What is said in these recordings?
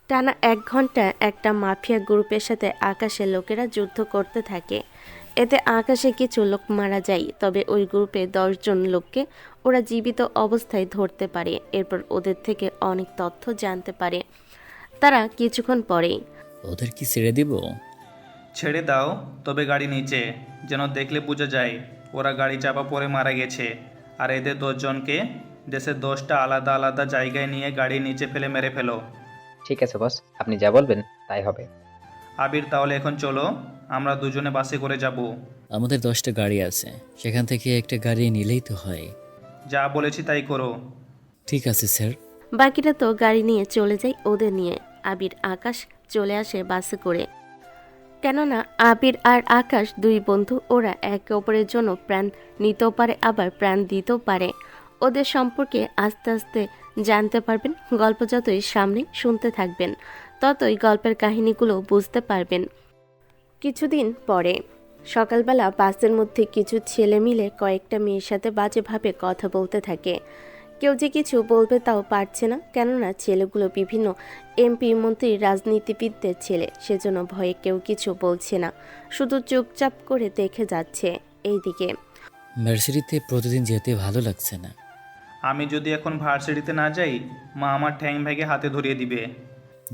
টানা 1 ঘন্টা একটা মাফিয়া গ্রুপের সাথে আকাশের লোকেরা যুদ্ধ করতে থাকে। এতে আকাশে কিছু লোক মারা যায়, তবে ওই গ্রুপে 10 জন লোককে ওরা জীবিত অবস্থায় ধরতে পারে। এরপর ওদের থেকে অনেক তথ্য জানতে পারে। তারা কিছুক্ষণ পরেই ওদের কি ছেড়ে দিব? ছেড়ে দাও, তবে গাড়ি নিচে, যেন দেখলে বোঝা যায় ওরা গাড়ি চাপা পড়ে মারা গেছে। আর এদের 10 জনকে দেশের 10টা আলাদা আলাদা জায়গায় নিয়ে গাড়ির নিচে ফেলে মেরে ফেলো। ঠিক আছে বস, আপনি যা বলবেন তাই হবে। আবির, তাহলে এখন চলো, আমরা দুজনে বাসে করে যাব। আমাদের 10টা গাড়ি আছে, সেখান থেকে একটা গাড়ি নিলেই তো হয়। যা বলেছি তাই করো। ঠিক আছে স্যার। বাকিরা তো গাড়ি নিয়ে চলে যায় ওদের নিয়ে। আবির আকাশ চলে আসে বাসে করে। কেননা আবির আর আকাশ দুই বন্ধু, ওরা একে অপরের জন্য প্রাণ নিতেও পারে, আবার প্রাণ দিতেও পারে। ওদের সম্পর্কে আস্তে আস্তে জানতে পারবেন। গল্প যতই সামনে শুনতে থাকবেন, ততই গল্পের কাহিনীগুলো বুঝতে পারবেন। কিছুদিন পরে সকালবেলা বাসের মধ্যে কিছু ছেলে মিলে কয়েকটা মেয়ের সাথে বাজেভাবে কথা বলতে থাকে। কেউ যে কিছু বলবে তাও পারছে না, কেননা ছেলেগুলো বিভিন্ন এমপি মন্ত্রী রাজনীতিবিদদের ছেলে। সেজন্য ভয়ে কেউ কিছু বলছে না, শুধু চুপচাপ করে দেখে যাচ্ছে। এইদিকে ভার্সিটিতে প্রতিদিন যেতে ভালো লাগছে না। আমি যদি এখন ভার্সিটিতে না যাই, মা আমার ঠ্যাং ভেঙে হাতে ধরিয়ে দিবে।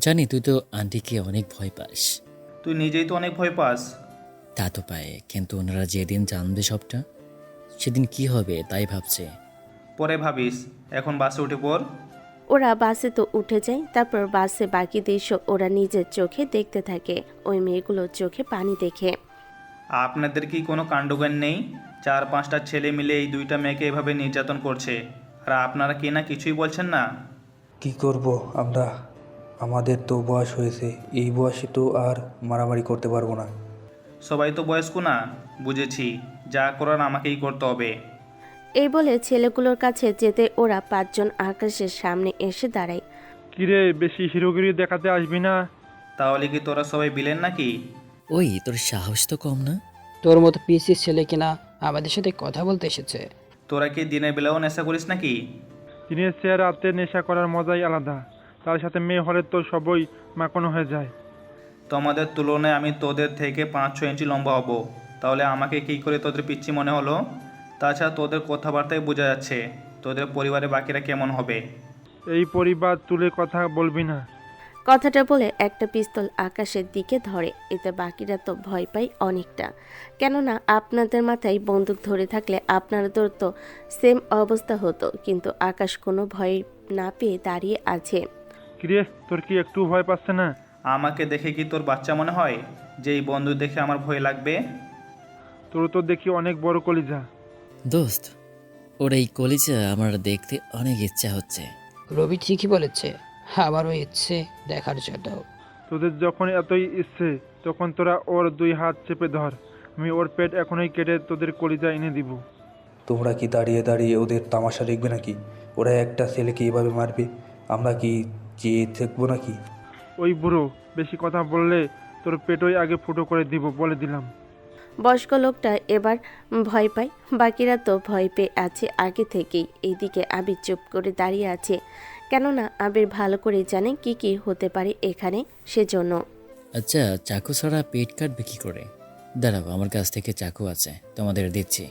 জানি তুই তো আন্টিকে অনেক ভয় পাস। তুই নিজেই তো অনেক ভয় পাস। তা তো পায়, কিন্তু ওনারা যেদিন জানবে সবটা, সেদিন কি হবে তাই ভাবছে। পরে ভাবিস, এখন বাসে উঠে পড়। ওরা বাসে তো উঠে যায়। তারপর বাসে বাকি দৃশ্য ওরা নিজের চোখে দেখতে থাকে। ওই মেয়েগুলোর চোখে পানি দেখে আপনাদের কি কোনো কাণ্ডজ্ঞান নেই? 4-5টা ছেলে মিলে এই 2টা মেয়েকে এভাবে নির্যাতন করছে, আর আপনারা কি না কিছুই বলছেন না? কি করব আমরা? আমাদের তো বয়স হয়েছে, এই বয়সে তো আর মারামারি করতে পারবো না। সবাই তো বয়স্ক না, বুঝেছি, যা করার আমাকেই করতে হবে। এই বলে ছেলেগুলোর কাছে যেতে ওরা 5 জন আকাশের সামনে এসে দাঁড়ায়। কিরে, বেশি হিরোগিরি দেখাতে আসবি না। তাহলে কি তোরা সবাই বিলেন নাকি? ওই তোর সাহস তো কম না। তোর মতো পিসির ছেলে কিনা আমাদের সাথে কথা বলতে এসেছে। তোরা কি দিনের বেলাও নেশা করিস নাকি? দিনের চেয়ে রাতে নেশা করার মজাই আলাদা। তার সাথে মেয়ে হলে তো সবই মাখানো হয়ে যায়। তোমাদের তুলনায় আমি তোদের থেকে 5-6 ইঞ্চি লম্বা হব, তাহলে আমাকে কী করে তোদের পিচ্ছি মনে হলো? তাছাড়া তোদের কথাবার্তায় বোঝা যাচ্ছে তোদের পরিবারের বাকিরা কেমন হবে। এই পরিবার তুলে কথা বলবি না। কথাটা বলে একটা পিস্তল আকাশের দিকে ধরে। এতে বাকিরা তো ভয় পায় অনেকটা, কেননা আপনাদের মাথায় বন্দুক ধরে থাকলে আপনাদের তো সেম অবস্থা হতো। কিন্তু আকাশ কোনো ভয় না পেয়ে দাঁড়িয়ে আছে। কিরে, তোর কি একটু ভয় পাচ্ছে না? আমাকে দেখে কি তোর বাচ্চা মনে হয় যে এই বন্ধু দেখে আমার ভয় লাগবে? তোর তো দেখি অনেক বড় কলিজা। দোস্ত, ওর এই কলিজা আমার দেখতে অনেক ইচ্ছা হচ্ছে। রবি ঠিকই বলেছে, আমারও ইচ্ছে দেখার জন্য। তোদের যখন এতই ইচ্ছে, তখন তোরা ওর 2 হাত চেপে ধর। আমি ওর পেট এখনই কেটে তোদের কলিজা এনে দিব। তোমরা কি দাঁড়িয়ে দাঁড়িয়ে ওদের তামাশা দেখবে নাকি? ওরা একটা ছেলেকে এভাবে মারবে, আমরা কি চেয়ে থাকবো নাকি? ওই বুড়ো, বেশি কথা বললে তোর পেটই আগে ফুটো করে দিব, বলে দিলাম। বয়স্ক লোকটা এবার ভয় পায়। বাকিরা তো ভয় পেয়ে আছে আগে থেকেই। এইদিকে আবির চুপ করে দাঁড়িয়ে আছে, কেননা আবির ভালো করে জানে কি কি হতে পারে এখানে, সেজন্য। আচ্ছা, চাকু ছাড়া পেট কাটবে কি করে? দাঁড়াও, আমার কাছ থেকে চাকু আছে, তোমাদের দিচ্ছি।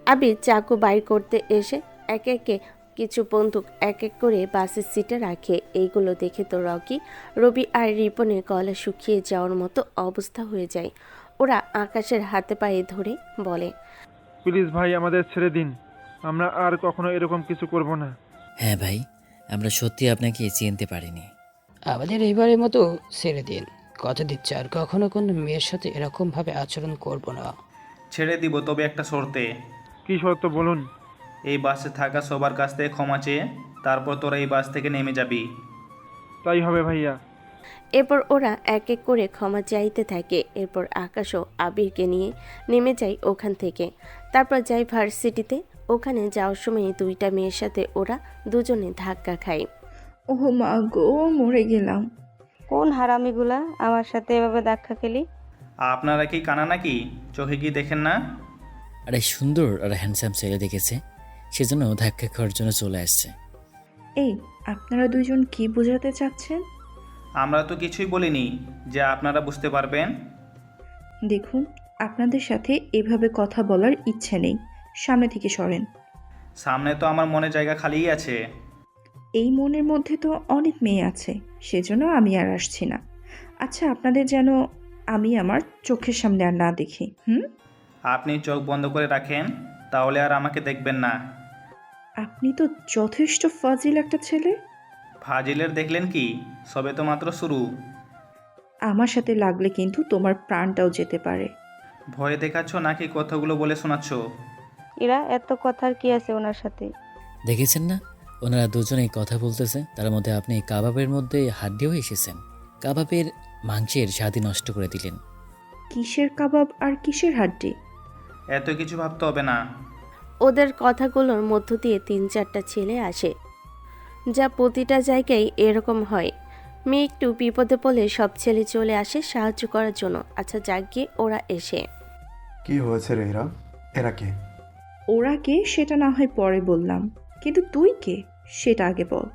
আবির চাকু বাইর করতে এসে একে একে কিছু বন্দুক এক এক করে বাসের সিটে রাখে। এইগুলো দেখে তো রবি আর রিপনের গলা শুকিয়ে যাওয়ার মতো অবস্থা হয়ে যায়। ওরা আকাশের হাতে পায়ে ধরে বলে, প্লিজ ভাই, আমাদের ছেড়ে দিন, আমরা আর কখনো এরকম কিছু করব না। হ্যাঁ ভাই, আমরা সত্যি আপনাকে চিনতে পারিনি। আমাদের এইবারের মতো ছেড়ে দিন, কথা দিচ্ছে আর কখনো কোনো মেয়ের সাথে এরকম ভাবে আচরণ করব না। ছেড়ে দিব, তবে একটা শর্তে। কি শর্ত বলুন? এই বাসে থাকা সবার কাছ থেকে ক্ষমা চেয়ে তারপর তোরা এই বাস থেকে নেমে যাবি। তাই হবে ভাইয়া। এরপর ওরা এক এক করে ক্ষমা চাইতে থাকে। এরপর আকাশও আবিরকে নিয়ে নেমে যায় ওখান থেকে। তারপর যায় ভার্সিটিতে। ওখানে যাওয়ার সময় 2টা মেয়ের সাথে ওরা দুজনে ধাক্কা খায়। ও মা গো, মরে গেলাম। কোন হারামিগুলা আমার সাথে এভাবে ধাক্কা খেলি? আপনারা কি কানা নাকি? চোখে কি দেখেন না? আরে সুন্দর আর হ্যান্ডসাম ছেলে দেখেছে, সেজন্য ধাক্কা খাওয়ার জন্য চলে আসছে। এই, আপনারা দুইজন কি বোঝাতে চাচ্ছেন? আমরা তো কিছুই বলিনি যে আপনারা বুঝতে পারবেন। দেখুন, আপনাদের সাথে এভাবে কথা বলার ইচ্ছে নেই। সামনে থেকে সরেন। সামনে তো আমার মনে জায়গা খালিই আছে। এই মনের মধ্যে তো অনেক মেয়ে আছে, সেজন্য আমি আর আসছি না। আচ্ছা, আপনাদের যেন আমি আমার চোখের সামনে আর না দেখি। আপনি চোখ বন্ধ করে রাখেন, তাহলে আর আমাকে দেখবেন না। আপনি তো যথেষ্ট ফাজিল একটা ছেলে। ফাজিলের দেখলেন কি? সবে তো মাত্র শুরু। আমার সাথে লাগলে কিন্তু তোমার প্রাণটাও যেতে পারে। ভয় দেখাচ্ছ নাকি কথাগুলো বলে শোনাচ্ছ? এরা এত কথার কি আছে ওনার সাথে? দেখেছেন না, ওনারা দুজনেই কথা বলতেছে, তার মধ্যে আপনি কাবাবের মধ্যে হাড্ডিও এসেছেন। কাবাবের মাংসের স্বাদই নষ্ট করে দিলেন। কিসের কাবাব আর কিসের হাড্ডি? এত কিছু ভাবতে হবে না। ওদের কথাগুলোর মধ্য দিয়ে 3-4টা ছেলে আসে, যা প্রতিটা জায়গায় এরকম হয়। মেয়ে একটু বিপদে পড়লে সব ছেলে চলে আসে সাহায্য করার জন্য। আচ্ছা, যাক গিয়ে ওরা এসে। কি হয়েছে রে এরা? এরা কে? ওরা কে সেটা না হয় পরে বললাম, কিন্তু তুই কে সেটা আগে বল।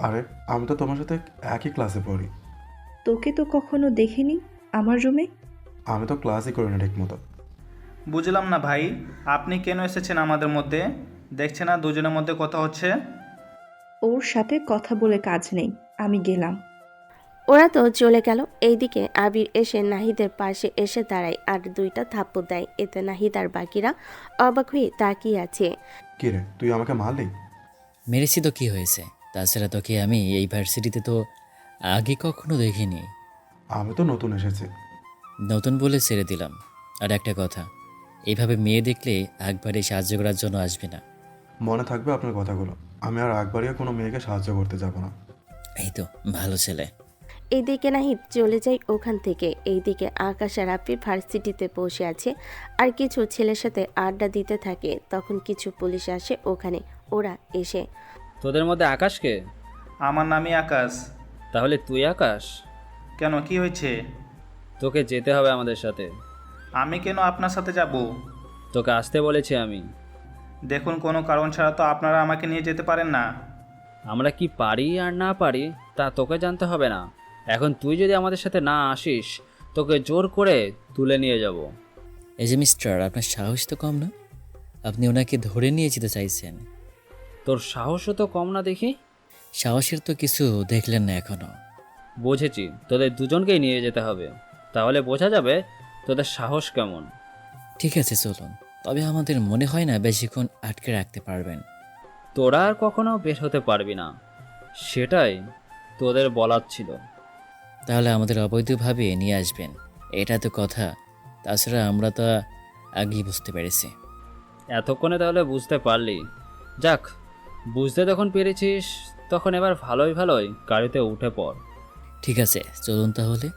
আরে আমি তো তোমার সাথে একই ক্লাসে পড়ি। তোকে তো কখনো দেখিনি আমার রুমে। আমি তো ক্লাসই করি না ঠিক মতো। বুঝলাম না ভাই, আপনি কেন এসেছেন আমাদের মধ্যে? দেখছে না দুজনের মধ্যে কথা হচ্ছে? ওর সাথে কথা বলে কাজ নেই, আমি গেলাম। ওরা তো চলে গেল। এইদিকে আবির এসে নাহিদের পাশে এসে দাঁড়ায় আর 2টা থাপ্পড় দেয়। এতে নাহিদ আর বাকিরা অবাক হয়ে তাকিয়ে আছে। কি রে, তুই আমাকে মারলি? মেরেছি তো কি হয়েছে? তাছাড়া তোকে আমি এই ভার্সিটিতে তো আগে কখনো দেখিনি। আমি তো নতুন এসেছি। নতুন বলে ছেড়ে দিলাম। আর একটা কথা, এইভাবে মেয়ে দেখলে একবারে সাহায্য করার জন্য আসবে না। মনে থাকবে আপনার কথাগুলো। আমি আর একবারও কোনো মেয়েকে সাহায্য করতে যাব না। এই তো ভালো ছেলে। এইদিকে নাহিদ চলে যায় ওখান থেকে। এইদিকে আকাশ আর আবির ভার্সিটিতে বসে আছে আর কিছু ছেলের সাথে আড্ডা দিতে থাকে। তখন কিছু পুলিশ আসে ওখানে। ওরা এসে, তোদের মধ্যে আকাশকে? আমার নামই আকাশ। তাহলে তুই আকাশ? কেন, কি হয়েছে? তোকে যেতে হবে আমাদের সাথে। আমি কেন আপনার সাথে যাব? তোকে আসতে বলেছি আমি। দেখুন, কোনো কারণ ছাড়া তো আপনারা আমাকে নিয়ে যেতে পারেন না। আমরা কি পারি আর না পারি তা তোকে জানতে হবে না। এখন তুই যদি আমাদের সাথে না আসিস, তোকে জোর করে তুলে নিয়ে যাব। এই যে মিস্টার, আপনার সাহস তো কম না? আপনি ওনাকে ধরে নিয়ে যেতে চাইছেন। তোর সাহসও তো কম না দেখি। সাহসের তো কিছু দেখলেন না এখনো। বুঝেছি, তোদের দুজনকেই নিয়ে যেতে হবে, তাহলে বোঝা যাবে তোদের সাহস কেমন। ঠিক আছে চলুন, তবে আমাদের মনে হয় না বেশিক্ষণ আটকে রাখতে পারবেন। তোরা আর কখনো বের হতে পারবি না, সেটাই তোদের বলার ছিল। তাহলে আমাদের অবৈধভাবে নিয়ে আসবেন, এটা তো কথা। তাছাড়া আমরা তো আগেই বুঝতে পেরেছি। এতক্ষণে তাহলে বুঝতে পারলি? যাক, বুঝতে তখন পেরেছিস, তখন এবার ভালোই ভালোই গাড়িতে উঠে পড়। ঠিক আছে চলুন তাহলে।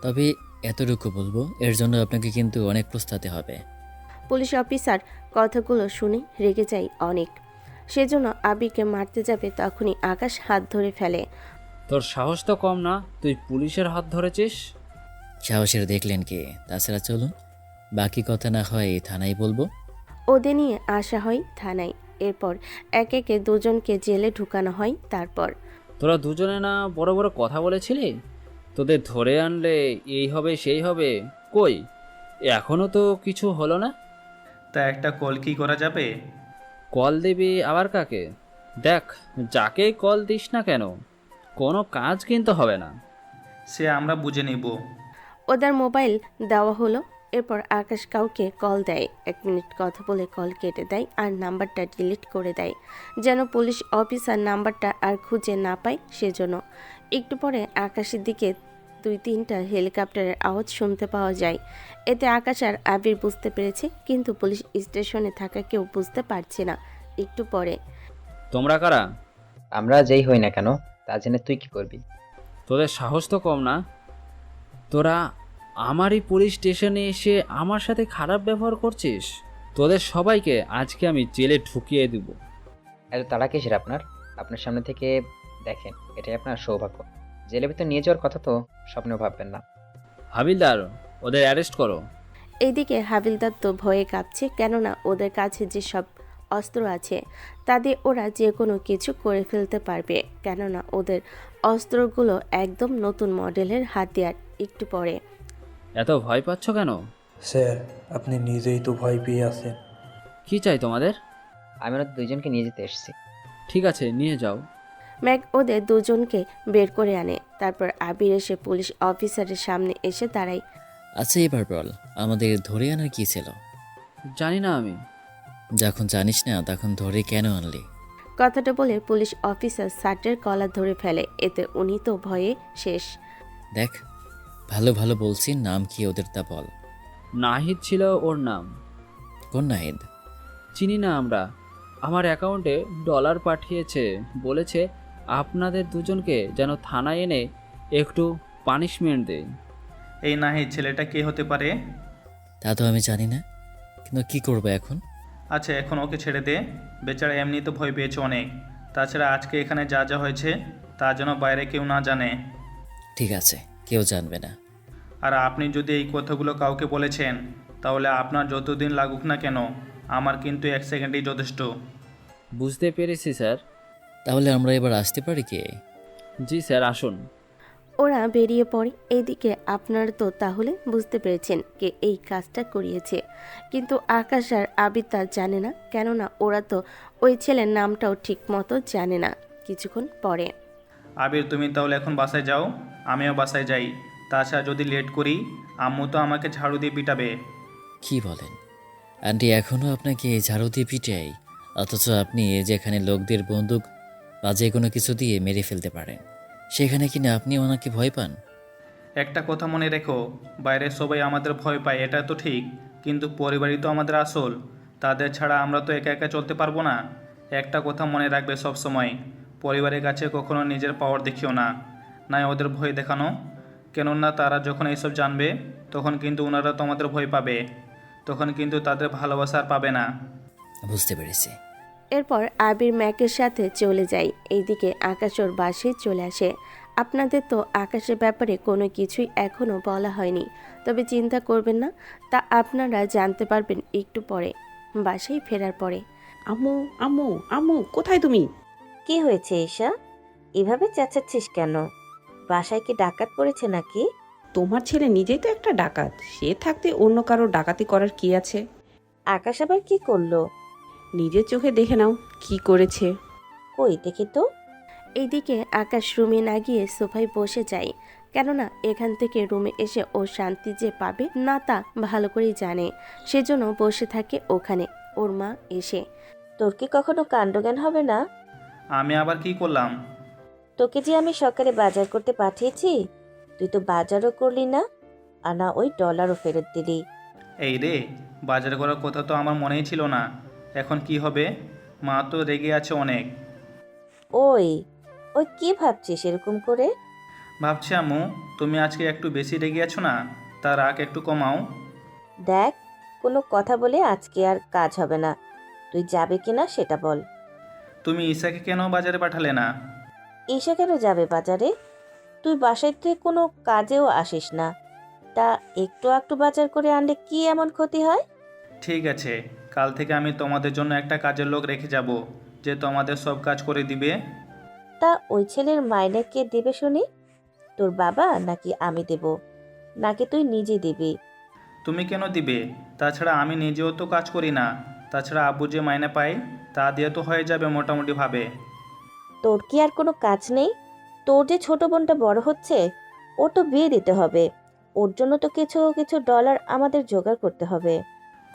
তবে এতটুকু বলবো, এর জন্য আপনাকে কিন্তু অনেক প্রস্তাতে হবে। পুলিশ অফিসার কথাগুলো শুনে রেগে যায় অনেক। সেজন্য আবিরকে মারতে যাবে, তখনই আকাশ হাত ধরে ফেলে। তোর সাহস তো কম না, তুই পুলিশের হাত ধরেছিস। সাহসের দেখলেন কি? তাছাড়া চলুন, বাকি কথা না হয় থানায় বলবো। ওদের নিয়ে আসা হয় থানায়। এরপর একে একে দুজনকে জেলে ঢুকানো হয়। তারপর তোরা দুজনে না বড় বড় কথা বলেছিলি, তোদের ধরে আনলে এই হবে সেই হবে, কই এখনো তো কিছু হলো না। তা একটা কল কি করা যাবে? কল দিবি আবার কাকে? দেখ, যাকেই কল দিস না কেন, কোনো কাজ কিন্তু হবে না। সে আমরা বুঝে নিব। ওদের মোবাইল দেওয়া হলো। এরপর আকাশ কাউকে কল দেয়। 1 মিনিট কথা বলে কল কেটে দেয় আর নাম্বারটা ডিলিট করে দেয়, যেন পুলিশ অফিসার নাম্বারটা আর খুঁজে না পায় সেজন্য। একটু পরে আকাশের দিকে 2-3টা হেলিকপ্টারের আওয়াজ শুনতে পাওয়া যায়। এতে আকাশ আর আবির বুঝতে পেরেছে, কিন্তু পুলিশ স্টেশনে থাকা কেউ বুঝতে পারছে না। একটু পরে, তোমরা কারা? আমরা যেই হই না কেন, তা জেনে তুই কি করবি? তোদের সাহস তো কম না, তোরা আমারই পুলিশ স্টেশনে এসে আমার সাথে খারাপ ব্যবহার করছিস। তোদের সবাইকে আজকে আমি জেলে ঢুকিয়ে দেব। এত তাড়া কিসের আপনার? আপনার সামনে থেকে দেখেন, এটাই আপনার সৌভাগ্য। জেলের ভিতর নিয়ে যাওয়ার কথা তো স্বপ্নেও ভাববেন না। হাবিলদার, ওদের অ্যারেস্ট করো। এইদিকে হাবিলদার তো ভয়ে কাঁপছে, কেননা ওদের কাছে যে সব অস্ত্র আছে, তাদের ওরা যে কোনো কিছু করে ফেলতে পারবে, কেননা ওদের অস্ত্রগুলো একদম নতুন মডেলের হাতিয়ার। একটু পরে, এত ভয় পাচ্ছ কেন? স্যার, আপনি নিজেই তো ভয় পেয়ে আছেন। কি চাই তোমাদের? আমি ওরা দুইজনকে নিয়ে যেতে এসেছি। ঠিক আছে, নিয়ে যাও। ম্যাক ওদের দুজনকে বের করে আনে। তারপর আবির এসে পুলিশ অফিসারের সামনে এসে দাঁড়ায়। আচ্ছা এবার বল, আমাদের ধরে আনার কি ছিল? জানি না আমি। যখন জানিস না তখন ধরে কেন আনলি? কথাটা বলে পুলিশ অফিসার শার্টের কলার ধরে ফেলে। এতে উনি তো ভয়ে শেষ। দেখ, ভালো ভালো বলছি, নাম কি ওদের তা বল। নাহিদ ছিল ওর নাম। কোন নাহিদ? চিনি না আমরা। আমার অ্যাকাউন্টে ডলার পাঠিয়েছে, বলেছে আপনাদের দুজনকে যেন থানায় এনে একটু পানিশমেন্ট দেয়। এই নাহিদ ছেলেটা কে হতে পারে? তা তো আমি জানি না, কিন্তু কি করবো এখন? আচ্ছা এখন ওকে ছেড়ে দে, বেচারা এমনি তো ভয় পেয়েছে অনেক। তাছাড়া আজকে এখানে যা যা হয়েছে তা যেন বাইরে কেউ না জানে। ঠিক আছে, কেউ জানবে না। আর আপনি যদি এই কথাগুলো কাউকে বলেছেন, তাহলে আপনার যতদিন লাগুক না কেন, আমার কিন্তু 1 সেকেন্ডেই যথেষ্ট। বুঝতে পেরেছি স্যার। তাহলে আমরা এবার আসতে পারি কি? জি স্যার, আসুন। ওরা বেরিয়ে পড়ে। এইদিকে আপনারা তো তাহলে বুঝতে পেরেছেন কে এই কাজটা করিয়েছে, কিন্তু আকাশ আর আবির তা জানে না, কেননা ওরা তো ওই ছেলের নামটাও ঠিক মতো জানে না। কিছুক্ষণ পরে, আবির তুমি তাহলে এখন বাসায় যাও, আমিও বাসায় যাই। তাছাড়া যদি লেট করি, আম্মু তো আমাকে ঝাড়ু দিয়ে পিটাবে। কি বলেন আন্টি, এখনও আপনাকে ঝাড়ু দিয়ে পিটাই? অথচ আপনি যেখানে লোকদের বন্দুক বা যে কোনো কিছু দিয়ে মেরে ফেলতে পারেন, সেখানে কিনা আপনি ওনাকে ভয় পান? একটা কথা মনে রেখো, বাইরে সবাই আমাদের ভয় পায় এটা তো ঠিক, কিন্তু পরিবারই তো আমাদের আসল। তাদের ছাড়া আমরা তো একা একা চলতে পারবো না। একটা কথা মনে রাখবে সব সময়, পরিবারের কাছে কখনো নিজের পাওয়ার দেখিও না, নয় ওদের ভয় দেখানো। কেননা তারা যখন এইসব জানবে, তখন কিন্তু ওনারা তোমাদের ভয় পাবে, তখন কিন্তু তাদের ভালোবাসা আর পাবে না। বুঝতে পেরেছি। এরপর আবির ম্যাকের সাথে চলে যায়। এইদিকে আকাশ ওর বাসায় চলে আসে। আপনাদের তো আকাশের ব্যাপারে কোনো কিছুই এখনও বলা হয়নি, তবে চিন্তা করবেন না, তা আপনারা জানতে পারবেন একটু পরে, বাসায় ফেরার পরে। আম্মু আম্মু আম্মু, কোথায় তুমি? কি হয়েছে ঈশা? এভাবে চেঁচাচ্ছিস কেন? বাসায় কি ডাকাত পড়েছে নাকি? তোমার ছেলে নিজেই তো একটা ডাকাত, সে থাকতে অন্য কারো ডাকাতি করার কি আছে? আকাশ আবার কি করলো? নিজের চোখে দেখে নাও কি করেছে। কই দেখি তো। এইদিকে আকাশ রুমে না গিয়ে সোফায় বসে যায়, কেননা এখান থেকে রুমে এসে ও শান্তি যে পাবে না তা ভালো করেই জানে। সেজন্য বসে থাকে ওখানে। ওর মা এসে, তোর কি কখনো কাণ্ডজ্ঞান হবে না? আমি আবার কি করলাম? তোকে যে আমি সকালে বাজার করতে পাঠিয়েছি, তুই তো বাজারও করলি না, আর না ওই ডলারও ফেরত দিলি। এই রে, বাজার করার কথা তো আমার মনেই ছিল না। এখন কি হবে? মা তো রেগে আছে অনেক। ওই ওই কি ভাবছিস এরকম করে? ভাবছি আম্মু, তুমি আজকে একটু বেশি রেগে আছো না? তার রাগ একটু কমাও। দেখ, কোনো কথা বলে আজকে আর কাজ হবে না। তুই যাবে কিনা সেটা বল। তুমি ঈশাকে কেন বাজারে পাঠালে না? ঈশা কেন যাবে বাজারে? তুই বাসায় থেকে কোনো কাজেও আসিস না, তা একটু একটু বাজার করে আনলে কি এমন ক্ষতি হয়? ঠিক আছে, কাল থেকে আমি তোমাদের জন্য একটা কাজের লোক রেখে যাব, যে তোমাদের সব কাজ করে দিবে। তা ওই ছেলের মাইনে কে দেবে শুনি? তোর বাবা নাকি আমি দেব, নাকি তুই নিজে দিবি? তুমি কেন দিবে? তাছাড়া আমি নিজেও তো কাজ করি না। তাছাড়া আব্বু যে মাইনে পায় তা দিয়ে তো হয়ে যাবে মোটামুটিভাবে। তোর কি আর কোনো কাজ নেই? তোর যে ছোট বোনটা বড় হচ্ছে, ওর তো বিয়ে দিতে হবে, ওর জন্য তো কিছু কিছু ডলার আমাদের জোগাড় করতে হবে।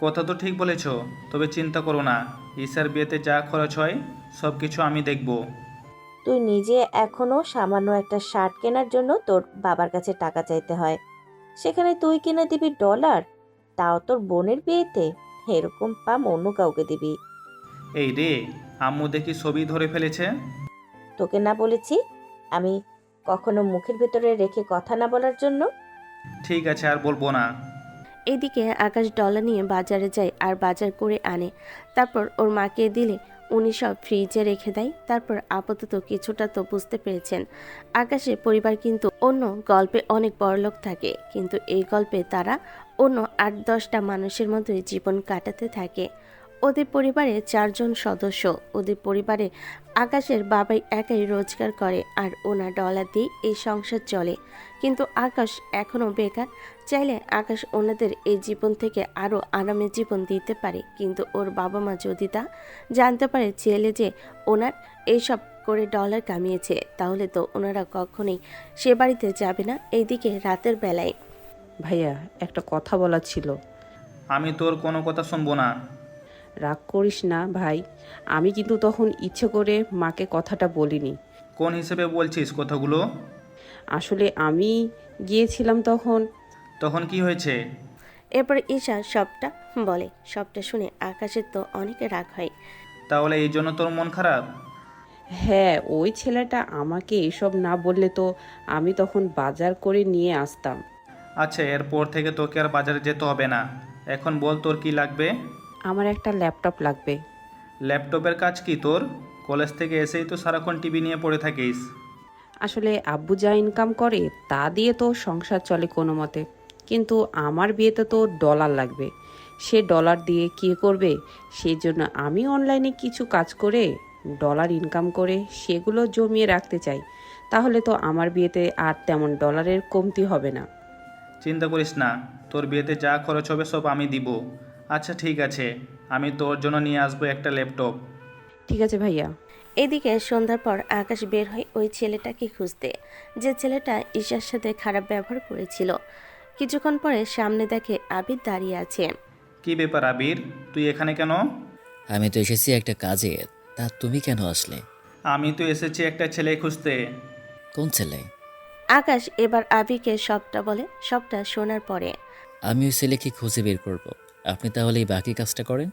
কথা তো ঠিক বলেছ, তবে চিন্তা করো না, ঈশার বিয়েতে যা খরচ হয় সব কিছু আমি দেখব। তুই নিজে এখনো সামান্য একটা শার্ট কেনার জন্য তোর বাবার কাছে টাকা চাইতে হয়, সেখানে তুই কিনে দিবি ডলার, তাও তোর বোনের বিয়েতে? এরকম পাম অন্য কাউকে দিবি। এই রে, আম্মু দেখি ছবি ধরে ফেলেছে। তোকে না বলেছি আমি কখনো মুখের ভেতরে রেখে কথা না বলার জন্য? ঠিক আছে, আর বলবো না। এদিকে আকাশ ডলার নিয়ে বাজারে যায় আর বাজার করে আনে। তারপর ওর মাকে দিলে উনি সব ফ্রিজে রেখে দেয়। তারপর আপাতত কিছুটা তো বুঝতে পেরেছেন আকাশের পরিবার কিন্তু অন্য গল্পে অনেক বড়লোক থাকে, কিন্তু এই গল্পে তারা অন্য 8-10টা মানুষের মতোই জীবন কাটাতে থাকে। ওদের পরিবারে 4 জন সদস্য। ওদের পরিবারে আকাশের বাবাই একাই রোজগার করে আর ওনার ডলার দিয়ে এই সংসার চলে। কিন্তু আকাশ এখনও বেকার। চাইলে আকাশ ওনাদের এই জীবন থেকে আরও আরামের জীবন দিতে পারে, কিন্তু ওর বাবা মা যদি তা জানতে পারে ছেলে যে ওনার এইসব করে ডলার কামিয়েছে, তাহলে তো ওনারা কখনোই সে বাড়িতে যাবে না। এইদিকে রাতের বেলায় ভাইয়া, একটা কথা বলার ছিল। আমি তোর কোনো কথা শুনবো না। রাগ করিস না ভাই, আমি কিন্তু তখন ইচ্ছে করে মাকে কথাটা বলিনি। কোন হিসেবে বলছিস কথাগুলো? আসলে আমি গিয়েছিলাম তখন। তখন কি হয়েছে? এরপর ঈশা সবটা বলে। সবটা শুনে আকাশের তো অনেক রাগ হয়। তাহলে এই জন্য তোর মন খারাপ? হ্যাঁ, ওই ছেলেটা আমাকে এসব না বললে তো আমি তখন বাজার করে নিয়ে আসতাম। আচ্ছা, এরপর থেকে তোকে আর বাজারে যেতে হবে না। এখন বল তোর কি লাগবে? আমার একটা ল্যাপটপ লাগবে। ল্যাপটপের কাজ কি তোর? কলেজ থেকে এসেই তো সারাক্ষণ টিভি নিয়ে পড়ে থাকিস। আসলে আব্বু যা ইনকাম করে তা দিয়ে তো সংসার চলে কোনো মতে, কিন্তু আমার বিয়েতে তো ডলার লাগবে। সে ডলার দিয়ে কী করবে? সেই জন্য আমি অনলাইনে কিছু কাজ করে ডলার ইনকাম করে সেগুলো জমিয়ে রাখতে চাই। তাহলে তো আমার বিয়েতে আর তেমন ডলারের কমতি হবে না। চিন্তা করিস না, তোর বিয়েতে যা খরচ হবে সব আমি দিব। আচ্ছা ঠিক আছে, আমি তোর জন্য নিয়ে আসবো একটা ল্যাপটপ। ঠিক আছে ভাইয়া। এদিকে সন্ধ্যার পর আকাশ বের হয় ওই ছেলেটাকে খুঁজতে, যে ছেলেটা ঈশার সাথে খারাপ ব্যবহার করেছিল। কিছুক্ষণ পরে সামনে দেখে আবির দাঁড়িয়ে আছে। কি ব্যাপার আবির, তুই এখানে কেন? আমি তো এসেছি একটা কাজে, তা তুমি কেন আসলে? আমি তো এসেছি একটা ছেলে খুঁজতে। কোন ছেলে? আকাশ এবার আবিরকে সবটা বলে। সবটা শোনার পরে আমি ওই ছেলেকে খুঁজে বের করব, আপনি তাহলে এই বাকি কাজটা করেন।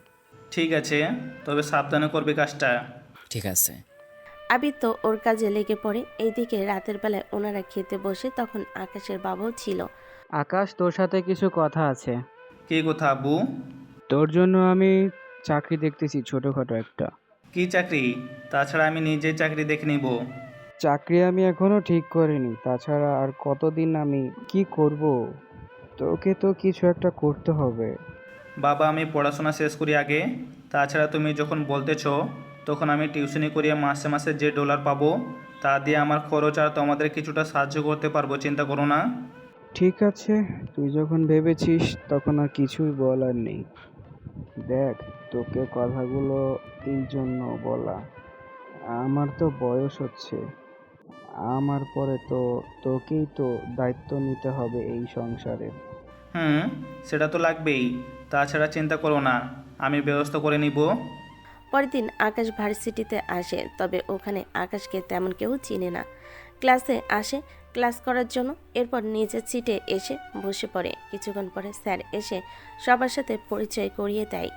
ঠিক আছে, তবে সাবধানে করবে কাজটা। ঠিক আছে। আবির তো ওর কাজে লেগে পড়ে। এইদিকে রাতের বেলায় ওনারা খেতে বসে, তখন আকাশের বাবাও ছিল। আকাশ, তোর সাথে কিছু কথা আছে। কি কথা আব্বু? তোর জন্য আমি চাকরি দেখতেছি, ছোটখাটো একটা। কি চাকরি? তাছাড়া আমি নিজেই চাকরি দেখে নিব। চাকরি আমি এখনো ঠিক করিনি, তাছাড়া আর কতদিন আমি কি করব? তোকে তো কিছু একটা করতে হবে। বাবা, আমি পড়াশোনা শেষ করি আগে। তাছাড়া তুমি যখন বলতেছো, তখন আমি টিউশনি করিয়ে মাসে মাসে যে ডলার পাবো তা দিয়ে আমার খরচ আর তোমাদের কিছুটা সাহায্য করতে পারবো, চিন্তা করো না। ঠিক আছে, তুই যখন ভেবেছিস তখন আর কিছুই বলার নেই। দেখ, তোকে কথাগুলো এই জন্য বলা, আমার তো বয়স হচ্ছে, আমার পরে তো তোকেই তো দায়িত্ব নিতে হবে এই সংসারে। সেটা তো লাগবেই। তাছাড়া চিন্তা করো না, আমি ব্যবস্থা করে নিব। পরের দিন আকাশ ভার্সিটিতে আসে, তবে ওখানে আকাশকে তেমন কেউ চিনে না। ক্লাসে আসে ক্লাস করার জন্য, এরপর নিজের সিটে এসে বসে পড়ে। কিছুক্ষণ পরে স্যার এসে সবার সাথে পরিচয় করিয়ে দেয়।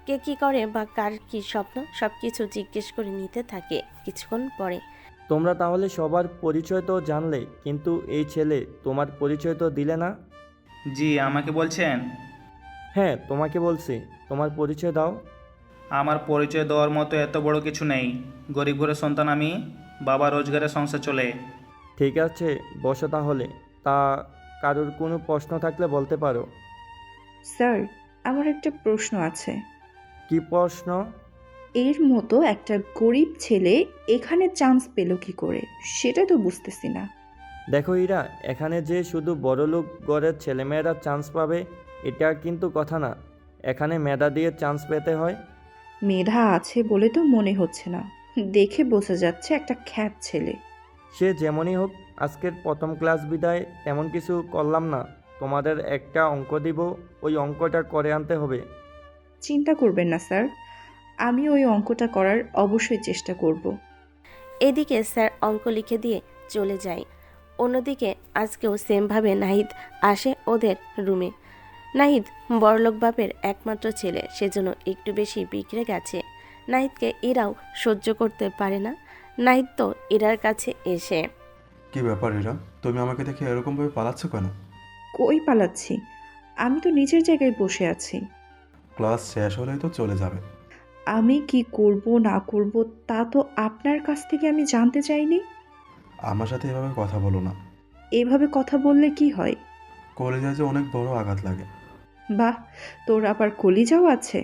কে কী করে বা কার কী স্বপ্ন সব কিছু জিজ্ঞেস করে নিতে থাকে। কিছুক্ষণ পরে তোমরা তাহলে সবার পরিচয় তো জানলে, কিন্তু এই ছেলে তোমার পরিচয় তো দিলে না। জি, আমাকে বলছেন? হ্যাঁ, তোমাকে বলছি, তোমার পরিচয় দাও। আমার পরিচয় দেওয়ার মতো এত বড় কিছু নেই। গরিব ঘরের সন্তান আমি, বাবা রোজগারে সংসার চলে। ঠিক আছে, বসো তাহলে। তা কারোর কোনো প্রশ্ন থাকলে বলতে পারো। স্যার, আমার একটা প্রশ্ন আছে। কি প্রশ্ন? এর মতো একটা গরিব ছেলে এখানে চান্স পেল কি করে, সেটা তো বুঝতেছি না। দেখো ইরা, এখানে যে শুধু বড়লোক ঘরের ছেলেমেয়েরা চান্স পাবে এটা কিন্তু কথা না। এখানে মেধা দিয়ে চান্স পেতে হয়। মেধা আছে বলে তো মনে হচ্ছে না, দেখে বোঝা যাচ্ছে একটা খ্যাত ছেলে। সে যেমনই হোক, আজকের প্রথম ক্লাস বিদায় তেমন কিছু করলাম না। তোমাদের একটা অঙ্ক দিব, ওই অঙ্কটা করে আনতে হবে। চিন্তা করবেন না স্যার, আমি ওই অঙ্কটা করার অবশ্যই চেষ্টা করব। এদিকে স্যার অঙ্ক লিখে দিয়ে চলে যায়। অন্যদিকে আজকেও সেমভাবে নাহিদ আসে ওদের রুমে। নাহিদ বড়লোক বাপের একমাত্র ছেলে, সেজন্য একটু বেশি বিগড়ে গেছে। নাহিদকে ইরাও সহ্য করতে পারে না। নাহিদ তো ইরার কাছে এসে, কি ব্যাপার ইরা, তুমি আমাকে দেখে এরকমভাবে পালাচ্ছ কেন? কই পালাচ্ছি, আমি তো নিজের জায়গায় বসে আছি। ক্লাস শেষ হলেই তো চলে যাবে। আমি কি করব না করব তা তো আপনার কাছ থেকে আমি জানতে চাইনি। আমার সাথে এভাবে কথা বলো না। এভাবে কথা বললে কি হয়? কলেজে যে অনেক বড় আঘাত লাগে। বাহ, তোর আবার কলিজাও আছে।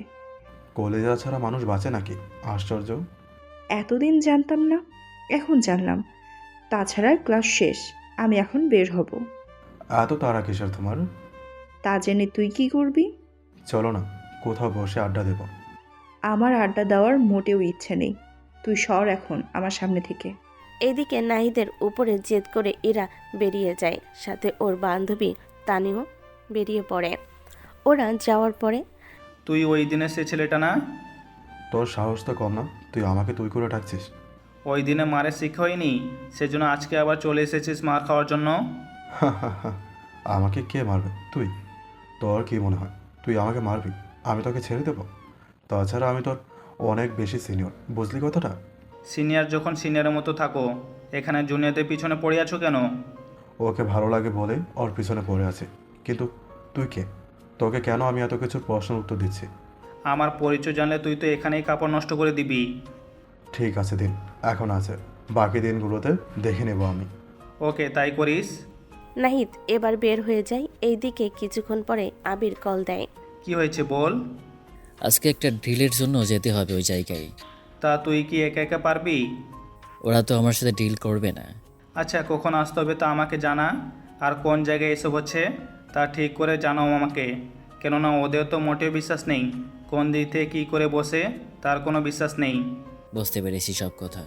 কলেজা ছাড়া মানুষ বাঁচে নাকি? আশ্চর্য। এতদিন জানতাম না, এখন জানলাম। তাছাড়া ক্লাস শেষ, আমি এখন বের হব। এত তাড়া কিসের তোমার? তা জেনে তুই কি করবি? চলো না, কোথাও বসে আড্ডা দেব। আমার আড্ডা দেওয়ার মোটেও ইচ্ছে নেই। তুই সর এখন আমার সামনে থেকে। এদিকে নাহিদের উপরে জেদ করে ইরা বেরিয়ে যায়, সাথে ওর বান্ধবী তানিও বেরিয়ে পড়ে। ওরা যাওয়ার পরে তুই ওই দিনে সে ছেলেটা না? তোর সাহস তো কম না, তুই আমাকে তুই করে ডাকছিস? ওই দিনে মারের শিক্ষা হয়নি, সেজন্য আজকে আবার চলে এসেছিস মার খাওয়ার জন্য? আমাকে কে মারবে? তুই? তোর কি মনে হয় তুই আমাকে মারবি? আমি তোকে ছেড়ে দেবো? তাছাড়া আমি তোর অনেক বেশি সিনিয়র, বুঝলি কথাটা? সিনিয়র যখন সিনিয়রের মতো থাকো, এখানে জুনিয়রদের পিছনে পড়ে আছো কেন? ওকে ভালো লাগে বলে ওর পিছনে পড়ে আছে, কিন্তু তুই কে? তোকে কেন আমি এত কিছুর প্রশ্নের উত্তর দিচ্ছি? আমার পরিচয় জানলে তুই তো এখানেই কাপড় নষ্ট করে দিবি। ঠিক আছে, দিন এখন আছে, বাকি দিনগুলোতে দেখে নেব আমি। ওকে, তাই করিস। নাহিদ এবার বের হয়ে যায়। এইদিকে কিছুক্ষণ পরে আবির কল দেয়। কি হয়েছে বল। আজকে একটা ডিলের জন্য যেতে হবে ওই জায়গায়। তা তুই কি একা একা পারবি? ওরা তো আমার সাথে ডিল করবে না। আচ্ছা, কখন আসতে হবে তা আমাকে জানা, আর কোন জায়গায় এসব হচ্ছে তা ঠিক করে জানাও আমাকে, কেননা ওদের তো মোটেও বিশ্বাস নেই। কোন দিক থেকে কী করে বসে তার কোনো বিশ্বাস নেই। বুঝতে পেরেছি সব কথা।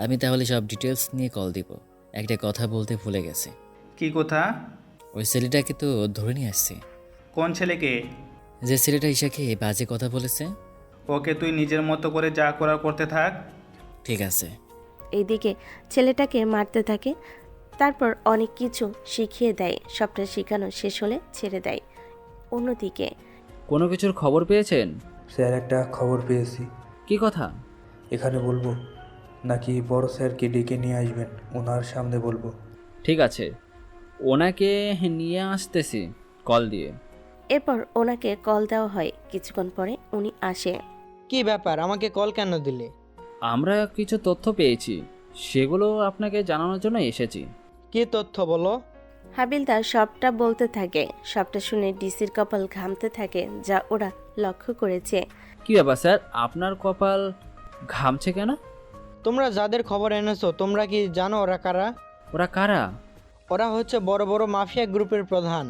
আমি তাহলে সব ডিটেলস নিয়ে কল দিব। একটা কথা বলতে ভুলে গেছে। কি কথা? ওই ছেলেটাকে তো ধরে নিয়ে আসছে। কোন ছেলেকে? যে ছেলেটা ঈশাকে বাজে কথা বলেছে। ওকে তুই নিজের মতো করে যা করার করতে থাক। ঠিক আছে। এইদিকে ছেলেটাকে মারতে থাকে, তারপর অনেক কিছু শিখিয়ে দেয়। সবটা শেখানো শেষ হলে ছেড়ে দেয়। অন্যদিকে কোনো কিছুর খবর পেয়েছেন? স্যার, একটা খবর পেয়েছি। কি কথা? এখানে বলবো নাকি বড় স্যারকে ডেকে নিয়ে আসবেন? ওনার সামনে বলবো। ঠিক আছে, ওনাকে নিয়ে আসতেছি কল দিয়ে। এরপর ওনাকে কল দেওয়া হয়। কিছুক্ষণ পরে উনি আসে। কি ব্যাপার, আমাকে কল কেন দিলে? আমরা কিছু তথ্য পেয়েছি, সেগুলো আপনাকে জানানোর জন্য এসেছি। কি তথ্য বলো? হাবিলদার সবটা বলতে থাকে। সবটা শুনে ডিসির কপাল ঘামতে থাকে, যা ওরা লক্ষ্য করেছে। কি ব্যাপার স্যার, আপনার কপাল ঘামছে কেন? তোমরা যাদের খবর এনেছো, তোমরা কি জানো ওরা কারা? ওরা কারা? ওরা হচ্ছে বড় বড় মাফিয়া গ্রুপের প্রধান।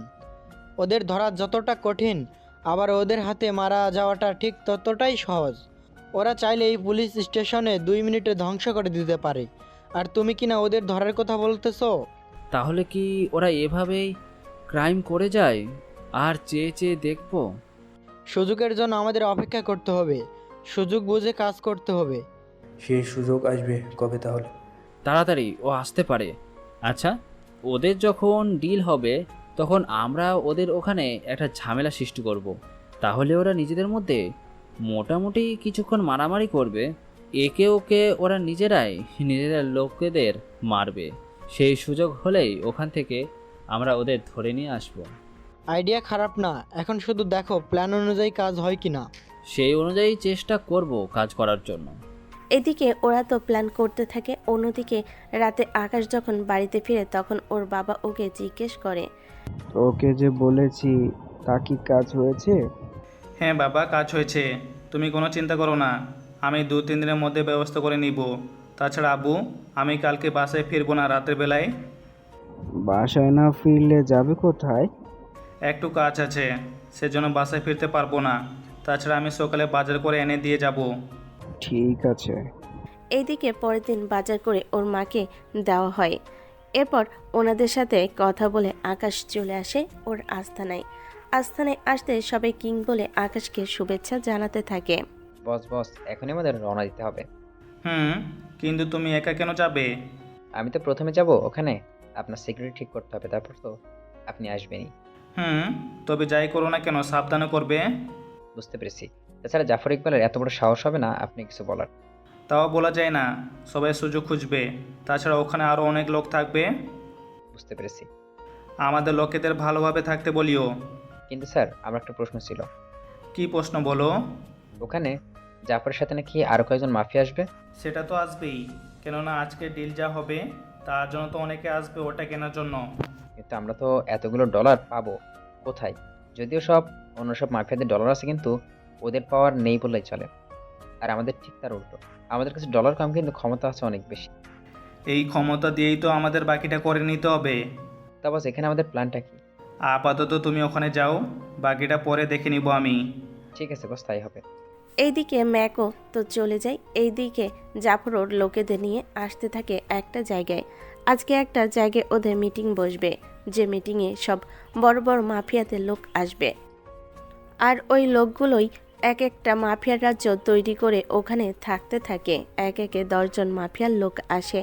ওদের ধরা যতটা কঠিন, আবার ওদের হাতে মারা যাওয়াটা ঠিক ততটাই সহজ। ওরা চাইলে এই পুলিশ স্টেশনে 2 মিনিটে ধ্বংস করে দিতে পারে, আর তুমি কিনা ওদের ধরার কথা বলতেছো? তাহলে কি ওরা এভাবেই ক্রাইম করে যায় আর চেয়ে চেয়ে দেখবো? সুযোগের জন্য আমাদের অপেক্ষা করতে হবে, সুযোগ বুঝে কাজ করতে হবে। সেই সুযোগ আসবে কবে তাহলে? তাড়াতাড়ি ও আসতে পারে। আচ্ছা, ওদের যখন ডিল হবে তখন আমরা ওদের ওখানে একটা ঝামেলা সৃষ্টি করব। তাহলে ওরা নিজেদের মধ্যে মোটামুটি কিছুক্ষণ মারামারি করবে। একে ওকে ওরা নিজেরাই নিজেদের লোকেদের মারবে। সেই সুযোগ হলেই ওখান থেকে আমরা ওদের ধরে নিয়ে আসব। আইডিয়া খারাপ না, এখন শুধু দেখো প্ল্যান অনুযায়ী কাজ হয় কি না। সেই অনুযায়ী চেষ্টা করব কাজ করার জন্য। এদিকে ওরা তো প্ল্যান করতে থাকে। অন্যদিকে রাতে আকাশ যখন বাড়িতে ফিরে তখন ওর বাবা ওকে জিজ্ঞেস করে, ওকে যে বলেছি তা কি কাজ হয়েছে? হ্যাঁ বাবা, কাজ হয়েছে, তুমি কোনো চিন্তা করো না, আমি 2-3 দিনের মধ্যে ব্যবস্থা করে নিব। তাছাড়া আব্বু, আমি কালকে বাসায় ফিরবো না রাতের বেলায়। বাসায় না ফিরলে যাবে কোথায়? একটু কাজ আছে, সেজন্য বাসায় ফিরতে পারবো না। তাছাড়া আমি সকালে বাজার করে এনে দিয়ে যাব। ঠিক আছে। এইদিকে পরের দিন বাজার করে ওর মাকে দেওয়া হয়। এরপর ওনাদের সাথে কথা বলে আকাশ চলে আসে ওর আস্তানায়। আস্তানায় আসতে সবাই কিং বলে আকাশকে শুভেচ্ছা জানাতে থাকে। বস বস, এখনই আমাদের রওনা দিতে হবে। কিন্তু তুমি একা কেন যাবে? আমি তো প্রথমে যাব ওখানে, আপনার সিকিউরিটি ঠিক করতে হবে, তারপর তো আপনি আসবেনই। তবে যাই করো না কেন সাবধানে করবে। বুঝতে পেরেছি। তাছাড়া জাফর ইকবালের এত বড় সাহস হবে না আপনি কিছু বলার। তাও বলা যায় না, সবাই সুযোগ খুঁজবে। তাছাড়া ওখানে আরও অনেক লোক থাকবে। বুঝতে পেরেছি। আমাদের লোকেদের ভালোভাবে থাকতে বলিও। কিন্তু স্যার, আমার একটা প্রশ্ন ছিল। কি প্রশ্ন বলো? ওখানে জাফরের সাথে নাকি আরও কয়েকজন মাফিয়া আসবে? সেটা তো আসবেই, কেননা আজকে ডিল যা হবে তার জন্য তো অনেকে আসবে ওটা কেনার জন্য। কিন্তু আমরা তো এতগুলো ডলার পাবো কোথায়? যদিও অন্য সব মাফিয়াদের ডলার আছে, কিন্তু ওদের পাওয়ার নেই বললেই চলে। আর আমাদের ঠিক তার উল্টো, আমাদের কাছে ডলার কম কিন্তু ক্ষমতা আছে অনেক বেশি। এই ক্ষমতা দিয়েই তো আমাদের বাকিটা করে নিতে হবে। তা বস, এখানে আমাদের প্ল্যানটা কি? আপাতত তুমি ওখানে যাও, বাকিটা পরে দেখে নিব আমি। ঠিক আছে বস, তাই হবে। এইদিকে ম্যাকও তো চলে যায়। এইদিকে জাফরও লোকেদের নিয়ে আসতে থাকে একটা জায়গায়। আজকে একটা জায়গায় ওদের মিটিং বসবে, যে মিটিংয়ে সব বড় বড় মাফিয়াদের লোক আসবে। আর ওই লোকগুলোই এক একটা মাফিয়ার রাজ্য তৈরি করে ওখানে থাকতে থাকে। এক একে 10 জন মাফিয়ার লোক আসে।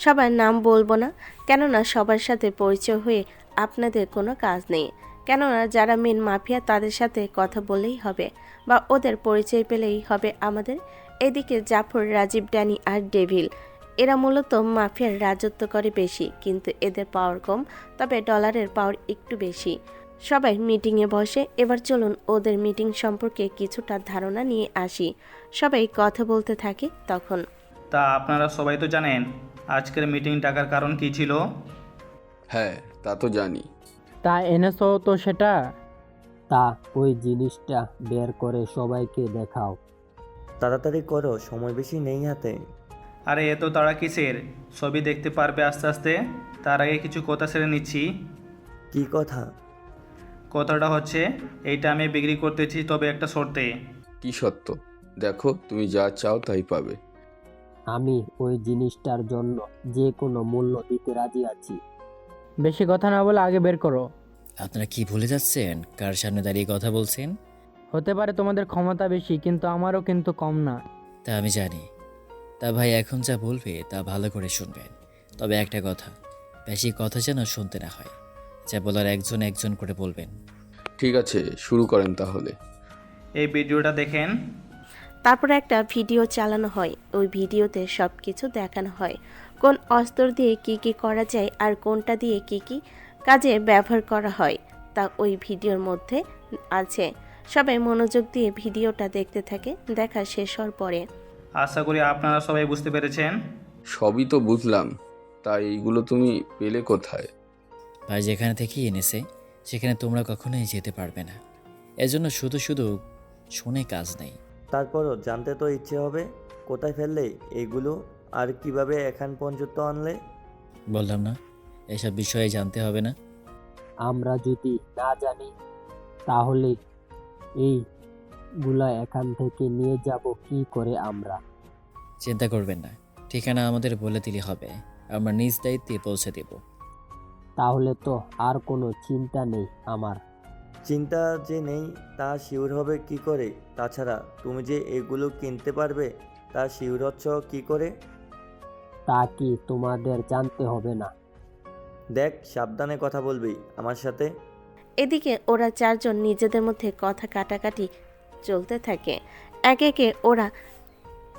সবার নাম বলবো না, কেননা সবার সাথে পরিচয় হয়ে আপনাদের কোনো কাজ নেই। কেননা যারা মেন মাফিয়া তাদের সাথে কথা বললেই হবে, বা ওদের পরিচয় পেলেই হবে আমাদের। এদিকে জাফর, রাজীব, ড্যানি আর ডেভিল, এরা মূলত মাফিয়ার রাজত্ব করে বেশি, কিন্তু এদের পাওয়ার কম, তবে ডলারের পাওয়ার একটু বেশি। সবাই মিটিংয়ে বসে। এবার চলুন ওদের মিটিং সম্পর্কে কিছুটা ধারণা নিয়ে আসি। সবাই কথা বলতে থাকে তখন। তা আপনারা সবাই তো জানেন আজকের মিটিং ডাকার কারণ কি ছিল? হ্যাঁ, তা তো জানি। তা এনেছো তো সেটা? তা ওই জিনিসটা বের করে সবাইকে দেখাও। তাড়াতাড়ি করো, সময় বেশি নেই হাতে। আরে এত তাড়া কিসের? সবই দেখতে পারবে আস্তে আস্তে। তার আগে কিছু কথা সেরে নিচ্ছি। কি কথা? কথাটা হচ্ছে এইটা আমি বিক্রি করতেছি, তবে একটা শর্তে। কি সত্য? দেখো, তুমি যা চাও তাই পাবে। আমি ওই জিনিসটার জন্য যে কোনো মূল্য দিতে রাজি আছি। বেশি কথা না বলে আগে বের করো। আপনারা কি ভুলে যাচ্ছেন কার সামনে দাঁড়িয়ে কথা বলছেন? হতে পারে তোমাদের ক্ষমতা বেশি, কিন্তু আমারও কিন্তু কম না। তা আমি জানি। তা ভাই, এখন যা বলবে তা ভালো করে শুনবেন। তবে একটা কথা, বেশি কথা যেন শুনতে না হয়। যা বলার একজন একজন করে বলবেন। ঠিক আছে, শুরু করেন তাহলে। এই ভিডিওটা দেখেন। তারপরে একটা ভিডিও চালানো হয়। ওই ভিডিওতে সব কিছু দেখানো হয়, কোন অস্ত্র দিয়ে কি কি করা যায় আর কোনটা দিয়ে কি কি কাজে ব্যবহার করা হয়, তা ওই ভিডিওর মধ্যে আছে। সবাই মনোযোগ দিয়ে ভিডিওটা দেখতে থাকে। দেখা শেষ হওয়ার পরে আশা করি আপনারা সবাই বুঝতে পেরেছেন। সবই তো বুঝলাম, তাই এইগুলো তুমি পেলে কোথায়? ভাই যেখানে থেকে এনেছে সেখানে তোমরা কখনোই যেতে পারবে না। এজন্য শুধু শুধু শুনে কাজ নেই। তারপরও জানতে তো ইচ্ছে হবে, কোথায় ফেললে এইগুলো আর কিভাবে এখান পর্যন্ত আনলে? বললাম না, এসব বিষয়ে জানতে হবে না। আমরা যদি না জানি তাহলে এইগুলা এখান থেকে নিয়ে যাব কি করে আমরা? চিন্তা করবেন না, ঠিকানা আমাদের বলে দিলে হবে, আমরা নিজ দায়িত্বে পৌঁছে দেব। তাহলে তো আর কোনো চিন্তা নেই আমার। চিন্তা যে নেই তা শিওর হবে কি করে? তাছাড়া তুমি যে এগুলো কিনতে পারবে তা শিওর হচ্ছ কি করে? তা কি তোমাদের জানতে হবে না? দেখ, সাবধানে কথা বলবি আমার সাথে। এদিকে ওরা 4 জন নিজেদের মধ্যে কথা কাটাকাটি চলতে থাকে। একে একে ওরা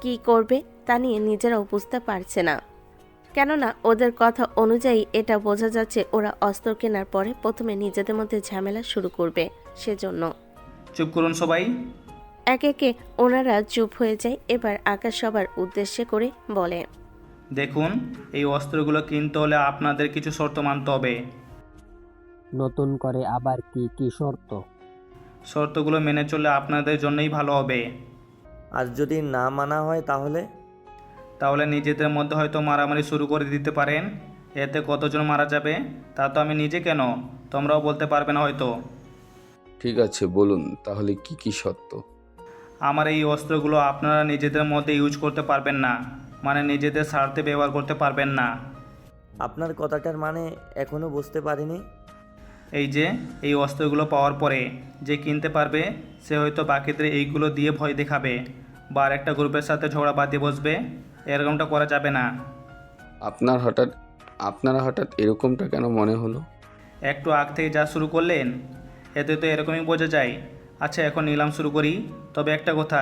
কি করবে তা নিয়ে নিজেরাও বুঝতে পারছে না, কেননা ওদের কথা অনুযায়ী এটা বোঝা যাচ্ছে ওরা অস্ত্র কেনার পরে প্রথমে নিজেদের মধ্যে ঝামেলা শুরু করবে। সেজন্য চুপ করুন সবাই। একে একে ওনারা চুপ হয়ে যায়। এবার আকাশ সবার উদ্দেশ্যে করে বলে, দেখুন, এই অস্ত্রগুলো কিনতে হলে আপনাদের কিছু শর্ত মানতে হবে। নতুন করে আবার কি কি শর্ত? শর্তগুলো মেনে চললে আপনাদের জন্যই ভালো হবে। আর যদি না মানা হয় তাহলে? তাহলে নিজেদের মধ্যে হয়তো মারামারি শুরু করে দিতে পারেন। এতে কতজন মারা যাবে তা তো আমি নিজে কেন, তোমরাও বলতে পারবে না হয়তো। ঠিক আছে, বলুন তাহলে কি কি শর্ত? আমার এই অস্ত্রগুলো আপনারা নিজেদের মধ্যে ইউজ করতে পারবেন না, মানে নিজেদের স্বার্থে ব্যবহার করতে পারবেন না। আপনার কথাটার মানে এখনো বুঝতে পারিনি। এই যে এই অস্ত্রগুলো পাওয়ার পরে যে কিনতে পারবে সে হয়তো বাকিদের এইগুলো দিয়ে ভয় দেখাবে বা আরেকটা গ্রুপের সাথে ঝগড়া বাঁধিয়ে বসবে। এরকমটা করা যাবে না। আপনারা হঠাৎ এরকমটা কেন মনে হলো? একটু আগ থেকে যা শুরু করলেন এতে তো এরকমই বোঝা যায়। আচ্ছা, এখন নিলাম শুরু করি। তবে একটা কথা,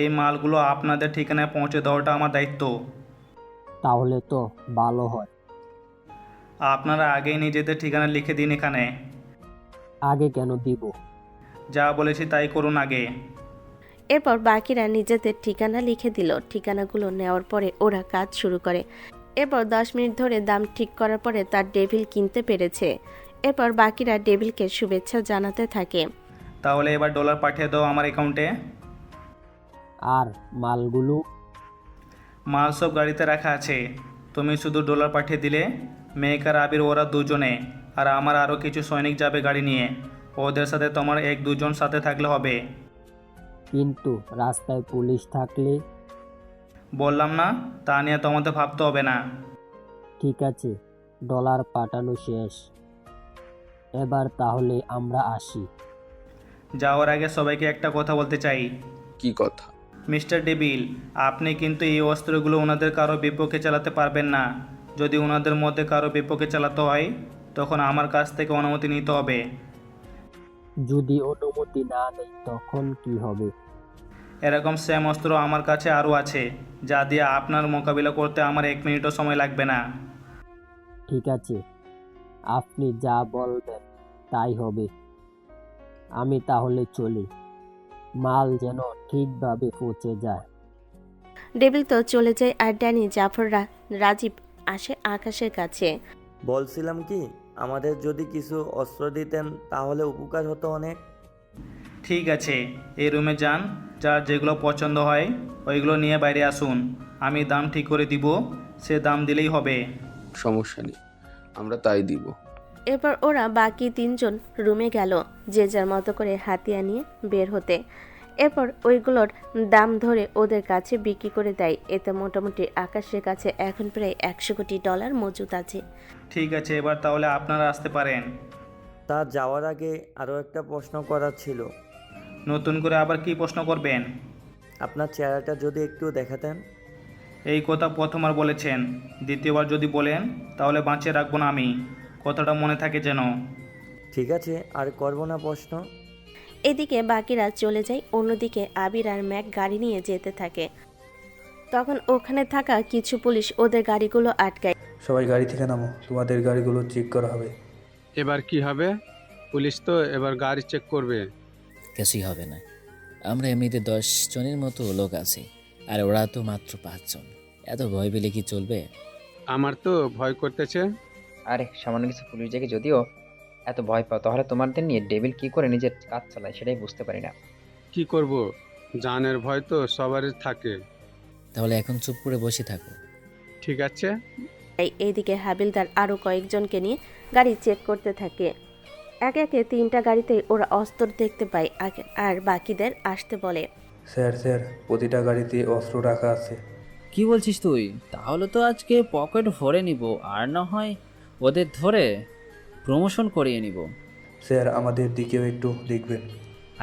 এই মালগুলো আপনাদের ঠিকানায় পৌঁছে দেওয়াটা আমার দায়িত্ব। তাহলে তো ভালো হয়। আপনারা আগেই নিজেদের ঠিকানা লিখে দিন এখানে। আগে কেন দিব? যা বলেছি তাই করুন আগে। এরপর বাকিরা নিজেদের ঠিকানা লিখে দিল। ঠিকানাগুলো নেওয়ার পরে ওরা কাজ শুরু করে। এরপর 10 মিনিট ধরে দাম ঠিক করার পরে তার ডেভিল কিনতে পেরেছে। এরপর বাকিরা ডেভিলকে শুভেচ্ছা জানাতে থাকে। তাহলে এবার ডলার পাঠিয়ে দাও আমার অ্যাকাউন্টে। আর মালগুলো? মাল সব গাড়িতে রাখা আছে, তুমি শুধু ডলার পাঠিয়ে দিলে। মেঘ আর আবির ওরা দুজনে, আর আমার আরও কিছু সৈনিক যাবে গাড়ি নিয়ে। ওদের সাথে তোমার 1-2 জন সাথে থাকলে হবে। কিন্তু রাস্তায় পুলিশ থাকলে? বললাম না, তা নিয়ে তোমাদের ভাবতে হবে না। ঠিক আছে, ডলার পাঠানো শেষ। এবার তাহলে আমরা আসি। যাওয়ার আগে সবাইকে একটা কথা বলতে চাই। কি কথা? মিস্টার ডেভিল, আপনি কিন্তু এই অস্ত্রগুলো ওনাদের কারো বিপক্ষে চালাতে পারবেন না। যদি ওনাদের মধ্যে কারো বিপক্ষে চালাতে হয়, তখন আমার কাছ থেকে অনুমতি নিতে হবে। যদি অনুমতি না দেয় তখন কি হবে? এরকম সেম অস্ত্র আমার কাছে আরও আছে, যা দিয়ে আপনার মোকাবিলা করতে আমার 1 মিনিটও সময় লাগবে না। ঠিক আছে, আপনি যা বলবেন তাই হবে। আমি তাহলে চলি, মাল যেন ঠিকভাবে পৌঁছে যায়। ডেভিল তো চলে যায় আর ড্যানি, জাফর, রাজীব আসে আকাশের কাছে। বলছিলাম কি, আমাদের যদি কিছু অস্ত্র দিতেন তাহলে উপকার হতো অনেক। ঠিক আছে, এই রুমে যান, যার যেগুলো পছন্দ হয় ওইগুলো নিয়ে বাইরে আসুন। আমি দাম ঠিক করে দিব, সে দাম দিলেই হবে। সমস্যা নেই, আমরা তাই দিব। এরপর ওরা বাকি 3 জন রুমে গেল, যে যার মতো করে হাতিয়ার নিয়ে বের হতে। এরপর ওইগুলোর দাম ধরে ওদের কাছে বিক্রি করে দেয়। এতে মোটামুটি আকাশের কাছে এখন প্রায় 100 কোটি ডলার মজুদ আছে। ঠিক আছে, এবার তাহলে আপনারা আসতে পারেন। তা যাওয়ার আগে আরও একটা প্রশ্ন করার ছিল। নতুন করে আবার কি প্রশ্ন করবেন? আপনার চেহারাটা যদি একটু দেখাতেন। এই কথা প্রথমবার বলেছেন, দ্বিতীয়বার যদি বলেন তাহলে বাঁচিয়ে রাখবো না আমি। কথাটা মনে থাকে যেন। ঠিক আছে, আর করব না প্রশ্ন। এদিকে বাকিরা চলে যায়, অন্যদিকে আবির আর ম্যাক গাড়ি নিয়ে যেতে থাকে। তখন ওখানে থাকা কিছু পুলিশ ওদের গাড়িগুলো আটকায়। সবাই গাড়ি থেকে নামো, তোমাদের গাড়িগুলো চেক করা হবে। এবার কি হবে? পুলিশ তো এবার গাড়ি চেক করবে। কিছুই হবে না, আমরা এমনিতে 10 জনের মতো লোক আছি, আর ওরা তো মাত্র 5 জন। এত ভয় পেলে কি চলবে? আমার তো ভয় করতেছে। আরে সামান্য কিছু পুলিশ দেখে যদিও এত ভয় পাও, তাহলে তোমাদের নিয়ে ডেভিল কি করে নিজের কাজ চালায় সেটাই বুঝতে পারি না। কি করব, জানের ভয় তো সবারই থাকে। তাহলে এখন চুপ করে বসে থাকো। ঠিক আছে। এইদিকে হাবিলদার আরও কয়েকজনকে নিয়ে গাড়ি চেক করতে থাকে। একে একে 3টা গাড়িতেই ওরা অস্ত্র দেখতে পায় আর বাকিদের আসতে বলে। স্যার, প্রতিটা গাড়িতে অস্ত্র রাখা আছে। কি বলছিস তুই? তাহলে তো আজকে পকেট ভরে নিব, আর না হয় ওদের ধরে প্রমোশন করিয়ে নিব। স্যার, আমাদের দিকেও একটু দেখবেন।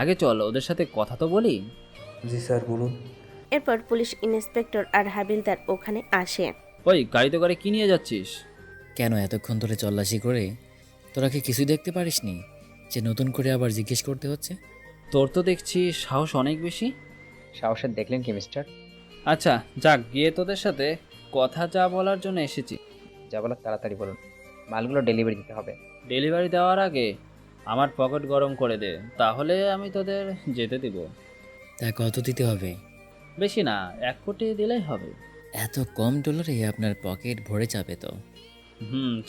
আগে চল ওদের সাথে কথা তো বলি। জি স্যার, বলুন। এরপর পুলিশ ইন্সপেক্টর আর হাবিলদার ওখানে আসে। ওই গাড়িতে করে কি নিয়ে যাচ্ছিস? কেন এতক্ষণ ধরে তল্লাশি করে তোরা কি কিছুই দেখতে পারিসনি যে নতুন করে আবার জিজ্ঞেস করতে হচ্ছে? তোর তো দেখছি সাহস অনেক বেশি। সাহসের দেখলেন কি মিস্টার? আচ্ছা যাক, গিয়ে তোদের সাথে কথা যা বলার জন্য এসেছি। যা বলার তাড়াতাড়ি বলুন, মালগুলো ডেলিভারি দিতে হবে। ডেলিভারি দেওয়ার আগে আমার পকেট গরম করে দে, তাহলে আমি তোদের যেতে দিব। তা কত দিতে হবে? বেশি না, 1 কোটি দিলেই হবে। এত কম ডলারে আপনার পকেট ভরে যাবে তো?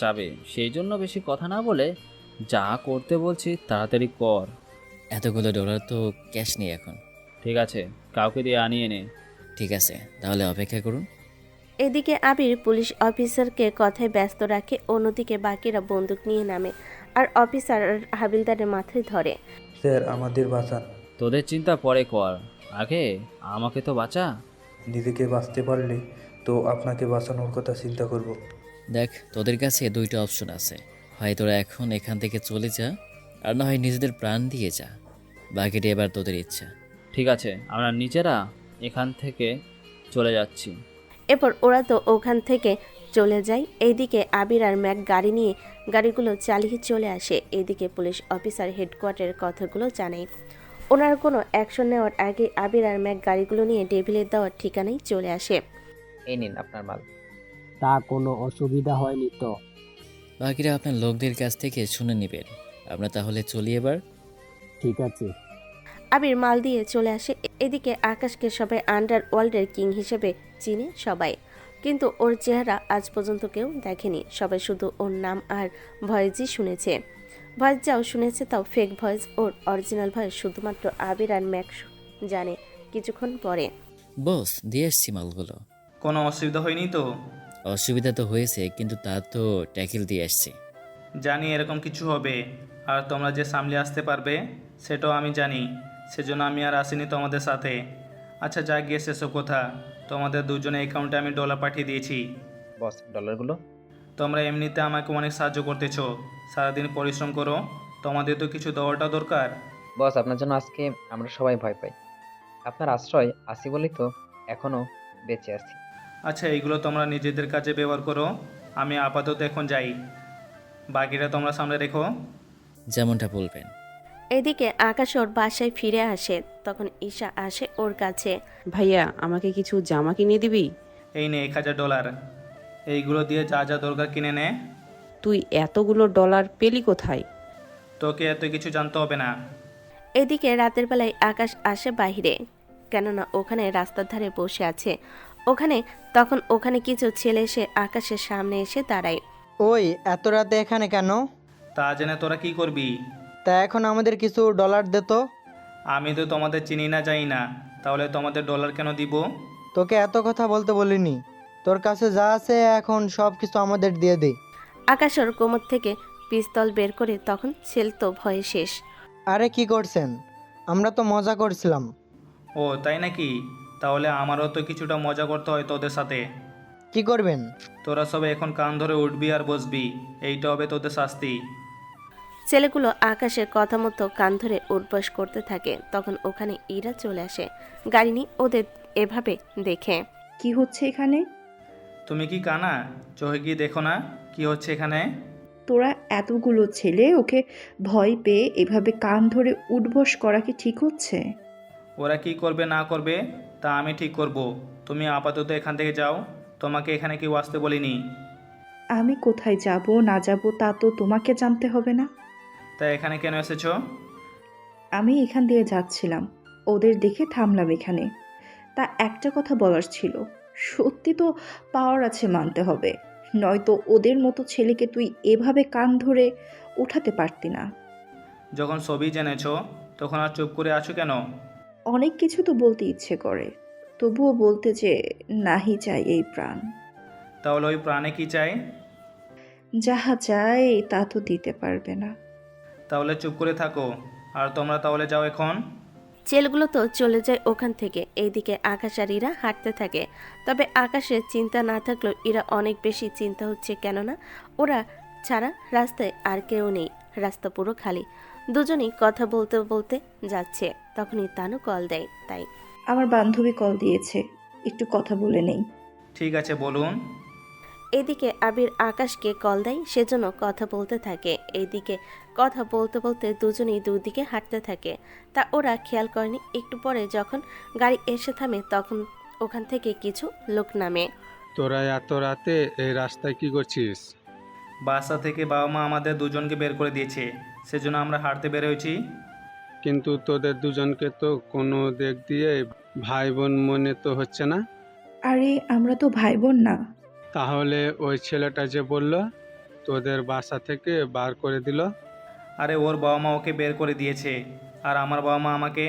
চাবে, সেই জন্য বেশি কথা না বলে যা করতে বলছি তাড়াতাড়ি কর। এতগুলো ডলার তো ক্যাশ নেই এখন। ঠিক আছে, কাউকে দিয়ে আনিয়ে নে। ঠিক আছে, তাহলে অপেক্ষা করুন। এদিকে আবির পুলিশ অফিসারকে কথায় ব্যস্ত রাখে, অন্যদিকে বাকিরা বন্দুক নিয়ে নামে আর অফিসার হাবিলদারের মাথায় ধরে। স্যার, আমাদের বাঁচান। তোদের চিন্তা পরে কর, আগে আমাকে তো বাঁচা। নিজেকে বাঁচতে পারলে তো আপনাকে বাঁচানোর কথা চিন্তা করব। দেখ, তোদের কাছে 2টা অপশন আছে, হয় তোরা এখন এখান থেকে চলে যা, আর না হয় নিজেদের প্রাণ দিয়ে যা। বাকিটা এবার তোদের ইচ্ছা। ঠিক আছে, আমরা নিজেরা এখান থেকে চলে যাচ্ছি। এরপর ওরা তো ওখান থেকে চলে যায়। এইদিকে আবির আর ম্যাক গাড়ি নিয়ে গাড়িগুলো চালিয়ে চলে আসে। এদিকে পুলিশ অফিসার হেডকোয়ার্টারের কথাগুলো জানায়। ওনার কোনো অ্যাকশন নেওয়ার আগে আবির আর ম্যাক গাড়িগুলো নিয়ে ডেভিলের দেওয়ার ঠিকানায় চলে আসে। এই নিন আপনার মাল। তা কোনো অসুবিধা হয়নি তো? বাকিরা আপনার লোকদের কাছ থেকে শুনে নেবেন। আমরা তাহলে চলি এবার। ঠিক আছে। আবির মাল দিয়ে চলে আসে। এদিকে আকাশকে সবাই আন্ডারওয়ার্ল্ডের কিং হিসেবে চিনে সবাই, কিন্তু ওর চেহারা আজ পর্যন্ত কেউ দেখেনি। সবাই শুধু ওর নাম আর ভয়েসই শুনেছে। ভয়েস যাও শুনেছে তাও ফেক ভয়েস, ওর অরিজিনাল ভয়েস শুধুমাত্র আবির আর ম্যাক জানে। কিছুক্ষণ পরে বস, দিয়ে এসছি মালগুলো। কোনো অসুবিধা হয়নি তো? অসুবিধা তো হয়েছে, কিন্তু তা তো ট্যাকেল দিয়ে আসছি। জানি এরকম কিছু হবে, আর তোমরা যে সামলে আসতে পারবে সেটাও আমি জানি। সেজন্য আমি আর আসিনি তোমাদের সাথে। আচ্ছা, যা গিয়ে সেসব কথা। তোমাদের দুজনে অ্যাকাউন্টে আমি ডলার পাঠিয়ে দিয়েছি। বস, ডলারগুলো? তোমরা এমনিতে আমাকে অনেক সাহায্য করতেছো, সারাদিন পরিশ্রম করো, তোমাদের তো কিছু দেওয়াটা দরকার। বস, আপনার জন্য আজকে আমরা সবাই ভয় পাই। আপনার আশ্রয় আছি বলেই তো এখনো বেঁচে আছি। আচ্ছা, এইগুলো তোমরা নিজেদের কাজে ব্যবহার করো। আমি আপাতত এখন যাই, বাকিটা তোমরা সামনে রেখো। যেমনটা বলবেন। এদিকে আকাশ ওর বাসায় ফিরে আসে, তখন ঈশা আসে ওর কাছে। ভাইয়া, আমাকে কিছু জামা কিনে দিবি? এই নে $1000, এইগুলো দিয়ে যা যা দরকার কিনে নে। তুই এতগুলো ডলার পেলি কোথায়? তোকে এত কিছু জানতে হবে না। এদিকে রাতের বেলায় আকাশ আসে বাইরে, কেননা ওখানে রাস্তার ধারে বসে আছে। তখন ওখানে কিছু ছেলে এসে আকাশের সামনে এসে দাঁড়ায়। ওই, এত রাতে এখানে কেন? তা জেনে তোরা কি করবি? তা এখন আমাদের কিছু ডলার দে তো। আমি তো তোমাদের চিনি না, যাই না, তাহলে তোমাদের ডলার কেন দিব? তোকে এত কথা বলতে বলিনি। তোর কাছে যা আছে এখন সব কিছু আমাদের দিয়ে দে। আকাশ ওর কোমর থেকে পিস্তল বের করে, তখন ছেলে তো ভয়ে শেষ। আরে কি করছেন? আমরা তো মজা করছিলাম। ও তাই নাকি? তাহলে আমারও তো কিছুটা মজা করতে হয় তোদের সাথে। কি করবেন? তোরা সবে এখন কান ধরে উঠবি আর বসবি, এইটা হবে তোদের শাস্তি। ছেলেগুলো আকাশের কথা মতো কান ধরে উঠবস করতে থাকে। তখন ওখানে ইরা চলে আসে, গাড়ি নিয়ে ওদের এভাবে দেখে। কি হচ্ছে এখানে? তুমি কি কানা? চোখে কি দেখো না কি হচ্ছে এখানে? তোরা এতগুলো ছেলে ওকে ভয় পেয়ে এভাবে কান ধরে উঠবস করা কি ঠিক হচ্ছে? ওরা কি করবে না করবে তা আমি ঠিক করব। তুমি আপাতত এখান থেকে যাও, তোমাকে এখানে কেউ আসতে বলিনি। আমি কোথায় যাব না যাব তা তো তোমাকে জানতে হবে না। তা এখানে কেন এসেছো? আমি এখান দিয়ে যাচ্ছিলাম, ওদের দেখে থামলাম এখানে। তা একটা কথা বলার ছিল, সত্যি তো পাওয়ার আছে মানতে হবে, নয়তো ওদের মতো ছেলেকে তুই এভাবে কান ধরে উঠাতে পারতি না। যখন সবই জেনেছো তখন আর চুপ করে আছো কেন? অনেক কিছু তো বলতে ইচ্ছে করে, তবুও বলতে যে নাহি চাই এই প্রাণ। তাহলে ওই প্রাণে কি চাই? যাহা চাই তা তো দিতে পারবে না। তাহলে চুপ করে থাকো, আর তোমরা তাহলে যাও এখন। ছেলেগুলো তো চলে যায় ওখান থেকে। এইদিকে আকাশ আর ইরা হাঁটতে থাকে। তবে আকাশের চিন্তা না থাকলেও ইরা অনেক বেশি চিন্তা হচ্ছে, কেননা ওরা ছাড়া রাস্তায় আর কেউ নেই, রাস্তা পুরো খালি। দুজনেই কথা বলতে বলতে যাচ্ছে। তখনই তানু কল দেয়, তাই আমার বান্ধবী কল দিয়েছে, একটু কথা বলে নেই। ঠিক আছে, বলুন। এদিকে আবির আকাশকে কল দেয়, সেজন্য কথা বলতে থাকে। এইদিকে কথা বলতে বলতে দুজনেই দুদিকে হাঁটতে থাকে। তা ওরা খেয়াল করেনি, একটু পরে যখন গাড়ি এসে থামে তখন ওখান থেকে কিছু লোক নামে। তোরা এত রাতে এই রাস্তায় কি করছিস? বাসা থেকে বাবা মা আমাদের দুজনকে বের করে দিয়েছে, সেজন্য আমরা হাঁটতে বের হয়েছি। কিন্তু তোদের দুজনকে তো কোনো দিক দিয়ে ভাই বোন মনে তো হচ্ছে না। আরে আমরা তো ভাই বোন না। তাহলে ওই ছেলেটা যে বলল তোদের বাসা থেকে বার করে দিল? আরে ওর বাবা মা ওকে বের করে দিয়েছে, আর আমার বাবা মা আমাকে,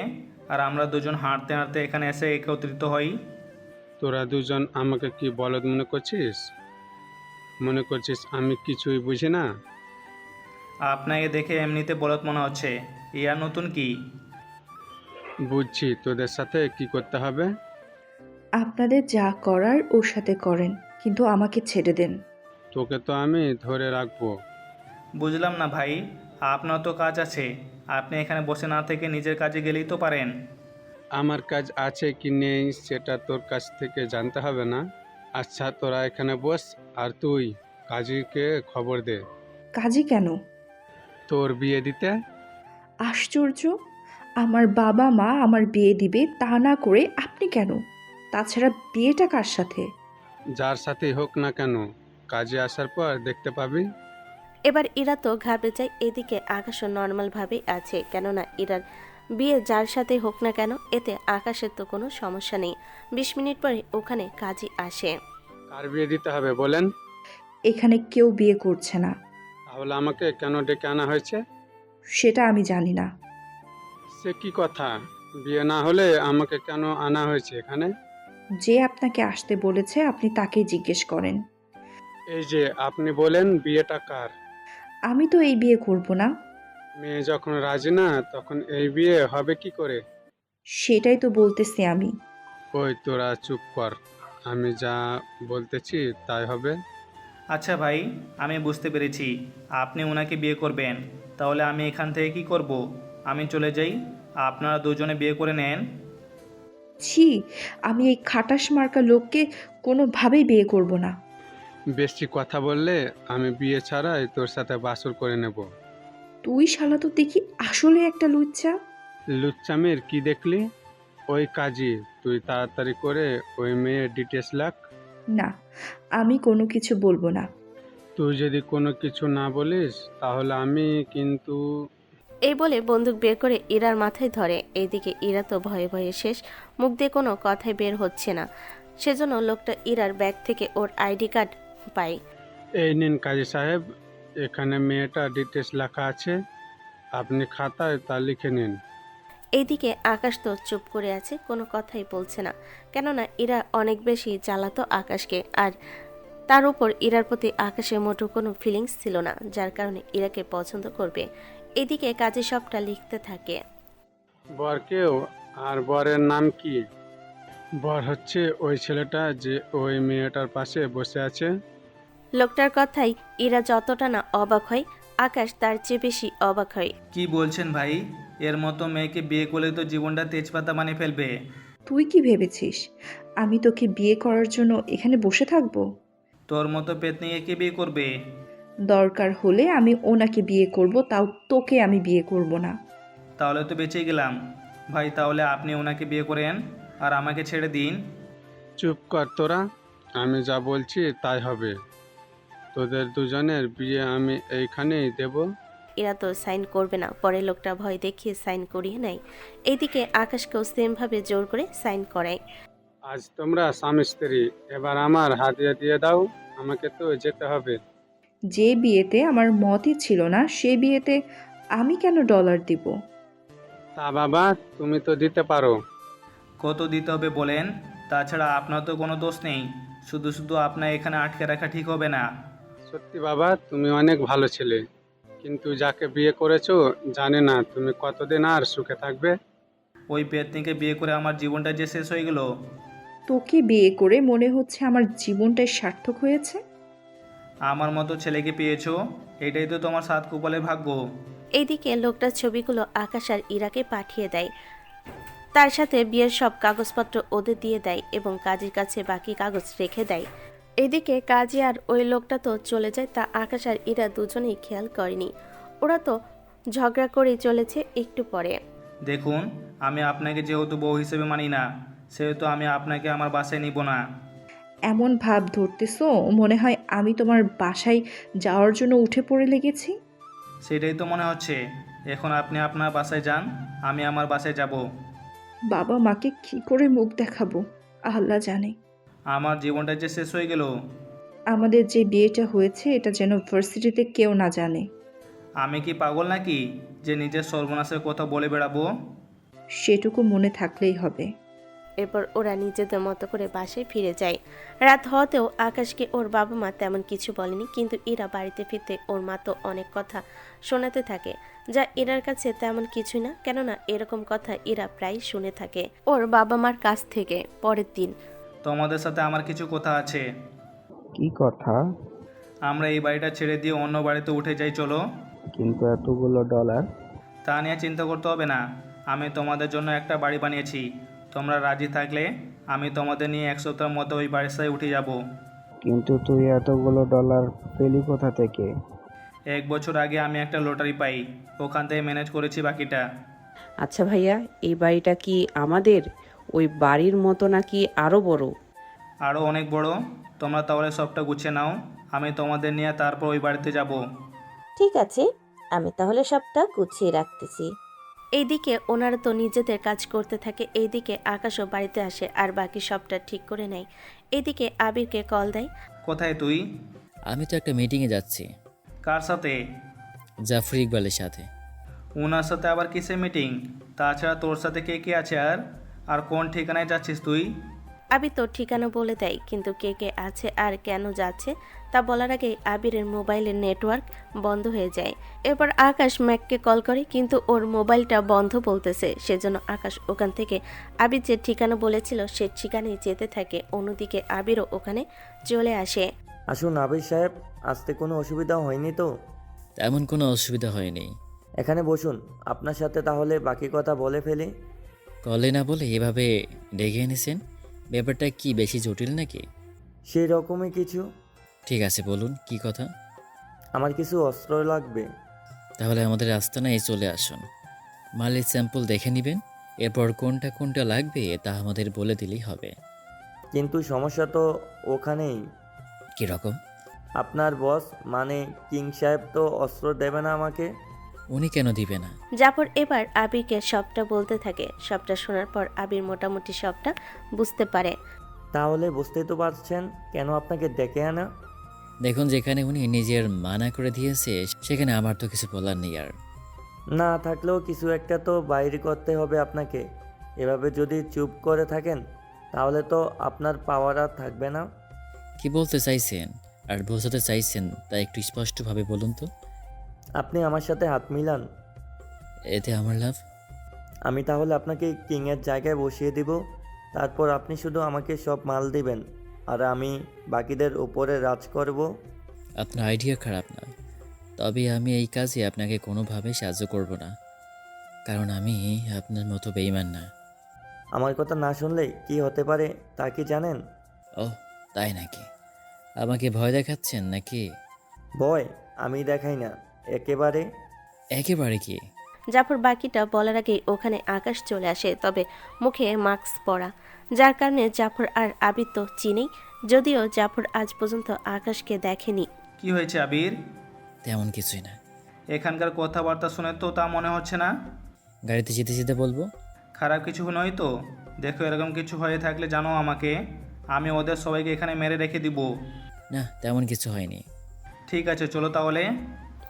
আর আমরা দুজন হাঁটতে হাঁটতে এখানে এসে একত্রিত হই। তোরা দুজন আমাকে কি বলদ মনে করছিস? মনে করছিস আমি কিছুই বুঝি না? আপনাকে দেখে এমনিতে বলত মনে হচ্ছে, ইয়ার নতুন কি? বুঝছি তোদের সাথে কি করতে হবে। আপনাদের যা করার ওর সাথে করেন, কিন্তু আমাকে ছেড়ে দেন। তোকে তো আমি ধরে রাখবো। বুঝলাম না ভাই, আপনার তো কাজ আছে, আপনি এখানে বসে না থেকে নিজের কাজে গেলেই তো পারেন। আমার কাজ আছে কি নেই সেটা তোর কাছ থেকে জানতে হবে না। আচ্ছা, তোরা এখানে বস, আর তুই কাজীকে খবর দে। কাজী কেন? তোর বিয়ে দিতে। আশ্চর্য, আমার বাবা মা আমার বিয়ে দিবে, তা না করে আপনি কেন? তাছাড়া বিয়েটা কার সাথে? যার সাথেই হোক না কেন, কাজে আসার পর দেখতে পাবি। এবার ইরা তো ঘাবড়ে যায়। এদিকে আকাশও নর্মালভাবেই আছে, কেননা ইরার বিয়ে যার সাথে হোক না কেন এতে আকাশের তো কোনো সমস্যা নেই। 20 মিনিট পরে ওখানে কাজী আসে। কার বিয়ে দিতে হবে বলেন? এখানে কেউ বিয়ে করছে না। তাহলে আমাকে কেন ডেকে আনা হয়েছে? সেটা আমি জানি না। সে কি কথা? বিয়ে না হলে আমাকে কেন আনা হয়েছে এখানে? যে আপনাকে আসতে বলেছে আপনি তাকেই জিজ্ঞেস করেন। এই যে আপনি বলেন বিয়েটা কার? আমি তো এই বিয়ে করব না। মেয়ে যখন রাজি না তখন এই বিয়ে হবে কি করে? সেটাই তো বলতেছি আমি। ওই তোরা চুপ কর, আমি যা বলতেছি তাই হবে। আচ্ছা ভাই, আমি বুঝতে পেরেছি আপনি ওনাকে বিয়ে করবেন। তাহলে আমি এখান থেকে কি করব? আমি চলে যাই, আপনারা দুজনে বিয়ে করে নেন। ছি, আমি এই খাটাস মার্কা লোককে কোনোভাবেই বিয়ে করব না। বেশি কথা বললে আমি বিয়ে ছাড়াই তোর সাথে বাসর করে নেব। তুই শালা তো দেখি আসলে একটা লুচ্চা। লুচ্চামের কি দেখলি? ওই কাজী, তুই তাড়াতাড়ি করে ওই মেয়ের ডিটেলস লেখ। না, আমি কোনো কিছু বলবো না। তুই যদি কোনো কিছু না বলিস তাহলে আমি কিন্তু। এই বলে বন্দুক বের করে ইরার মাথায় ধরে। এইদিকে ইরা তো ভয়ে ভয়ে শেষ, মুখ দিয়ে কোনো কথাই বের হচ্ছে না। সেজন্য লোকটা ইরার ব্যাগ থেকে ওর আইডি কার্ড পায়। এই নিন কাজী সাহেব, এখানে মেয়েটার ডিটেলস লেখা আছে, আপনি খাতায় তা লিখে নিন। এইদিকে আকাশ তো চুপ করে আছে, কোনো কথাই বলছে না। কেননা ইরা অনেক বেশি জ্বালাতো আকাশকে, আর তার উপর ইরার প্রতি আকাশের মোটেও কোনো ফিলিংস ছিল না, যার কারণে ইরাকে পছন্দ করবে। এদিকে কাজে সবটা লিখতে থাকে। বর কেউ? আর বরের নাম কি? বর হচ্ছে ওই ছেলেটা যে ওই মেয়েটার পাশে বসে আছে। লোকটার কথাই ইরা যতটা না অবাক হয়, আকাশ তার চেয়ে বেশি অবাক হয়। কি বলছেন ভাই? এর মতো মেয়েকে বিয়ে করলে তো জীবনটা তেজপাতা বানিয়ে ফেলবে। তুই কি ভেবেছিস আমি তোকে বিয়ে করার জন্য এখানে বসে থাকবো? তোর মতো পেতনিকে কে বিয়ে করবে? দরকার হলে আমি ওনাকে বিয়ে করব, তাও তোকে আমি বিয়ে করব না। তাহলে তো বেঁচেই গেলাম ভাই। তাহলে আপনি ওনাকে বিয়ে করেন আর আমাকে ছেড়ে দিন। চুপ কর তোরা, আমি যা বলছি তাই হবে। তোদের দুজনের বিয়ে আমি এইখানেই দেব। এরা তো সাইন করবে না, পরে লোকটা ভয় দেখিয়ে সাইন করিয়ে নেয়। এইদিকে আকাশকেও সেমভাবে জোর করে সাইন করায়। আজ তোমরা স্বামী স্ত্রী, এবার আমার হাতিয়ে দিয়ে দাও, আমাকে তো যেতে হবে। যে বিয়েতে আমার মতই ছিল না সে বিয়েতে আমি কেন ডলার দিব? তা বাবা, তুমি তো দিতে পারো। কত দিতে হবে বলেন? তাছাড়া আপনার তো কোনো দোষ নেই, শুধু শুধু আপনার এখানে আটকে রাখা ঠিক হবে না। সত্যি বাবা, তুমি অনেক ভালো ছেলে, কিন্তু যাকে বিয়ে করেছো জানে না তুমি কতদিন আর সুখে থাকবে। ওই পেতনিকে বিয়ে করে আমার জীবনটা যে শেষ হয়ে গেল। তোকে বিয়ে করে মনে হচ্ছে আমার জীবনটাই সার্থক হয়েছে। আমার মতো ছেলেকে পেয়েছো, এটাই তো তোমার সাত কপালের ভাগ্য। এইদিকে লোকটার ছবিগুলো আকাশ আর ইরাকে পাঠিয়ে দেয়। তার সাথে বিয়ের সব কাগজপত্র ওদের দিয়ে দেয় এবং কাজীর কাছে বাকি কাগজ রেখে দেয়। এদিকে কাজী আর ওই লোকটা তো চলে যায়, তা আকাশ আর ইরা দুজনেই খেয়াল করেনি। ওরা তো ঝগড়া করেই চলেছে একটু পরে। দেখুন, আমি আপনাকে যেহেতু বউ হিসেবে মানি না, সেহেতু আমি আপনাকে আমার বাসায় নিব না। এমন ভাব ধরতেছো মনে হয় আমি তোমার বাসায় যাওয়ার জন্য উঠে পড়ে লেগেছি। সেটাই তো মনে হচ্ছে। এখন আপনি আপনার বাসায় যান, আমি আমার বাসায় যাব। বাবা মাকে কি করে মুখ দেখাবো আল্লাহ জানে। আমার জীবনটা যে শেষ হয়ে গেল। আমাদের যে বিয়েটা হয়েছে এটা যেন ভার্সিটিতে কেউ না জানে। আমি কি পাগল নাকি যে নিজের সর্বনাশের কথা বলে বেড়াবো? সেটুকু মনে থাকলেই হবে। এরপর ওরা নিজেদের মতো করে বাসায় ফিরে যায়। রাত হওয়াতেও আকাশকে ওর বাবা মা তেমন কিছু বলেনি, কিন্তু ইরা বাড়িতে ফিরতে ওর মা তো অনেক কথা শোনাতে থাকে, যা ইরার কাছে তেমন কিছুই না। কেননা এরকম কথা ইরা প্রায় শুনে থাকে ওর বাবা মার কাছ থেকে। পরের দিন। তোমাদের সাথে আমার কিছু কথা আছে। কি কথা? আমরা এই বাড়িটা ছেড়ে দিয়ে অন্য বাড়িতে উঠে যাই, চলো। কিন্তু এতগুলো ডলার? তা নিয়ে চিন্তা করতে হবে না, আমি তোমাদের জন্য একটা বাড়ি বানিয়েছি। তোমরা রাজি থাকলে আমি তোমাদের নিয়ে এক সপ্তাহের মতো ওই বাড়িতে উঠে যাব। কিন্তু তুই এতগুলো ডলার পেলি কোথা থেকে? 1 বছর আগে আমি একটা লটারি পাই, ওখান থেকে ম্যানেজ করেছি বাকিটা। আচ্ছা ভাইয়া, এই বাড়িটা কি আমাদের ওই বাড়ির মতো নাকি আরো বড়? আরও অনেক বড়। তোমরা তাহলে সবটা গুছিয়ে নাও, আমি তোমাদের নিয়ে তারপর ওই বাড়িতে যাব। ঠিক আছে, আমি তাহলে সবটা গুছিয়ে রাখতেছি। এইদিকে ওনারা তো নিজেদের কাজ করতে থাকে। এইদিকে আকাশও বাড়িতে আসে আর বাকি সবটা ঠিক করে নেয়। এইদিকে আবিরকে কল দেয়। কোথায় তুই? আমি তো একটা মিটিংয়ে যাচ্ছি। কার সাথে? জাফর ইকবালের সাথে। ওনার সাথে আবার কিসের মিটিং? তাছাড়া তোর সাথে কে কে আছে? আর আর কোন ঠিকানায় যাচ্ছিস তুই? আবির তো ঠিকানা বলে দেয়, কিন্তু কে কে আছে আর কেন যাচ্ছে তা বলার আগেই আবিরের মোবাইলের নেটওয়ার্ক বন্ধ হয়ে যায়। এরপর আকাশ ম্যাককে কল করে, কিন্তু ওর মোবাইলটা বন্ধ বলতেছে। সেজন্য আকাশ ওখান থেকে আবির যে ঠিকানা বলেছিল সে ঠিকানায় যেতে থাকে। অন্যদিকে আবিরও ওখানে চলে আসে। আসুন আবির সাহেব, আসতে কোনো অসুবিধা হয়নি তো? তেমন কোনো অসুবিধা হয়নি। এখানে বসুন, আপনার সাথে তাহলে বাকি কথা বলে ফেলি। কলে না বলে এভাবে ডেকে এনেছেন, ব্যাপারটা কি বেশি জটিল নাকি? সেই রকমই কিছু। ঠিক আছে, বলুন কি কথা। আমার কিছু অস্ত্র লাগবে। তাহলে আমাদের আস্তানায় চলে আসুন, মালের স্যাম্পল দেখে নেবেন, এরপর কোনটা কোনটা লাগবে তা আমাদের বলে দিলেই হবে। কিন্তু সমস্যা তো ওখানেই। কীরকম? আপনার বস মানে কিং সাহেব তো অস্ত্র দেবে না আমাকে। উনি কেন দিবে না? জাফর এবার আবিরকে সবটা বলতে থাকে। সবটা শোনার পর আবির মোটামুটি সবটা বুঝতে পারে। তাহলে বুঝতেই তো পারছেন কেন আপনাকে ডেকে আনা। দেখুন, যেখানে উনি নিজের মানা করে দিয়েছে সেখানে আমার তো কিছু বলার নেই। আর না থাকলেও কিছু একটা তো বাইরে করতে হবে আপনাকে। এভাবে যদি চুপ করে থাকেন তাহলে তো আপনার পাওয়ার আর থাকবে না। কি বলতে চাইছেন আর বোঝাতে চাইছেন তা একটু স্পষ্টভাবে বলুন তো। আপনি আমার সাথে হাত মিলান, এতে আমার লাভ। আমি তাহলে আপনাকে কিংয়ের জায়গায় বসিয়ে দিব। তারপর আপনি শুধু আমাকে সব মাল দিবেন আর আমি বাকিদের উপরে রাজ করব। আপনার আইডিয়া খারাপ না, তবে আমি এই কাজে আপনাকে কোনোভাবে সাহায্য করব না, কারণ আমি আপনার মতো বেঈমান না। আমার কথা না শুনলে কি হতে পারে তা কি জানেন? ও তাই নাকি? আমাকে ভয় দেখাচ্ছেন নাকি? ভয় আমি দেখাই না একেবারে। একেবারে কি? জাফর বাকিটা বলার আগেই ওখানে আকাশ চলে আসে, তবে মুখে মাস্ক পরা, যার কারণে জাফর আর আবির তো চিনেই, যদিও জাফর আজ পর্যন্ত আকাশকে দেখেনি। কি হয়েছে আবির? তেমন কিছুই না। এখানকার কথাবার্তা শুনে তো তা মনে হচ্ছে না। গাড়িতে যেতে যেতে বলবো। খারাপ কিছু নয় তো? দেখো, এরকম কিছু হয়ে থাকলে জানো আমাকে, আমি ওদের সবাইকে এখানে মেরে রেখে দিব। না, তেমন কিছু হয়নি। ঠিক আছে, চলো তাহলে।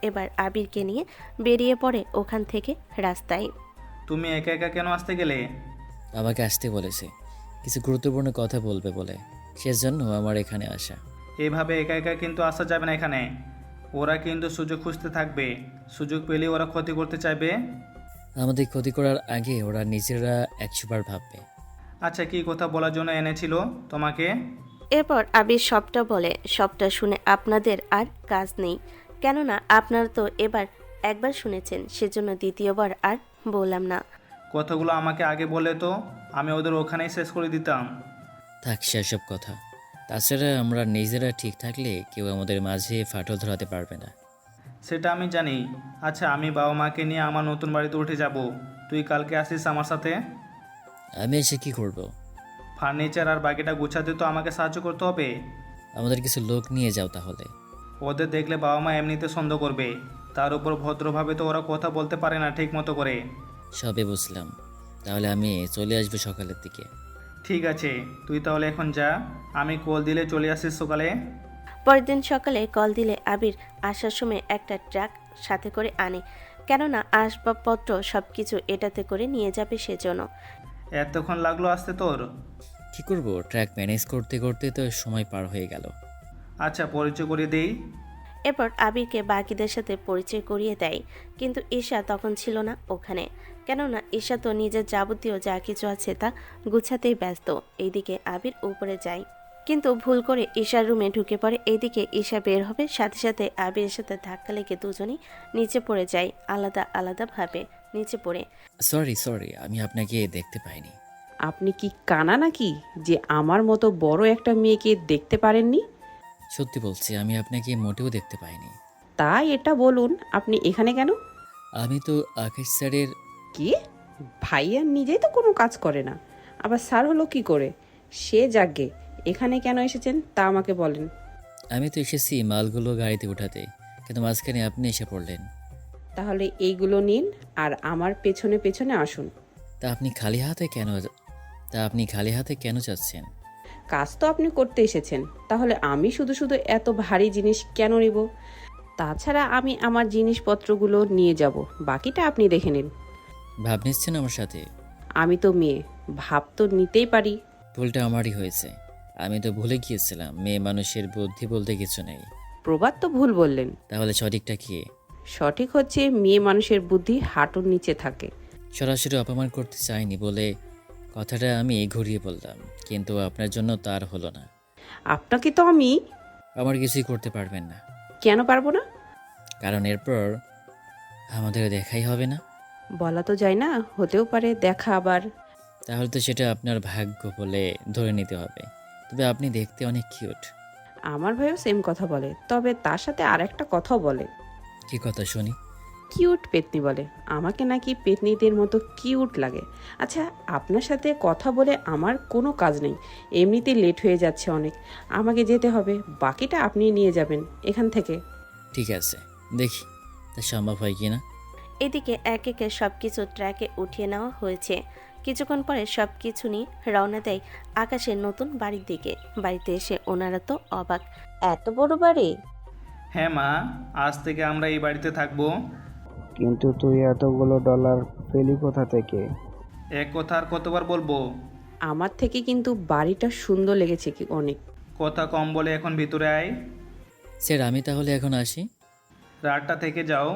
এবার আবিরকে নিয়ে বেরিয়ে পড়ে ওখান থেকে রাস্তায়। তুমি একা একা কেন আসতে গেলে? আমাকে আসতে বলেছে, কিছু গুরুত্বপূর্ণ কথা বলবে বলে, সেজন্য আমার এখানে আসা। এভাবে একা একা কিন্তু আসা যাবে না এখানে। ওরা কিন্তু সুযোগ খুঁজতে থাকবে, সুযোগ পেলে ওরা ক্ষতি করতে চাইবে। আমাদের ক্ষতি করার আগে ওরা নিজেরা 100 বার ভাববে। আচ্ছা, কি কথা বলার জন্য এনেছিল তোমাকে? এরপর আবির সবটা বলে। সবটা শুনে আপনাদের আর কাজ নেই, কেননা আপনারা তো এবার একবার শুনেছেন, সেজন্য দ্বিতীয়বার আর বললাম না। কথাগুলো আমাকে আগে বলে তো আমি ওদের ওখানেই শেষ করে দিতাম। থাক সেসব কথা। তাছাড়া আমরা নিজেরা ঠিক থাকলে কেউ আমাদের মাঝে ফাটল ধরাতে পারবে না। সেটা আমি জানি। আচ্ছা, আমি বাবা মাকে নিয়ে আমার নতুন বাড়িতে উঠে যাব। তুই কালকে আসিস আমার সাথে। আমি এসে কি করব? ফার্নিচার আর বাকিটা গুছাতে তো আমাকে সাহায্য করতে হবে। আমাদের কিছু লোক নিয়ে যাও তাহলে। ওদের দেখলে বাবা মা এমনিতে সন্দেহ করবে, তার উপর ভদ্রভাবে তো ওরা কথা বলতে পারে না ঠিক মতো করে। সবে বুঝলাম, তাহলে আমি চলে আসবো সকালের দিকে। ঠিক আছে, তুই তাহলে এখন যা, আমি কল দিলে চলে আসিস সকালে। পরের দিন সকালে কল দিলে আবির আসার সময় একটা ট্রাক সাথে করে আনে, কেননা আসবাবপত্র সবকিছু এটাতে করে নিয়ে যাবে সেজন্য। এতক্ষণ লাগলো আসতে তোর? কি করব, ট্র্যাক ম্যানেজ করতে করতে তো সময় পার হয়ে গেল। আচ্ছা, পরিচয় করে দেই। এরপর আবিরকে বাকিদের সাথে পরিচয় করিয়ে দেয়, কিন্তু ঈশা তখন ছিল না ওখানে, কেননা ঈশা তো নিজের যাবতীয় যা কিছু আছে তা গুছাতেই ব্যস্ত। এইদিকে আবির উপরে যায়, কিন্তু ভুল করে ঈশার রুমে ঢুকে পড়ে। এইদিকে ঈশা বের হবে, সাথে সাথে আবিরের সাথে ধাক্কা লেগে দুজনেই নিচে পড়ে যায়, আলাদা আলাদাভাবে নিচে পড়ে। সরি, আমি আপনাকে দেখতে পাইনি। আপনি কি কানা নাকি যে আমার মতো বড় একটা মেয়েকে দেখতে পারেননি? সত্যি বলছি, আমি আপনাকে মোটেও দেখতে পাইনি। তাই এটা বলুন, আপনি এখানে কেন? আমি তো আকাশ স্যারের। কি? ভাইয়া নিজেই তো কোনো কাজ করে না, আবার স্যার হলো কি করে? সে যাগে, এখানে কেন এসেছেন তা আমাকে বলেন। আমি তো এসেছি মালগুলো গাড়িতে উঠাতে, কিন্তু মাঝখানে আপনি এসে পড়লেন। তাহলে এইগুলো নিন আর আমার পেছনে পেছনে আসুন। তা আপনি খালি হাতে কেন যাচ্ছেন? কাজ তো আপনি করতে এসেছেন, তাহলে আমি শুধু শুধু এত ভারী জিনিস কেন নিব? তাছাড়া আমি আমার জিনিসপত্রগুলো নিয়ে যাব, বাকিটা আপনি দেখে নিন। ভাব নিচ্ছেন আমার সাথে? আমি তো মেয়ে, ভাব তো নিতেই পারি। ভুলটা আমারই হয়েছে। আমি তো ভুলে গিয়েছিলাম মেয়ে মানুষের বুদ্ধি বলতে কিছু নেই। প্রবাদ তো ভুল বললেন। তাহলে সঠিকটা কি? সঠিক হচ্ছে মেয়ে মানুষের বুদ্ধি হাঁটুর নিচে থাকে। সরাসরি অপমান করতে চাইনি বলে কথাটা আমি ঘুরিয়ে বললাম, কিন্তু আপনার জন্য তার হলো না। আপনাকে তো আমি আমার কিছুই করতে পারবেন না। কেন পারবো না? কারণ এরপর আমাদের দেখাই হবে না। বলা তো যায় না, হতেও পারে দেখা আবার। তাহলে তো সেটা আপনার ভাগ্য বলে ধরে নিতে হবে। তবে আপনি দেখতে অনেক কিউট। আমার ভাইও সেম কথা বলে, তবে তার সাথে আর একটা কথাও বলে। কি কথা শুনি? কিউট পেতনি বলে। আমাকে নাকি পেতনিদের মতো কিউট লাগে। আচ্ছা, আপনার সাথে কথা বলে আমার কোনো কাজ নেই, এমনিতে লেট হয়ে যাচ্ছে অনেক, আমাকে যেতে হবে। বাকিটা আপনি নিয়ে যাবেন এখান থেকে। ঠিক আছে, দেখি তা সম্ভব হয় কি না। এদিকে এক একে সবকিছু ট্র্যাকে উঠিয়ে নেওয়া হয়েছে। কিছুক্ষণ পরে সবকিছু নিয়ে রওনা দেয় আকাশের নতুন বাড়ির দিকে। বাড়িতে এসে ওনারা তো অবাক। এত বড় বাড়ি? হ্যাঁ মা, আজ থেকে আমরা এই বাড়িতে থাকবো। কিন্তু তুই এতগুলো ডলার পেলি কোথা থেকে? এক কথা আর কতবার বলবো? আমার থেকে কিন্তু বাড়িটা সুন্দর লেগেছে কি অনেক। কথা কম বলে এখন ভিতরে আয়। স্যার আমি তাহলে এখন আসি। রাতটা থেকে যাও।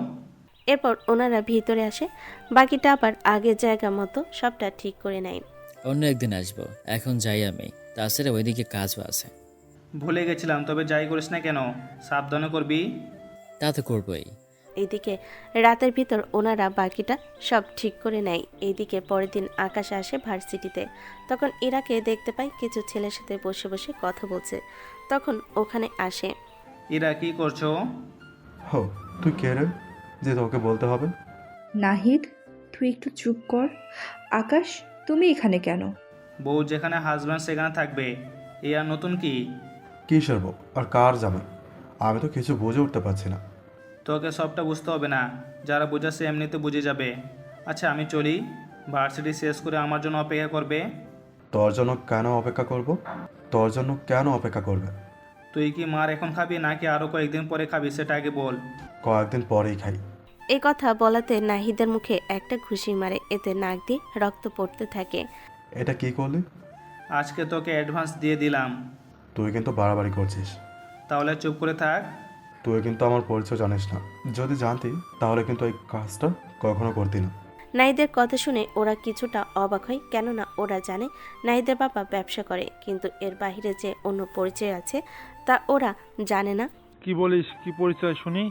এরপর ওনারা ভিতরে আসে, বাকিটা আবার আগের জায়গা মতো সবটা ঠিক করে নেয়। অন্য একদিন আসবো, এখন যাই আমি। তাছাড়া ওইদিকে কাজও আছে। ভুলে গেছিলাম, তবে যাই করিস না কেন সাবধানে করবি। তা তো করবোই। এইদিকে রাতের ভিতর ওনারা বাকিটা সব ঠিক করে নেয়। এইদিকে পরের দিন আকাশ আসে ভার্সিটিতে। তখন ইরাকে দেখতে পায় কিছু ছেলের সাথে বসে বসে কথা বলছে। তখন ওখানে আসে। ইরা কি করছো? হো, তুই কে রে যে তোকে বলতে হবে? নাহিদ, তুই একটু চুপ কর। আকাশ, তুমি এখানে কেন? বউ যেখানে হাজব্যান্ড সেখানে থাকবে, এই আর নতুন কি? কিসের বউ আর কার যাবে? আমি তো কিছু বুঝে উঠতে পারছি না। তোকে সবটা বুঝতে হবে না, যারা বোঝাচ্ছে এমনিতে বুঝে যাবে। আচ্ছা আমি চলি, ভার্সিটি শেষ করে আমার জন্য অপেক্ষা করবে। তোর জন্য কেন অপেক্ষা করব? তোর জন্য কেন অপেক্ষা করবে? তুই কি মার এখন খাবি নাকি আরও কয়েকদিন পরে খাবি সেটা আগে বল। কয়েকদিন পরেই খাই। এই কথা বলাতে নাহিদের মুখে একটা ঘুষি মারে, এতে নাক দিয়ে রক্ত পড়তে থাকে। এটা কি করলি? আজকে তোকে অ্যাডভান্স দিয়ে দিলাম। তুই কিন্তু বাড়াবাড়ি করছিস। তাহলে চুপ করে থাক। তুই কিন্তু আমার পরিচয় জানিস না। যদি জানতি তাহলে কিন্তু এই কাজটা কখনো করতি না। নাহিদের কথা শুনে ওরা কিছুটা অবাক হয়, কেননা ওরা জানে নাহিদের বাবা ব্যবসা করে, কিন্তু এর বাইরে যে অন্য পরিচয় আছে তা ওরা জানে না। কি বলিস? কি পরিচয় শুনি?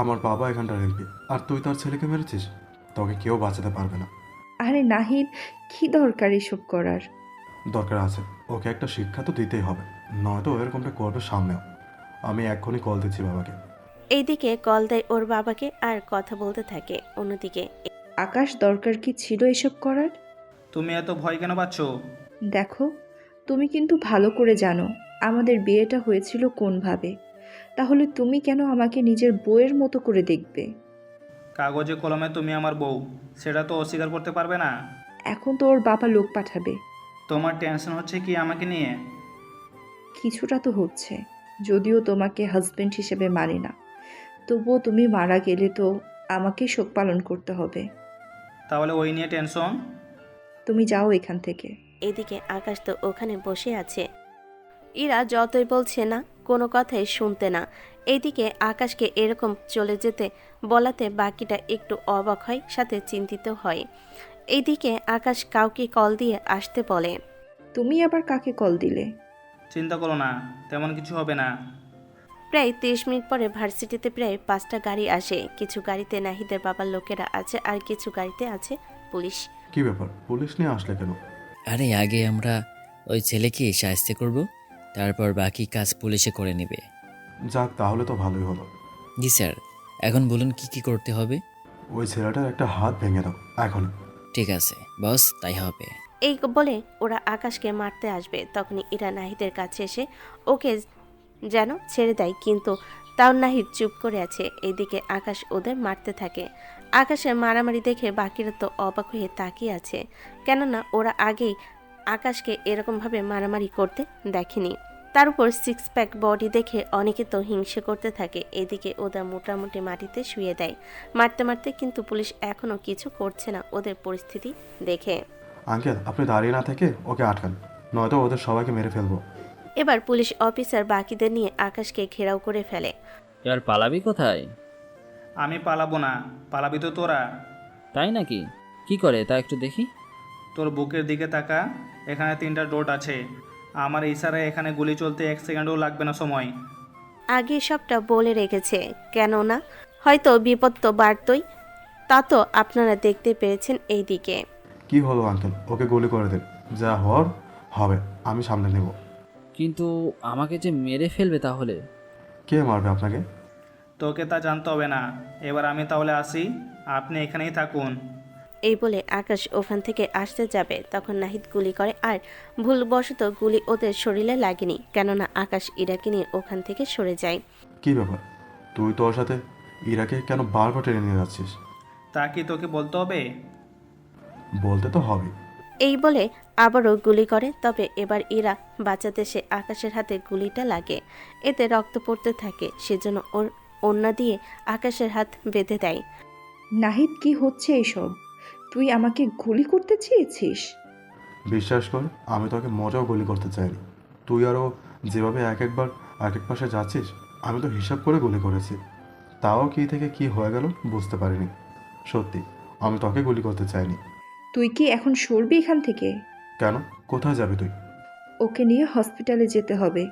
আমার বাবা এখানটার এমপি, আর তুই তার ছেলেকে মেরেছিস। তোকে কেউ বাঁচাতে পারবে না। আরে নাহিদ, কি দরকার এসব করার? দরকার আছে, ওকে একটা শিক্ষা তো দিতেই হবে, নয়তো এরকমটা করবে সামনেও। আমি এক্ষুনি কল দিচ্ছি বাবাকে। এইদিকে কল দেয় ওর বাবাকে আর কথা বলতে থাকে। অন্যদিকে আকাশ, দরকার কি ছিল এসব করার? তুমি এত ভয় কেন পাচ্ছ? দেখো, তুমি কিন্তু ভালো করে জানো আমাদের বিয়েটা হয়েছিল কোনভাবে। তাহলে তুমি কেন আমাকে নিজের বউয়ের মতো করে দেখবে? কাগজে কলমে তুমি আমার বউ, সেটা তো অস্বীকার করতে পারবে না। এখন তো ওর বাবা লোক পাঠাবে। তোমার টেনশন হচ্ছে কি আমাকে নিয়ে? কিছুটা তো হচ্ছে, যদিও তোমাকে হাজবেন্ড হিসেবে মানি না। তবুও তুমি মারা গেলে তো আমাকে শোক পালন করতে হবে। তাহলে ওই নিয়ে টেনশন? তুমি যাও এখান থেকে। এদিকে আকাশ তো ওখানে বসে আছে। ইরা যতই বলছে না, কোনো কথাই শুনতে না। এইদিকে আকাশকে এরকম চলে যেতে বলাতে বাকিটা একটু অবাক হয়, সাথে চিন্তিত হয়। এইদিকে আকাশ কাউকে কল দিয়ে আসতে বলে। তুমি আবার কাকে কল দিলে? চিন্তা করো না, তেমন কিছু হবে না। প্রায় 30 মিনিট পরে ভার্সিটিতে প্রায় 5টা গাড়ি আসে। কিছু গাড়িতে নাহিদের বাবার লোকেরা আছে আর কিছু গাড়িতে আছে পুলিশ। কি ব্যাপার, পুলিশ নিয়ে আসলে কেন? আরে আগে আমরা ওই ছেলেকে সাহায্য করব, তারপর বাকি কাজ পুলিশে করে নেবে। যাক, তাহলে তো ভালোই হলো। জি স্যার, এখন বলুন কি কি করতে হবে? ওই ছেলেটার একটা হাত ভেঙে দাও এখন। ঠিক আছে বস, তাই হবে। এই বলে ওরা আকাশকে মারতে আসবে। তখনই ইরা নাহিদের কাছে এসে ওকে যেন ছেড়ে দেয়, কিন্তু তাও নাহিদ চুপ করে আছে। এইদিকে আকাশ ওদের মারতে থাকে। আকাশের মারামারি দেখে বাকিরা তো অবাক হয়ে তাকিয়ে আছে, কেননা ওরা আগেই আকাশকে এরকমভাবে মারামারি করতে দেখেনি। তার উপর 6 প্যাক বডি দেখে অনেকে তো হিংসে করতে থাকে। এদিকে ওরা মোটামুটি মাটিতে শুয়ে দেয় মারতে মারতে, কিন্তু পুলিশ এখনও কিছু করছে না ওদের পরিস্থিতি দেখে। আঙ্কেল, আপনি দাঁড়িয়ে না থেকে ওকে আটকান। নয়তো ওদের সবাইকে মেরে ফেলবো। এবার পুলিশ অফিসার বাকিদের নিয়ে আকাশকে ঘেরাও করে ফেলে। এবার পালাবি কোথায়? আমি পালাবো না, পালাবি তো তোরা। তাই নাকি? কি করে তা একটু দেখি। তোর বুকের দিকে তাকা, এখানে 3টা ডট আছে। আমার ইশারায় এখানে গুলি চলতে 1 সেকেন্ডও লাগবে না সময়। আগে সবটা বলে রেখেছে, কেননা হয়তো বিপদ তো বাড়তই। তা তো আপনারা দেখতে পেরেছেন। এইদিকে কি হলো আঙ্কেল, ওকে গুলি করে দিন, যা হওয়ার হবে আমি সামনে নেব। কিন্তু আমাকে যে মেরে ফেলবে তাহলে? কে মারবে আপনাকে? তোকে তা জানতে হবে না। এবার আমি তাহলে আসি, আপনি এখানেই থাকুন। এই বলে আকাশ ওখান থেকে আসতে যাবে, তখন নাহিদ গুলি করে আর ভুলবশত গুলি ওদের শরীরে লাগেনি, কেননা আকাশ ইরাকে নিয়ে ওখান থেকে সরে যায়। কি ব্যাপার, তুই তোর সাথে ইরাকে কেন বারবার টেনে নিয়ে যাচ্ছিস? তা কি তোকে বলতে হবে? বলতে তো হবে। এই বলে আবারও গুলি করে, তবে এবার ইরা বাঁচাতে সে আকাশের হাতে গুলিটা লাগে। এতে রক্ত পড়তে থাকে, সেজন্য ওর ওড়না দিয়ে আকাশের হাত বেঁধে দেয়। নাহিদ, কি হচ্ছে এসব? তুই আমাকে গুলি করতে চেয়েছিস? বিশ্বাস কর, আমি তোকে মজাও গুলি করতে চাইনি। তুই আরও যেভাবে এক এক পাশে যাচ্ছিস, আমি তো হিসাব করে গুলি করেছি। তাও কি থেকে কি হয়ে গেল বুঝতে পারিনি। সত্যি আমি তোকে গুলি করতে চাইনি। তুই কি এখন সরবি এখান থেকে? কেন, কোথায় যাবি তুই? ওকে নিয়ে হসপিটালে যেতে হবে।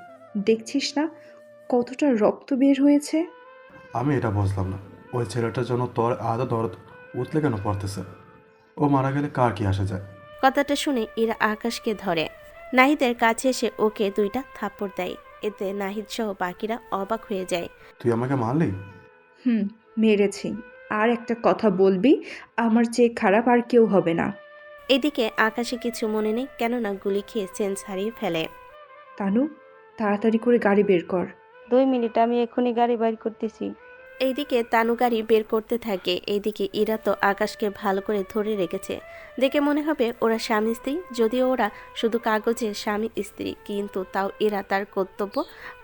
দেখছিস না কতটা রক্ত বের হয়েছে? আমি এটা বুঝলাম না, ওই ছেলেটার জন্য তোর আদা দরদ উতলে কেন পড়তেছে? ও মারা গেলে কার কি আসে যায়? কথাটা শুনে ইরা আকাশকে ধরে নাহিদের কাছে এসে ওকে 2টা থাপ্পড় দেয়। এতে নাহিদ সহ বাকিরা অবাক হয়ে যায়। তুই আমাকে মারলি? মেরেছি। আর একটা কথা বলবি, আমার চেয়ে খারাপ আর কেউ হবে না। এদিকে আকাশে কিছু মনে নেই, কেননা গুলি খেয়ে সেন্স হারিয়ে ফেলে। তানু, তাড়াতাড়ি করে গাড়ি বের কর। 2 মিনিট, আমি এক্ষুনি গাড়ি বাইর করতেছি। এইদিকে তানু গাড়ি বের করতে থাকে। এইদিকে ইরা তো আকাশকে ভালো করে ধরে রেখেছে, দেখে মনে হবে ওরা স্বামী স্ত্রী। যদিও ওরা শুধু কাগজে স্বামী স্ত্রী, কিন্তু তাও ইরা তার কর্তব্য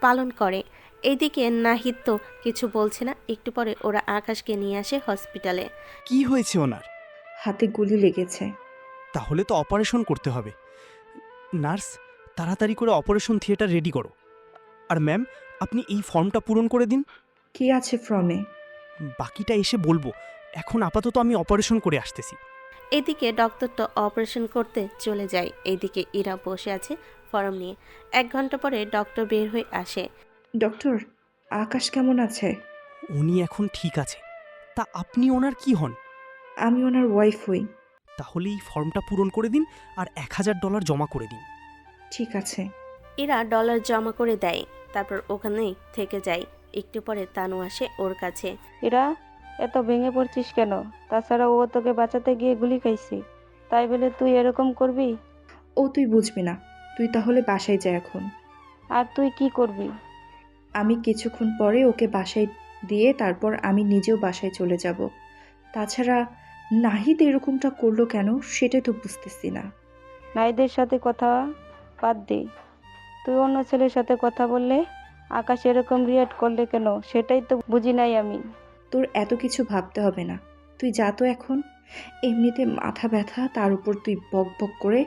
পালন করে। এইদিকে নাহিদ তো কিছু বলছে না। একটু পরে ওরা আকাশকে নিয়ে আসে হসপিটালে। কি হয়েছে ওনার? হাতে গুলি লেগেছে। তাহলে তো অপারেশন করতে হবে। নার্স, তাড়াতাড়ি করে অপারেশন থিয়েটার রেডি করো। আর ম্যাম, আপনি এই ফর্মটা পূরণ করে দিন। কি আছে ফর্মে? বাকিটা এসে বলবো, এখন আপাতত আমি অপারেশন করে আসতেছি। এদিকে ডক্টর তো অপারেশন করতে চলে যায়। এইদিকে ইরা বসে আছে ফর্ম নিয়ে। 1 ঘন্টা পরে ডক্টর বের হয়ে আসে। ডক্টর, আকাশ কেমন আছে? উনি এখন ঠিক আছে। তা আপনি ওনার কি হন? আমি ওনার ওয়াইফ হই। তাহলে এই ফর্মটা পূরণ করে দিন আর $1000 জমা করে দিন। ঠিক আছে। ইরা ডলার জমা করে দেয়, তারপর ওখানেই থেকে যায়। একটু পরে তানু আসে ওর কাছে। এরা এত ভেঙে পড়ছিস কেন? তাছাড়া ও তোকে বাঁচাতে গিয়ে গুলি খাইছে, তাই বলে তুই এরকম করবি? ও তুই বুঝবি না। তুই তাহলে বাসায় যা এখন। আর তুই কি করবি? আমি কিছুক্ষণ পরে ওকে বাসায় দিয়ে তারপর আমি নিজেও বাসায় চলে যাব। তাছাড়া নাহিদ এরকমটা করলো কেন সেটাই তো বুঝতেছি না। নাইদের সাথে কথা বাদ দে, তুই অন্য ছেলের সাথে কথা বললে আকাশ এরকম রিয়াক্ট করলে কেন সেটাই তো বুঝি নাই আমি। তোর এত কিছু ভাবতে হবে না, তুই যা তো এখন। এমনিতে মাথা ব্যথা, তার উপর তুই বক বক করে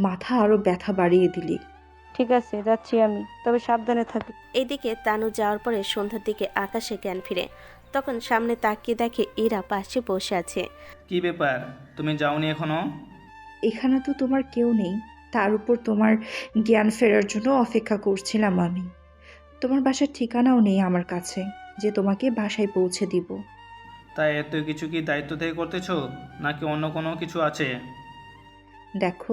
মাথা আরও ব্যথা বাড়িয়ে দিলি। ঠিক আছে, যাচ্ছি আমি, তবে সাবধানে থাকি। এদিকে তানু যাওয়ার পরে সন্ধ্যার দিকে আকাশে জ্ঞান ফিরে। তখন সামনে তাকিয়ে দেখে ইরা পাশে বসে আছে। কি ব্যাপার, তুমি যাওনি এখনো? এখানে তো তোমার কেউ নেই, তার উপর তোমার জ্ঞান ফেরার জন্য অপেক্ষা করছিলাম আমি। তোমার বাসার ঠিকানাও নেই আমার কাছে যে তোমাকে বাসায় পৌঁছে দিব। তাই এত কিছু কি দায়িত্ব থেকে করতেছো, নাকি অন্য কোনো কিছু আছে? দেখো,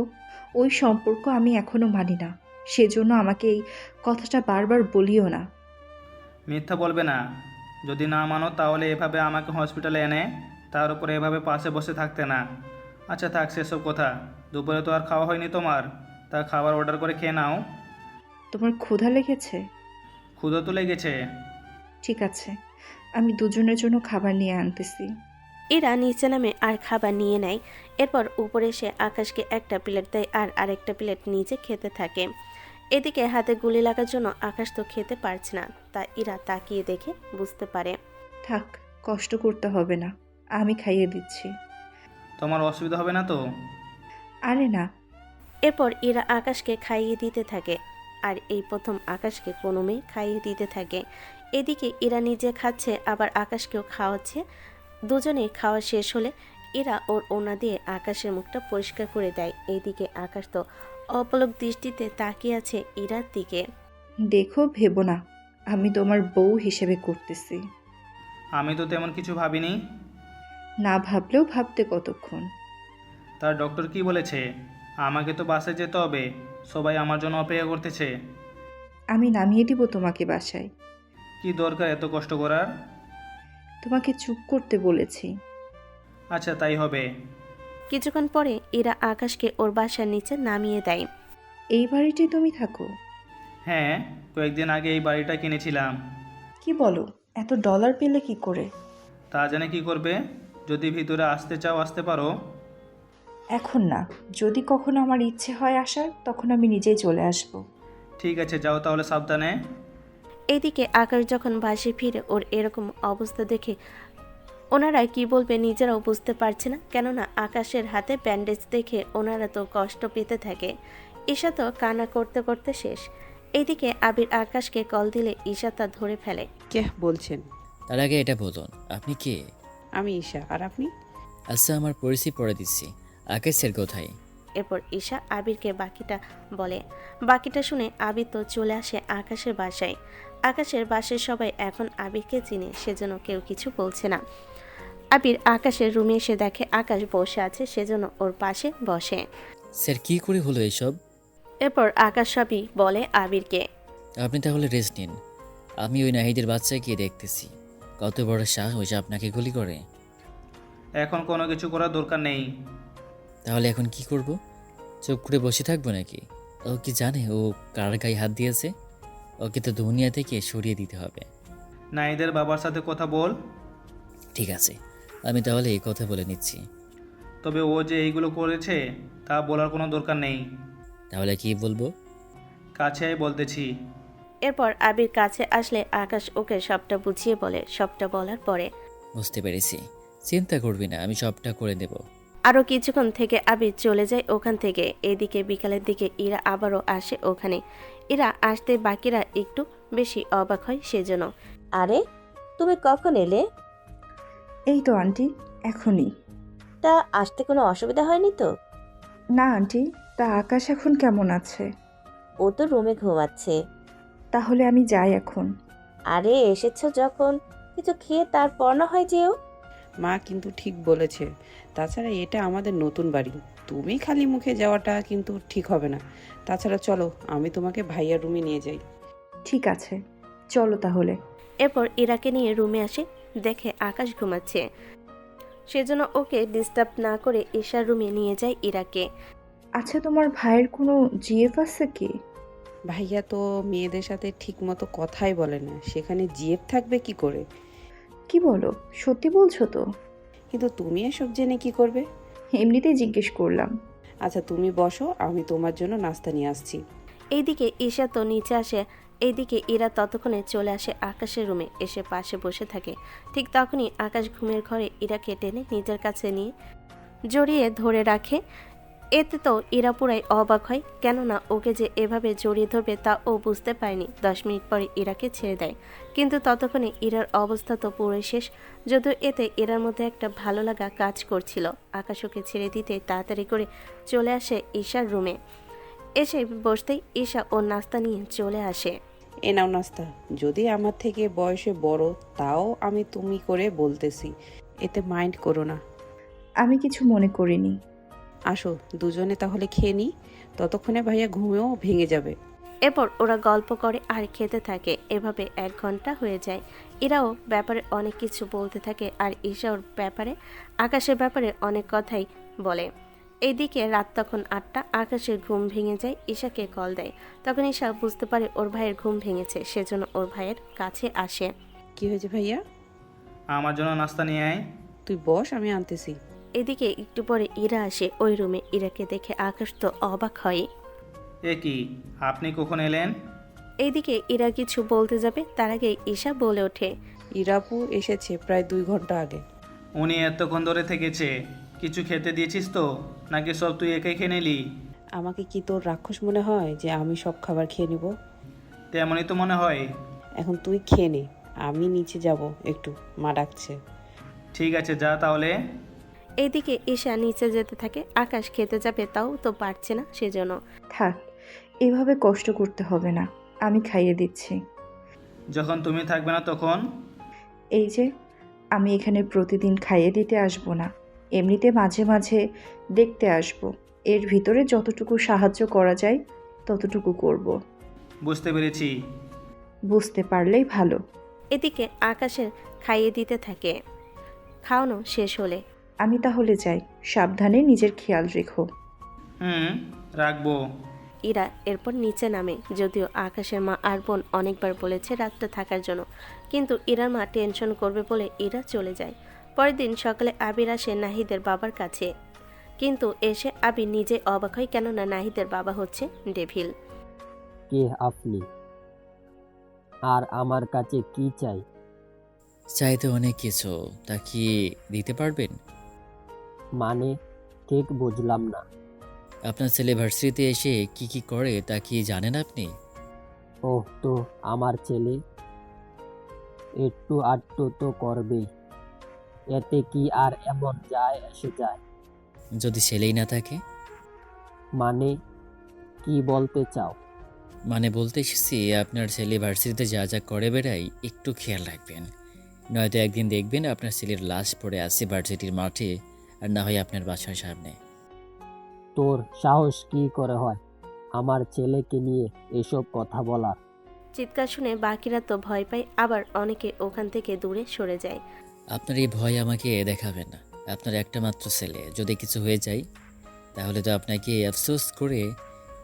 ওই সম্পর্ক আমি এখনো মানি না, সেজন্য আমাকে এই কথাটা বারবার বলিও না। মিথ্যা বলবে না। যদি না মানো তাহলে এভাবে আমাকে হসপিটালে এনে তার উপরে এভাবে পাশে বসে থাকতে না। আচ্ছা থাক সেসব কথা, দুপুরে তো আর খাওয়া হয়নি তোমার, তা খাবার অর্ডার করে খেয়ে নাও। তোমার ক্ষুধা লেগেছে? ক্ষুধা তো লেগেছে। ঠিক আছে, আমি দুজনের জন্য খাবার নিয়ে আনতেছি। এরা নিচে নামে আর খাবার নিয়ে নেয়। এরপর উপরে এসে আকাশকে একটা প্লেট দেয় আর আরেকটা প্লেট নিচে খেতে থাকে। এদিকে হাতে গুলি লাগার জন্য আকাশ তো খেতে পারছে না, তা ইরা তাকিয়ে দেখে বুঝতে পারে। থাক, কষ্ট করতে হবে না, আমি খাইয়ে দিচ্ছি। তোমার অসুবিধা হবে না তো? আরে না। এরপর ইরা আকাশকে খাইয়ে দিতে থাকে, আর এই প্রথম আকাশকে কোনো মেয়ে খাইয়ে দিতে থাকে। এদিকে ইরা নিজে খাচ্ছে, আবার আকাশকেও খাওয়াচ্ছে। দুজনেই খাওয়া শেষ হলে ইরা ওর ওনা দিয়ে আকাশের মুখটা পরিষ্কার করে দেয়। এইদিকে আকাশ তো অপলক দৃষ্টিতে তাকিয়ে আছে ইরার দিকে। দেখো, ভেবো না আমি তোমার বউ হিসেবে করতেছি। আমি তো তেমন কিছু ভাবিনি। না ভাবলেও ভাবতে কতক্ষণ। তার ডক্টর কি বলেছে? আমাকে তো বাসে যেতে হবে, সবাই আমার জন্য অপেক্ষা করতেছে। আমি নামিয়ে দিব তোমাকে বাসায়। কি দরকার এত কষ্ট করার? তোমাকে চুপ করতে বলেছি। আচ্ছা, তাই হবে। কিছুক্ষণ পরে ইরা আকাশকে ওর বাসার নিচে নামিয়ে দেয়। এই বাড়িটাই তুমি থাকো? হ্যাঁ, কয়েকদিন আগে এই বাড়িটা কিনেছিলাম। কি বলো, এত ডলার পেলে কি করে? তা জানে কি করবে? যদি ভিতরে আসতে চাও আসতে পারো। এখন না, যদি কখনো আমার ইচ্ছে হয় আসার, তখন আমি নিজেই চলে আসব। ঠিক আছে, যাও তাহলে সাবধানে। এদিকে আকাশ যখন বাসে ফিরে ওর এরকম অবস্থা দেখে ওনারা কি বলবে নিজেরাও বুঝতে পারছে না, কেননা আকাশের হাতে ব্যান্ডেজ দেখে ওনারা তো কষ্ট পেতে থাকে। ঈশা তো কান্না করতে করতে শেষ। এইদিকে আবির আকাশকে কল দিলে ঈশা তা ধরে ফেলে। কে বলছেন? তার আগে এটা বলুন, আপনি কে? আমি ঈশা। আর আপনি? আচ্ছা, আমার পরিচয় পড়ে দিচ্ছি। আকাশের কোথায়? এরপর ঈশা আবিরকে বাকিটা বলে। বাকিটা শুনে আবির তো চলে আসে আকাশের বাসায়। আকাশের বাসায় সবাই এখন আবিরকে চিনে, সেজন্য কেউ কিছু বলছে না। আবির আকাশের রুমে এসে দেখে আকাশ বসে আছে, সেজন্য ওর পাশে বসে। স্যার, কি করে হলো এইসব? এরপর আকাশ সবই বলে আবিরকে। আপনি তাহলে রেস্ট নিন, আমি ওই নাহিদের বাচ্চাকে দেখতেছি। কত বড় সাহস আপনাকে গুলি করে। এখন কোনো কিছু করার দরকার নেই। তাহলে এখন কি করব? চুপ করে বসে থাকবো নাকি? ও কি জানে ও কার গায়ে হাত দিয়েছে? ওকে তো দুনিয়া থেকে সরিয়ে দিতে হবে। নাইদের বাবার সাথে কথা বল। ঠিক আছে, আমি তাহলে এই কথা বলে নিচ্ছি। তবে ও যে এইগুলো করেছে তা বলার কোনো দরকার নেই। তাহলে কি বলবো? কাছে বলতেছি। এরপর আবির কাছে আসলে আকাশ ওকে সবটা বুঝিয়ে বলে। সবটা বলার পরে, বুঝতে পেরেছি, চিন্তা করবি না, আমি সবটা করে দেব। আরও কিছুক্ষণ থেকে আবির চলে যায় ওখান থেকে। এদিকে বিকালের দিকে ইরা আবারও আসে ওখানে। ইরা আসতে বাকিরা একটু বেশি অবাক হয় সেজন্য। আরে, তুমি কখন এলে? এই তো আন্টি, এখনই। তা আসতে কোনো অসুবিধা হয়নি তো? না আন্টি, তা আকাশ এখন কেমন আছে? ও তো রুমে ঘুমাচ্ছে। তাহলে আমি যাই এখন। আরে এসেছো যখন, কিছু খেয়ে তারপর না হয় যেও। মা কিন্তু ঠিক বলেছে। তাছাড়া এটা আমাদের নতুন বাড়ি, তুমি খালি মুখে যাওয়াটা কিন্তু ঠিক হবে না। তাছাড়া চলো, আমি তোমাকে ভাইয়ার রুমে নিয়ে যাই। ঠিক আছে, চলো তাহলে। এরপর ইরাকে নিয়ে রুমে আসে, দেখে আকাশ ঘুমাচ্ছে, সেজন্য ওকে ডিস্টার্ব না করে ঈশার রুমে নিয়ে যায় ইরাকে। আচ্ছা, তোমার ভাইয়ের কোনো জিএফ আছে কি? ভাইয়া তো মেয়েদের সাথে ঠিক মতো কথাই বলে না, সেখানে জিএফ থাকবে কি করে? কি বলো, সত্যি বলছো তো? কিন্তু তুমি এসব জেনে কি করবে? এমনিতেই জিজ্ঞেস করলাম। আচ্ছা তুমি বসো, আমি তোমার জন্য নাস্তা নিয়ে আসছি। এইদিকে ঈশা তো নিচে আসে। এইদিকে ইরা ততক্ষণে চলে আসে আকাশের রুমে, এসে পাশে বসে থাকে। ঠিক তখনই আকাশ ঘুমের ঘরে ইরাকে টেনে নিজের কাছে নিয়ে জড়িয়ে ধরে রাখে। এতে তো ইরা পুরাই অবাক হয়, কেননা ওকে যে এভাবে জড়িয়ে ধরবে তা ও বুঝতে পারেনি। 10 মিনিট পরে ইরাকে ছেড়ে দেয়, কিন্তু ততক্ষণে ইরার অবস্থা তো পুরোই শেষ। যদিও এতে ইরার মধ্যে একটা ভালো লাগা কাজ করছিল। আকাশ ওকে ছেড়ে দিতে তাড়াতাড়ি করে চলে আসে ঈশার রুমে। এসে বসতেই ঈশা ওর নাস্তা নিয়ে চলে আসে। এ নাও নাস্তা। যদি আমার থেকে বয়সে বড়, তাও আমি তুমি করে বলতেছি, এতে মাইন্ড করো না। আমি কিছু মনে করিনি। আসো দুজনে তাহলে খেয়ে নিই, ততক্ষণে ভাইয়া ঘুমেও ভেঙে যাবে। এরপর ওরা গল্প করে আর খেতে থাকে। এভাবে 1 ঘন্টা হয়ে যায়। এরাও ব্যাপারে অনেক কিছু বলতে থাকে, আর ঈশা ওর ব্যাপারে, আকাশের ব্যাপারে অনেক কথাই বলে। এইদিকে রাত তখন 8টা। আকাশের ঘুম ভেঙে যায়, ঈশাকে কল দেয়। তখন ঈশা বুঝতে পারে ওর ভাইয়ের ঘুম ভেঙেছে, সেজন্য ওর ভাইয়ের কাছে আসে। কি হয়েছে ভাইয়া? আমার জন্য নাস্তা নিয়ে আয়। তুই বস, আমি আনতেছি। এদিকে একটু পরে ইরা আসে ওই রুমে। ইরাকে দেখে আকাশ তো অবাক হয়। এ কি, আপনি কখন এলেন? এইদিকে ইরা কিছু বলতে যাবে, তার আগে ঈশা বলে ওঠে, ইরাপু এসেছে প্রায় 2 ঘন্টা আগে। উনি এতক্ষণ ধরে থেকেছে, কিছু খেতে দিয়েছিস তো, নাকি সব তুই একাই খেয়ে নিলি? আমাকে কি তোর রাক্ষস মনে হয় যে আমি সব খাবার খেয়ে নেব? তেমনই তো মনে হয়। এখন তুই খেয়ে নে, আমি নিচে যাব একটু, মা ডাকছে। ঠিক আছে, যা তাহলে। এইদিকে ঈশা নিচে যেতে থাকে। আকাশ খেতে যাবে, তাও তো পারছে না, সেজন্য থাক, এভাবে কষ্ট করতে হবে না, আমি খাইয়ে দিচ্ছি। যখন তুমি থাকবে না তখন? এই যে, আমি এখানে প্রতিদিন খাইয়ে দিতে আসবো না, এমনিতে মাঝে মাঝে দেখতে আসবো। এর ভিতরে যতটুকু সাহায্য করা যায় ততটুকু করব। বুঝতে পেরেছি। বুঝতে পারলেই ভালো। এদিকে আকাশের খাইয়ে দিতে থাকে। খাওয়ানো শেষ হলে আমি তাহলে যাই, সাবধানে নিজের খেয়াল রেখো। রাখবো। ইরা এরপর নিচে নামে। যদিও আকাশের মা আর বোন অনেকবার বলেছে রাতটা থাকার জন্য, কিন্তু ইরার মা টেনশন করবে বলে ইরা চলে যায়। পরের দিন সকালে আবির আসে নাহিদের বাবার কাছে, কিন্তু এসে আবির নিজে অবাক হয়, কেননা নাহিদের বাবা হচ্ছে ডেভিল। কে আপনি? আর আমার কাছে কি চাই? চাইতে অনেক কিছু, তা কি দিতে পারবেন? মানে ঠিক বুঝলাম না। আপনার ছেলে ভার্সিটিতে এসে কি কি করে তা কি জানেন আপনি? ওহ, তো আমার ছেলে একটু আধটু তো করবেই, এতে কি আর এমন যায় এসে যায়? যদি ছেলেই না থাকে? মানে কি বলতে চাও? মানে বলতে এসেছি, আপনার ছেলে ভার্সিটিতে যা যা করে বেড়াই একটু খেয়াল রাখবেন, নয়তো একদিন দেখবেন আপনার ছেলের লাশ পড়ে আছে ভার্সিটির মাঠে, আর না হয় আপনার বাসার সামনে। তোর সাহস কি করে হয় আমার ছেলেকে নিয়ে এসব কথা বলার? চিৎকার শুনে বাকিরা তো ভয় পায়, আবার অনেকে ওখান থেকে দূরে সরে যায়। আপনার এই ভয় আমাকে দেখাবেন না। আপনার একটা মাত্র ছেলে, যদি কিছু হয়ে যায় তাহলে তো আপনাকে আফসোস করে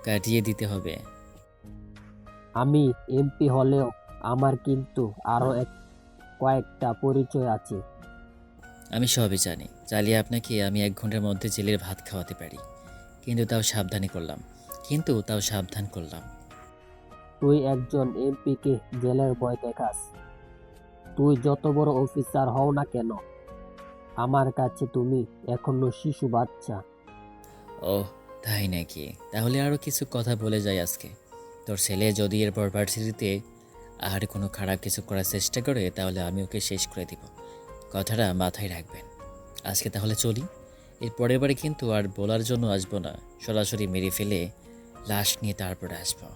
কাটিয়ে দিতে হবে। আমি এমপি হলেও আমার কিন্তু আরো কয়েকটা পরিচয় আছে। আমি সবই জানি, চালিয়ে আপনাকে আমি 1 ঘন্টার মধ্যে জেলের ভাত খাওয়াতে পারি, কিন্তু তাও সাবধান করলাম। তুই একজন এমপিকে জেলের ভয় দেখাস? তুই যত বড় অফিসার হও না কেন, আমার কাছে তুমি এখনো শিশু বাচ্চা। ওহ, তাই নাকি? তাহলে আরও কিছু কথা বলে যাই আজকে। তোর ছেলে যদি এরপর ভার্সিটিতে আর কোনো খারাপ কিছু করার চেষ্টা করে, তাহলে আমি ওকে শেষ করে দিব। কথাটা মাথায় রাখবেন। আজকে তাহলে চলি, এর পরের বারে কিন্তু আর বলার জন্য আসবো না, সরাসরি মেরে ফেলে লাশ নিয়ে তারপরে আসবো।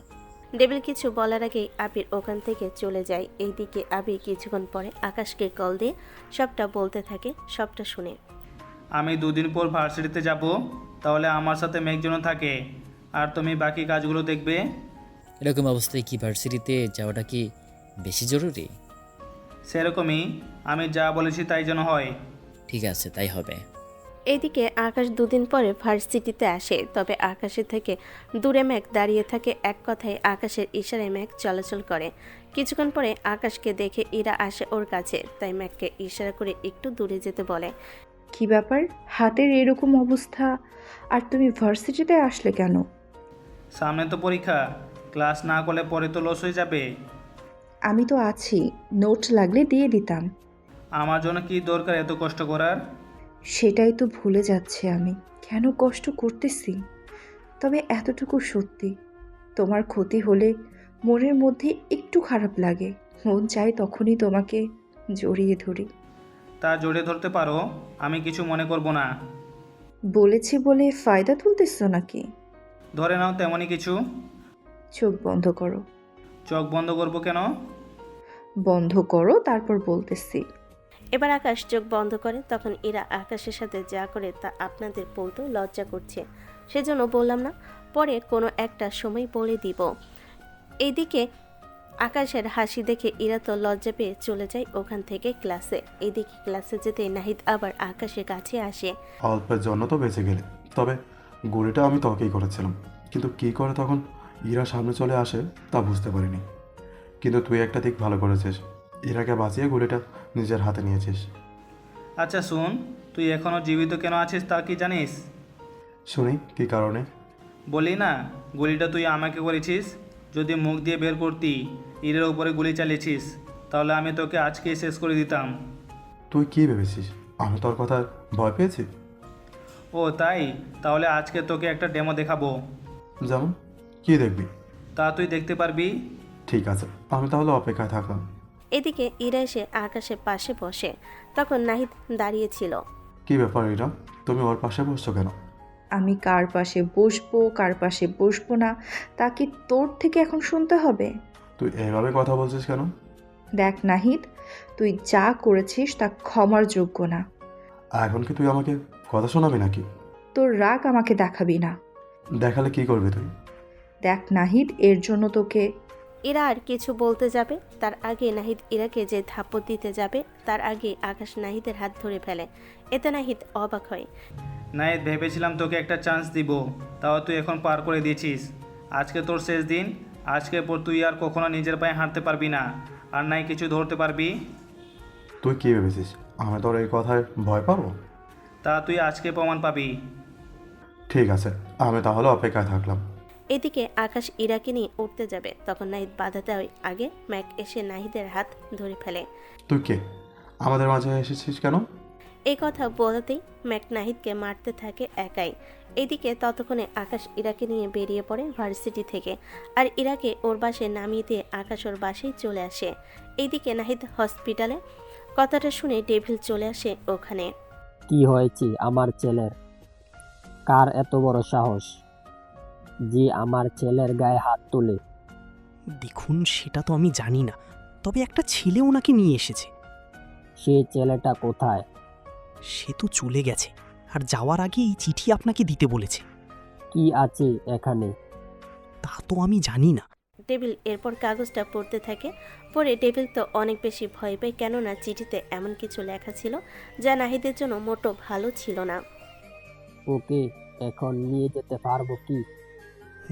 ডেভিল কিছু বলার আগেই আবির ওখান থেকে চলে যায়। এইদিকে আবির কিছুক্ষণ পরে আকাশকে কল দিয়ে সবটা বলতে থাকে। সবটা শুনে আমি 2 দিন পর ভার্সিটিতে যাব, তাহলে আমার সাথে মেঘজনও থাকে, আর তুমি বাকি কাজগুলো দেখবে। এরকম অবস্থায় কি ভার্সিটিতে যাওয়াটা কি বেশি জরুরি? সেরকমই, আমি যা বলেছি তাই যেন হয়। ঠিক আছে, তাই হবে। এইদিকে আকাশ 2 দিন পরে ভার্সিটিতে আসে, তবে আকাশের থেকে দূরে মেঘ দাঁড়িয়ে থাকে। এক কথায় আকাশের ইশারায় মেঘ চলাচল করে। কিছুক্ষণ পরে আকাশকে দেখে ইরা আসে ওর কাছে, তাই মেঘকে ইশারা করে একটু দূরে যেতে বলে। কি ব্যাপার, হাতের এরকম অবস্থা, আর তুমি ভার্সিটিতে আসলে কেন? সামনে তো পরীক্ষা, ক্লাস না করলে পরে তো লস হয়ে যাবে। আমি তো আছি, নোট লাগলে দিয়ে দিতাম। আমার জন্য কি দরকার এত কষ্ট করার? সেটাই তো ভুলে যাচ্ছি আমি, কেন কষ্ট করতেছি। তবে এতটুকু সত্যি, তোমার ক্ষতি হলে মনের মধ্যে একটু খারাপ লাগে, মন চায় তখনই তোমাকে জড়িয়ে ধরি। তা জড়িয়ে ধরতে পারো, আমি কিছু মনে করব না। বলেছি বলে ফায়দা তুলতেছ নাকি? ধরে নাও তেমনই কিছু। চোখ বন্ধ করো। চোখ বন্ধ করব কেন? বন্ধ করো, তারপর বলতেছি। এবার আকাশ চোখ বন্ধ করে। তখন ইরা আকাশের সাথে যা করে তা আপনাদের বলতেও লজ্জা করছে, সেজন্য বললাম না, পরে কোনো একটা সময় বলে দিব। এইদিকে আকাশের হাসি দেখে ইরা তো লজ্জা পেয়ে চলে যায় ওখান থেকে ক্লাসে। এইদিকে ক্লাসে যেতে নাহিদ আবার আকাশের কাছে আসে। অল্পের জন্য তো বেঁচে গেলে, তবে গুলিটা আমি তোকেই করেছিলাম, কিন্তু কি করে তখন ইরা সামনে চলে আসে তা বুঝতে পারিনি। কিন্তু তুই একটা দিক ভালো করেছিস, ইরাকে বাঁচিয়ে গুলিটা নিজের হাতে নিয়েছিস। আচ্ছা শুন, তুই এখনও জীবিত কেন আছিস তা কি জানিস? শুনি, কী কারণে? বলি না, গুলিটা তুই আমাকে করেছিস। যদি মুখ দিয়ে বের করতি ইরের উপরে গুলি চালিয়েছিস, তাহলে আমি তোকে আজকেই শেষ করে দিতাম। তুই কি ভেবেছিস আমি তোর কথা ভয় পেয়েছি? ও তাই, তাহলে আজকে তোকে একটা ডেমো দেখাবো। যেমন কি দেখবি? তা তুই দেখতে পারবি। ঠিক আছে, আমি তাহলে অপেক্ষায় থাকলাম। এদিকে ইরা এসে আকাশের পাশে বসে। তখন নাহিদ দাঁড়িয়েছিল। কি ব্যাপার এরা, তুমি ওর পাশে বসছো কেন? আমি কার পাশে বসবো কার পাশে বসবো না তা কি তোর থেকে এখন শুনতে হবে? তুই এভাবে কথা বলছিস কেন? দেখ নাহিদ, তুই যা করেছিস তা ক্ষমার যোগ্য না। এখন কি তুই আমাকে কথা শোনাবি নাকি? তোর রাগ আমাকে দেখাবি না। দেখালে কি করবি তুই? দেখ নাহিদ, এর জন্য তোকে। ইরা আর কিছু বলতে যাবে তার আগে নাহিদ ইরাকে যে থাপ্পড় দিতে যাবে তার আগে আকাশ নাহিদের হাত ধরে ফেলে। এতে নাহিদ অবাক হয়। নাহিদ, ভেবেছিলাম তোকে একটা চান্স দিব, তাও তুই এখন পার করে দিয়েছিস। আজকে তোর শেষ দিন। আজকের পর তুই আর কখনো নিজের পায়ে হাঁটতে পারবি না, আর নাই কিছু ধরতে পারবি। তুই কি ভেবেছিস আমি তোর এই কথায় ভয় পাবো? তা তুই আজকে প্রমাণ পাবি। ঠিক আছে, আমি তাহলে অপেক্ষায় থাকলাম। এদিকে আকাশ ইরাকে নিয়ে উঠতে যাবে, তখন নাহিদ বাধা দেওয়ার আগে ম্যাক এসে নাহিদের হাত ধরে ফেলে। তুই কে? আমাদের মাঝে এসেছিস কেন? এই কথা বলতেই ম্যাক নাহিদকে মারতে থাকে একাই। এদিকে ততক্ষণে আকাশ ইরাকে নিয়ে বেরিয়ে পড়ে ভার্সিটি থেকে, আর ইরাকে ওর বাসায় নামিয়ে দিয়ে আকাশ ওর বাসায় চলে আসে। এইদিকে নাহিদ হসপিটালে। কথাটা শুনে ডেভিল চলে আসে ওখানে। কি হয়েছে আমার ছেলের? কার এত বড় সাহস যে আমার ছেলের গায়ে হাত তোলে? দেখুন, সেটা তো আমি জানি না, তবে একটা ছেলে ওনাকে নিয়ে এসেছে। সে ছেলেটা কোথায়? সে তো চলে গেছে, আর যাওয়ার আগে এই চিঠি আপনাকে দিতে বলেছে। কি আছে এখানে? তা তো আমি জানি না। ডেভিল এরপর কাগজটা পড়তে থাকে। পরে ডেভিল তো অনেক বেশি ভয় পায়, কেননা চিঠিতে এমন কিছু লেখা ছিল যা নাহিদের জন্য মোটো ভালো ছিল না। ওকে এখন নিয়ে যেতে পারবো কি?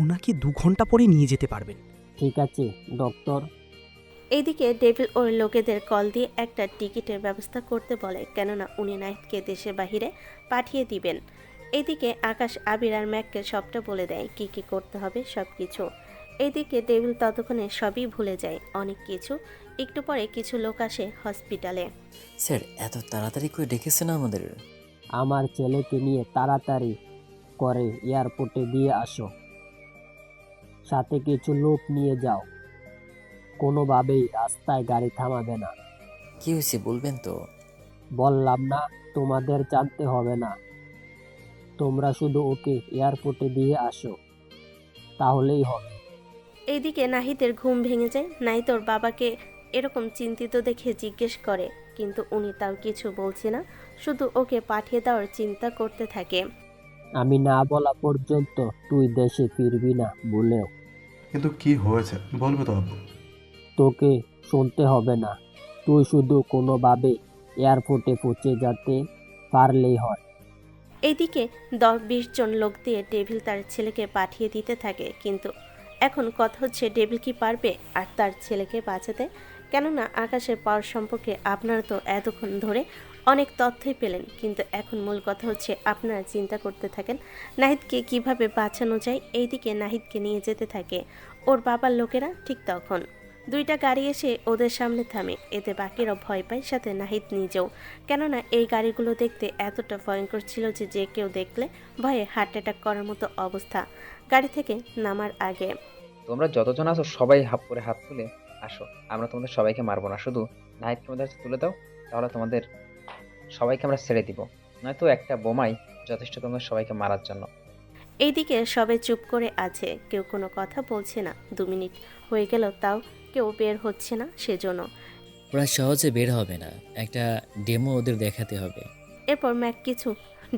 ওনাকে 2 ঘন্টা পরে নিয়ে যেতে পারবেন। ঠিক আছে ডক্টর। এইদিকে ডেভিল ওর লোকেদের কল দিয়ে একটা টিকিটের ব্যবস্থা করতে বলে, কেননা উনি নাহিদকে দেশের বাহিরে পাঠিয়ে দিবেন। এদিকে আকাশ আবির আর ম্যাককে সবটা বলে দেয় কি কি করতে হবে সব কিছু। এদিকে ডেভিল ততক্ষণে সবই ভুলে যায় অনেক কিছু। একটু পরে কিছু লোক আসে হসপিটালে। স্যার, এত তাড়াতাড়ি করে ডেকেছেন আমাদের? আমার ছেলেকে নিয়ে তাড়াতাড়ি করে এয়ারপোর্টে দিয়ে আসো, সাথে কিছু লোক নিয়ে যাও, কোনোভাবেই রাস্তায় গাড়ি থামাবে না। কি হয়েছে বলবেন তো? বললাম না তোমাদের জানতে হবে না, তোমরা শুধু ওকে এয়ারপোর্টে দিয়ে আসো, তাহলেই হবে। এইদিকে নাহিদের ঘুম ভেঙে যায়। নাহিদ ওর বাবাকে এরকম চিন্তিত দেখে জিজ্ঞেস করে, কিন্তু উনি তাও কিছু বলছে না, শুধু ওকে পাঠিয়ে দেওয়ার চিন্তা করতে থাকে। আমি না বলা পর্যন্ত তুই দেশে ফিরবি না বলেও। কিন্তু কি হয়েছে বলবে তো আব্বু? তোকে শুনতে হবে না, তুই শুধু কোনোভাবে এয়ারপোর্টে পৌঁছে যেতে পারলেই হয়। এইদিকে 10-20 জন লোক দিয়ে ডেভিল তার ছেলেকে পাঠিয়ে দিতে থাকে, কিন্তু এখন কথা হচ্ছে ডেভিল কি পারবে আর তার ছেলেকে বাঁচাতে? কেননা আকাশের পাওয়ার সম্পর্কে আপনারা তো এতক্ষণ ধরে অনেক তথ্যই পেলেন, কিন্তু এখন মূল কথা হচ্ছে আপনারা চিন্তা করতে থাকেন নাহিদকে কিভাবে বাঁচানো যায়। এইদিকে নাহিদকে নিয়ে যেতে থাকে ওর বাবার লোকেরা। ঠিক তখন 2টা গাড়ি এসে ওদের সামনে থামে। এতে বাকিরাও ভয় পায়, সাথে নাহিদ নিজেও, কেননা এই গাড়িগুলো দেখতে এতটা ভয়ঙ্কর ছিল যে যে কেউ দেখলে ভয়ে হার্ট অ্যাটাক করার মতো অবস্থা। গাড়ি থেকে নামার আগে, তোমরা যতজন আছো সবাই হাত করে হাত তুলে আসো, আমরা তোমাদের সবাইকে মারবো না, শুধু নাহিদকে আমাদের কাছে তুলে দাও, তাহলে তোমাদের সবাইকে আমরা ছেড়ে দিব, নয়তো একটা বোমাই যথেষ্ট তোমাদের সবাইকে মারার জন্য। এইদিকে সবাই চুপ করে আছে, কেউ কোনো কথা বলছে না। 2 মিনিট হয়ে গেল তাও কেউ বের হচ্ছে না, সেজন্য ওরা সহজে বের হবে না, একটা ডেমো ওদের দেখাতে হবে। এরপর ম্যাক কিছু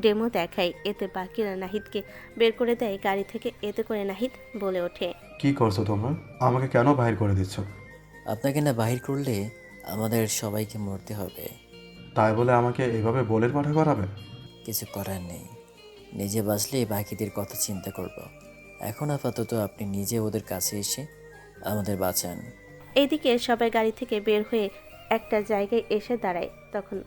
ডেমো দেখায়। এতে বাকিরা নাহিদকে বের করে দেয় গাড়ি থেকে। এতে করে নাহিদ বলে ওঠে, কি করছো তোমরা? আমাকে কেন বাহির করে দিচ্ছ? আপনাকে না বাহির করলে আমাদের সবাইকে মরতে হবে। তাই বলে আমাকে এভাবে বলের পাঠা করাবে? কিছু করার নেই, নিজে বাঁচলে বাকিদের কথা চিন্তা করব। এখন আপাতত আপনি নিজে ওদের কাছে এসে আমাদের বাঁচান। এইদিকে সবাই গাড়ি থেকে বের হয়ে একটা জায়গায় এসে দাঁড়ায়। তখন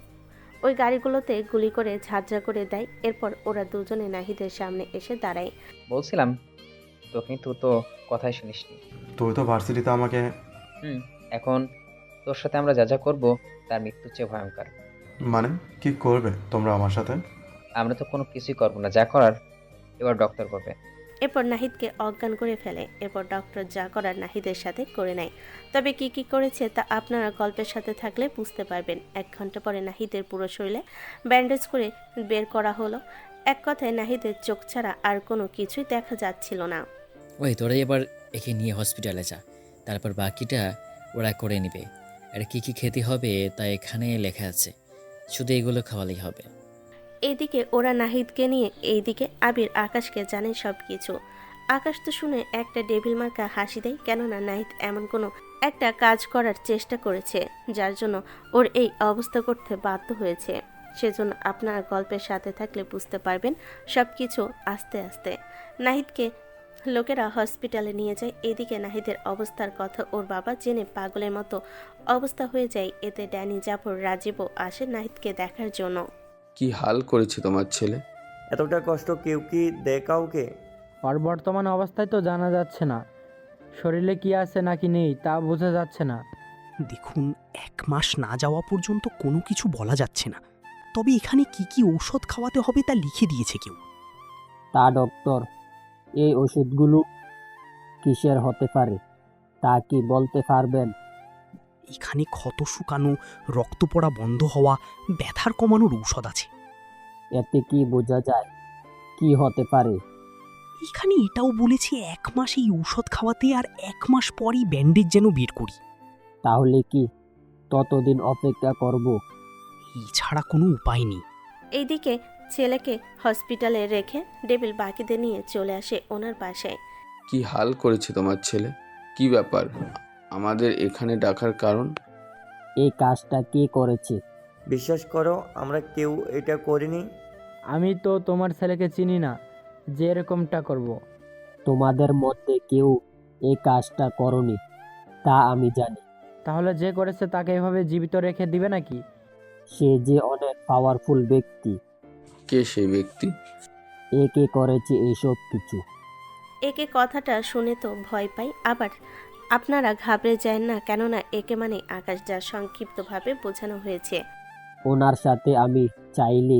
ওই গাড়িগুলোতে গুলি করে ঝাঁঝরা করে দেয়। এরপর ওরা দুজনে নাহিদের সামনে এসে দাঁড়ায়। বলছিলাম তো, কিন্তু তো কথাই শুনিসনি। তুই তো ভার্সিটিতে আমাকে। এখন তোর সাথে আমরা যা যা করবো তার মৃত্যুর চেয়ে ভয়ঙ্কর। মানে কি করবে তোমরা আমার সাথে? আমরা তো কোনো কিছুই করবো না, যা করার এবার ডক্টর করবে। এরপর নাহিদকে অজ্ঞান করে ফেলে। এরপর ডক্টর যা করার নাহিদের সাথে করে নেয়। তবে কি কি করেছে তা আপনারা গল্পের সাথে থাকলে বুঝতে পারবেন। 1 ঘন্টা পরে নাহিদের পুরো শরীরে ব্যান্ডেজ করে বের করা হলো। এক কথায় নাহিদের চোখ ছাড়া আর কোনো কিছুই দেখা যাচ্ছিল না। ওই তোরাই এবার একে নিয়ে হসপিটালে যা, তারপর বাকিটা ওরা করে নেবে। আর কি কি খেতে হবে তা এখানে লেখা আছে, শুধু এগুলো খাওয়ালেই হবে। এইদিকে ওরা নাহিদকে নিয়ে এইদিকে আবির আকাশকে জানে সব কিছু। আকাশ তো শুনে একটা ডেভিল মার্কা হাসি দেয়, কেননা নাহিদ এমন কোনো একটা কাজ করার চেষ্টা করেছে যার জন্য ওর এই অবস্থা করতে বাধ্য হয়েছে। সেজন্য আপনারা গল্পের সাথে থাকলে বুঝতে পারবেন সব কিছু আস্তে আস্তে। নাহিদকে লোকেরা হসপিটালে নিয়ে যায়। এদিকে নাহিদের অবস্থার কথা ওর বাবা জেনে পাগলের মতো অবস্থা হয়ে যায়। এতে ড্যানি, জাফর, রাজীবও আসে নাহিদকে দেখার জন্য। কি হাল করেছে তোমার ছেলে? এতটা কষ্ট কেউ কি দেয় কাউকে? ওর বর্তমান অবস্থায় তো জানা যাচ্ছে না, শরীরে কি আছে নাকি নেই তা বোঝা যাচ্ছে না। দেখুন, 1 মাস না যাওয়া পর্যন্ত কোনো কিছু বলা যাচ্ছে না, তবে এখানে কি কি ঔষধ খাওয়াতে হবে তা লিখে দিয়েছে কেউ। তা ডক্টর, এই ওষুধগুলো কিসের হতে পারে তা কি বলতে পারবেন? এখানে ক্ষত শুকানো, রক্ত পড়া বন্ধ হওয়া, ব্যথার কমানোর ঔষধ আছে। এতে কি বোঝা যায় কি হতে পারে? এখানে এটাও বলেছে 1 মাস এই ঔষধ খাওয়াতে, আর 1 মাস পরই ব্যান্ডেজ যেন বের করি। তাহলে কি ততদিন অপেক্ষা করব? এছাড়া কোনো উপায় নেই। এইদিকে ছেলেকে হসপিটালে রেখে ডেভিল বাকিদের নিয়ে চলে আসে ওনার বাসায়। কি হাল করেছে তোমার ছেলে? কি ব্যাপার, আমাদের এখানে ডাকার কারণ? এই কাজটা কে করেছে? বিশ্বাস করো, আমরা কেউ এটা করিনি। আমি তো তোমার ছেলেকে চিনি না যে এরকমটা করব। তোমাদের মধ্যে কেউ এই কাজটা করনি তা আমি জানি। তাহলে যে করেছে তাকে এভাবে জীবিত রেখে দিবে নাকি? সে যে অনেক পাওয়ারফুল ব্যক্তি। কে সেই ব্যক্তি? একে করেছে এইসব কিছু। একে কথাটা শুনে তো ভয় পাই, আবার আপনারা ঘাবড়ে যায় না, কেননা একে মানে আকাশ, যা সংক্ষিপ্তভাবে বোঝানো হয়েছে। ওনার সাথে আমি চাইলে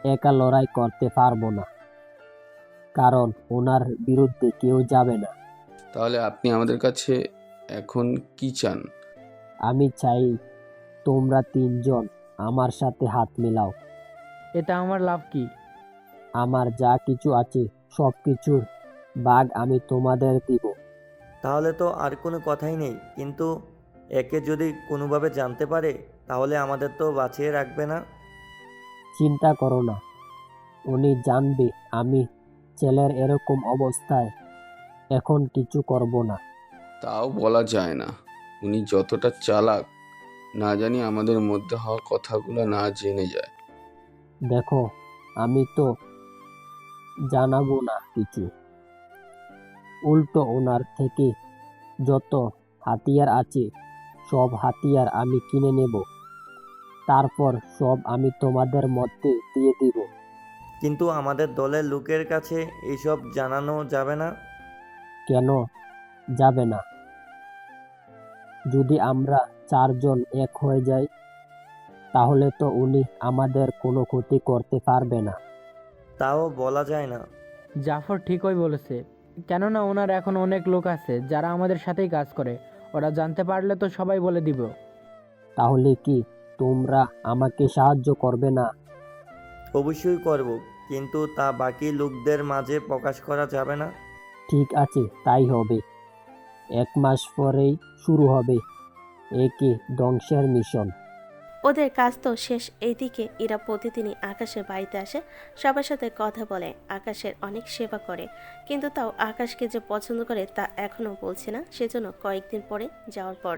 একা লড়াই করতে পারবো না, কারণ ওনার বিরুদ্ধে কেউ যাবে না। তাহলে আপনি আমাদের কাছে এখন কি চান? আমি চাই তোমরা 3 জন আমার সাথে হাত মেলাও। এটা আমার লাভ কি? আমার যা কিছু আছে সব কিছুর ভাগ আমি তোমাদের দিব। তাহলে তো আর কোনো কথাই নেই, কিন্তু একে যদি কোনোভাবে জানতে পারে তাহলে আমাদের তো বাঁচিয়ে রাখবে না। চিন্তা করো না, উনি জানবে আমি ছেলের এরকম অবস্থায় এখন কিছু করব না। তাও বলা যায় না, উনি যতটা চালাক না জানি আমাদের মধ্যে হওয়া কথাগুলো না জেনে যায়। দেখো, আমি তো জানাবো না কিছু, উল্টো ওনার থেকে যত হাতিয়ার আছে সব হাতিয়ার আমি কিনে নেব, তারপর সব আমি তোমাদের মধ্যে দিয়ে দিব। কিন্তু আমাদের দলের লোকের কাছে এইসব জানানো যাবে না। কেন যাবে না? যদি আমরা 4 জন এক হয়ে যাই তাহলে তো উনি আমাদের কোনো ক্ষতি করতে পারবে না। তাও বলা যায় না। জাফর ঠিকই বলেছে, কেননা ওনার এখন অনেক লোক আছে যারা আমাদের সাথেই কাজ করে। ওরা জানতে পারলে তো সবাই বলে দিব। তাহলে কি তোমরা আমাকে সাহায্য করবে না? অবশ্যই করব, কিন্তু তা বাকি লোকদের মাঝে প্রকাশ করা যাবে না। ঠিক আছে, তাই হবে। 1 মাস পরেই শুরু হবে একে ধ্বংসের মিশন। ওদের কাজ তো শেষ। এইদিকে এরা প্রতিদিনই আকাশের বাড়িতে আসে, সবার সাথে কথা বলে, আকাশের অনেক সেবা করে, কিন্তু তাও আকাশকে যে পছন্দ করে তা এখনো বলছে না। সেজন্য কয়েকদিন পরে যাওয়ার পর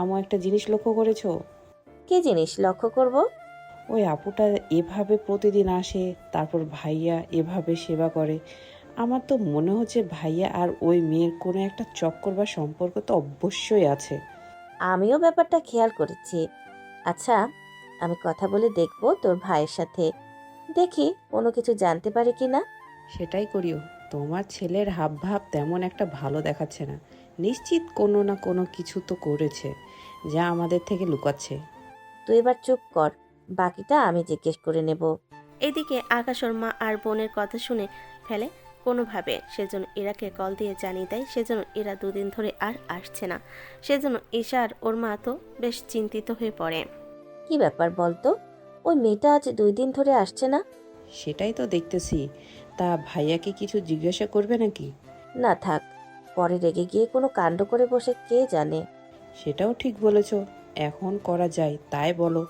আমার একটা জিনিস লক্ষ্য করেছো? কি জিনিস লক্ষ্য করব? ওই আপুটা এভাবে প্রতিদিন আসে, তারপর ভাইয়া এভাবে সেবা করে। আমার তো মনে হচ্ছে ভাইয়া আর ওই মেয়ের কোনো একটা চক্কর বা সম্পর্ক তো অবশ্যই আছে। আমিও ব্যাপারটা খেয়াল করেছি। আচ্ছা, আমি কথা বলে দেখব তোর ভাইয়ের সাথে, দেখি কোনো কিছু জানতে পারে কি না। সেটাই করিও। তোমার ছেলের হাবভাব তেমন একটা ভালো দেখাচ্ছে না। নিশ্চিত কোনো না কোনো কিছু তো করেছে যা আমাদের থেকে লুকাচ্ছে। তুই এবার চুপ কর, বাকিটা আমি জিজ্ঞেস করে নেব। এদিকে আকাশ ওর মা আর বোনের কথা শুনে ফেলে কোনোভাবে, সেজন্য ইরাকে কল দিয়ে জানিয়ে দেয় সেজন্য ইরা দুদিন ধরে আর আসছে না। সেজন্য ঈশা আর ওর মা তো বেশ চিন্তিত হয়ে পড়ে। কি ব্যাপার বলতো, ওই মেয়েটা আজ 2 দিন ধরে আসছে না? সেটাই তো দেখতেছি। তা ভাইয়াকে কিছু জিজ্ঞাসা করবে নাকি? না থাক, পরে রেগে গিয়ে কোনো কাণ্ড করে বসে কে জানে। সেটাও ঠিক বলেছ, এখন করা যায় তাই বলো।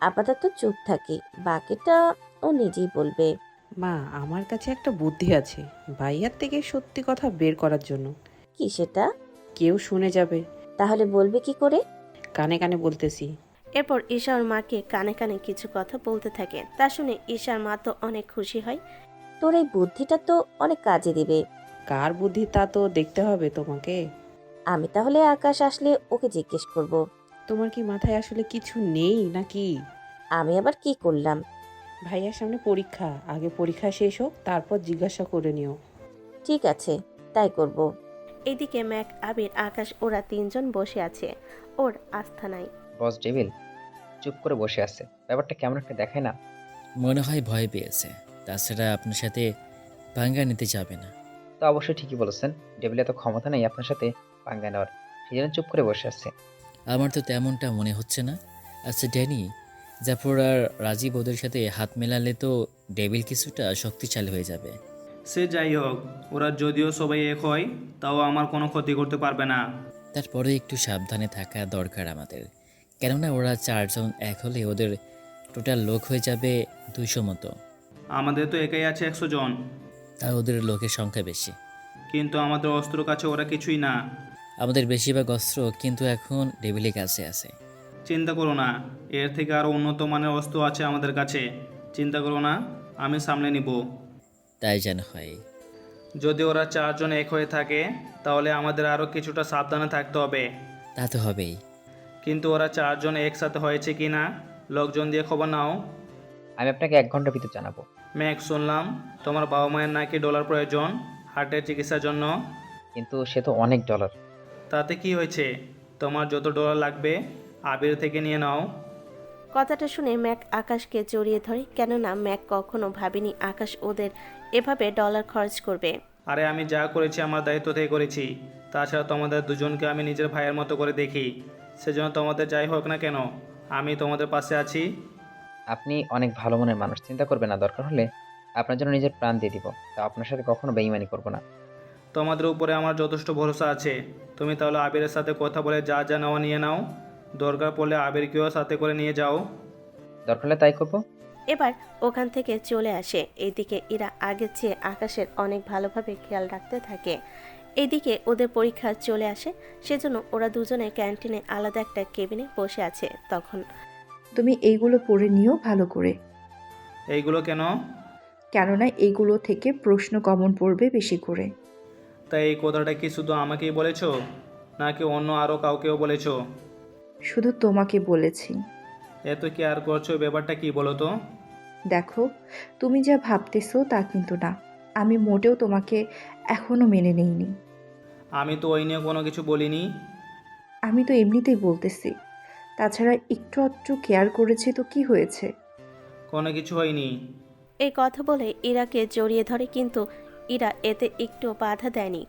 আপাতত চুপ থাকি, বাকিটা ও নিজেই বলবে। মা, আমার কাছে একটা বুদ্ধি আছে ভাইয়ার থেকে সত্যি কথা বের করার জন্য। কি সেটা? কেউ শুনে যাবে। তাহলে বলবে কি করে? কানে কানে বলতেছি। এরপর ঈশা ওর মাকে কানে কানে কিছু কথা বলতে থাকে। তা শুনে ঈশার মা তো অনেক খুশি হয়। তোর এই বুদ্ধিটা তো অনেক কাজে দিবে। কার বুদ্ধি তা তো দেখতে হবে তোমাকে। আমি তাহলে আকাশ আসলে ওকে জিজ্ঞেস করব। তোমার কি মাথায় আসলে কিছু নেই নাকি? আমি আবার কি করলাম? ভাইয়ার সামনে পরীক্ষা, আগে পরীক্ষা শেষ হোক তারপর জিজ্ঞাসা করে নিও। ঠিক আছে, তাই করব। এদিকে ম্যাক, আবির, আকাশ ওরা 3 জন বসে আছে। ওর আস্থা নাই। বস ডেভিল চুপ করে বসে আছে, ব্যাপারটা কেমন একটা দেখায় না? মনে হয় ভয় পেয়েছে, তাছাড়া আপনার সাথে পাঙ্গা নিতে যাবে না। তো অবশ্যই ঠিকই বলেছেন, ডেভিল এত ক্ষমতা নেই আপনার সাথে পাঙ্গা নেওয়ার, সেই জন্য চুপ করে বসে আছে। আমার তো তেমনটা মনে হচ্ছে না। আচ্ছা ড্যানি, জাফর আর রাজীব ওদের সাথে হাত মেলালে তো ডেভিল কিছুটা শক্তিশালী হয়ে যাবে। সে যাই হোক, ওরা যদিও সবাই এক হয় তাও আমার কোনো ক্ষতি করতে পারবে না। তারপরে একটু সাবধানে থাকা দরকার আমাদের, কেননা ওরা 4 জন এক হলে ওদের টোটাল লোক হয়ে যাবে 200 মতো। আমাদের তো একাই আছে 100 জন। তা ওদের লোকের সংখ্যা বেশি, কিন্তু আমাদের অস্ত্র কাছে ওরা কিছুই না। আমাদের বেশিরভাগ অস্ত্র কিন্তু এখন ডেভিলের কাছে আছে। চিন্তা করো না, এর থেকে আরও উন্নত মানের অস্ত্র আছে আমাদের কাছে। চিন্তা করো না, আমি সামলে নিব। তাই যেন হয়। যদি ওরা 4 জন এক হয়ে থাকে তাহলে আমাদের আরও কিছুটা সাবধানে থাকতে হবে। তা তো হবেই। কিন্তু ওরা 4 জন একসাথে হয়েছে কি না লোকজন দিয়ে খবর নাও। আমি আপনাকে 1 ঘন্টার ভিতর জানাবো। ম্যাক, শুনলাম তোমার বাবা মায়ের নাকি ডলার প্রয়োজন হার্টের চিকিৎসার জন্য। কিন্তু সে তো অনেক ডলার। তাতে কি হয়েছে, তোমার যত ডলার লাগবে আবির থেকে নিয়ে নাও। কথাটা শুনে ম্যাক আকাশকে জড়িয়ে ধরে, কেননা ম্যাক কখনো ভাবেনি আকাশ ওদের এভাবে ডলার খরচ করবে। আরে আমি যা করেছি আমার দায়িত্ব থেকে করেছি, তাছাড়া তোমাদের দুজনকে আমি নিজের ভাইয়ের মতো করে দেখি। সেজন্য তোমাদের যাই হোক না কেন আমি তোমাদের পাশে আছি। আপনি অনেক ভালো মনের মানুষ, চিন্তা করবেন না, দরকার হলে আপনার জন্য নিজের প্রাণ দিয়ে দিব, তা আপনার সাথে কখনো বেইমানি করব না। তোমাদের উপরে আমার যথেষ্ট ভরসা আছে। তুমি তাহলে আবিরের সাথে কথা বলে যা যা নেওয়া নিয়ে নাও, দরকার পড়লে আবিরকেও সাথে করে নিয়ে যাও। দরকার হলে তাই করবো। এবার ওখান থেকে চলে আসে। এইদিকে ইরা আগের চেয়ে আকাশের অনেক ভালোভাবে খেয়াল রাখতে থাকে। এইদিকে ওদের পরীক্ষা চলে আসে, সেজন্য ওরা দুজনে ক্যান্টিনে আলাদা একটা কেবিনে বসে আছে। তখন তুমি এইগুলো পড়ে নিও ভালো করে, এইগুলো কেন? কেননা এইগুলো থেকে প্রশ্ন কমন পড়বে বেশি করে। তাই এই কথাটা কি শুধু আমাকেই বলেছো নাকি অন্য আরও কাউকেও বলেছো? শুধু তোমাকে বলেছি। এত কি আর করছো, ব্যাপারটা কি বলো তো? দেখো, তুমি যা ভাবতেছো তা কিন্তু না। আমি মোটেও তোমাকে এখনো মেনে নেইনি। আমি তো ওই নিয়ে কোনো কিছু বলিনি। আমি তো এমনিতেই বলতেছি। তাছাড়া একটু আধটু কেয়ার করেছি তো কি হয়েছে? কোনো কিছু হয়নি। এই কথা বলে ইরাকে জড়িয়ে ধরে, কিন্তু ইরা এতে একটু বাধা দেয়নি।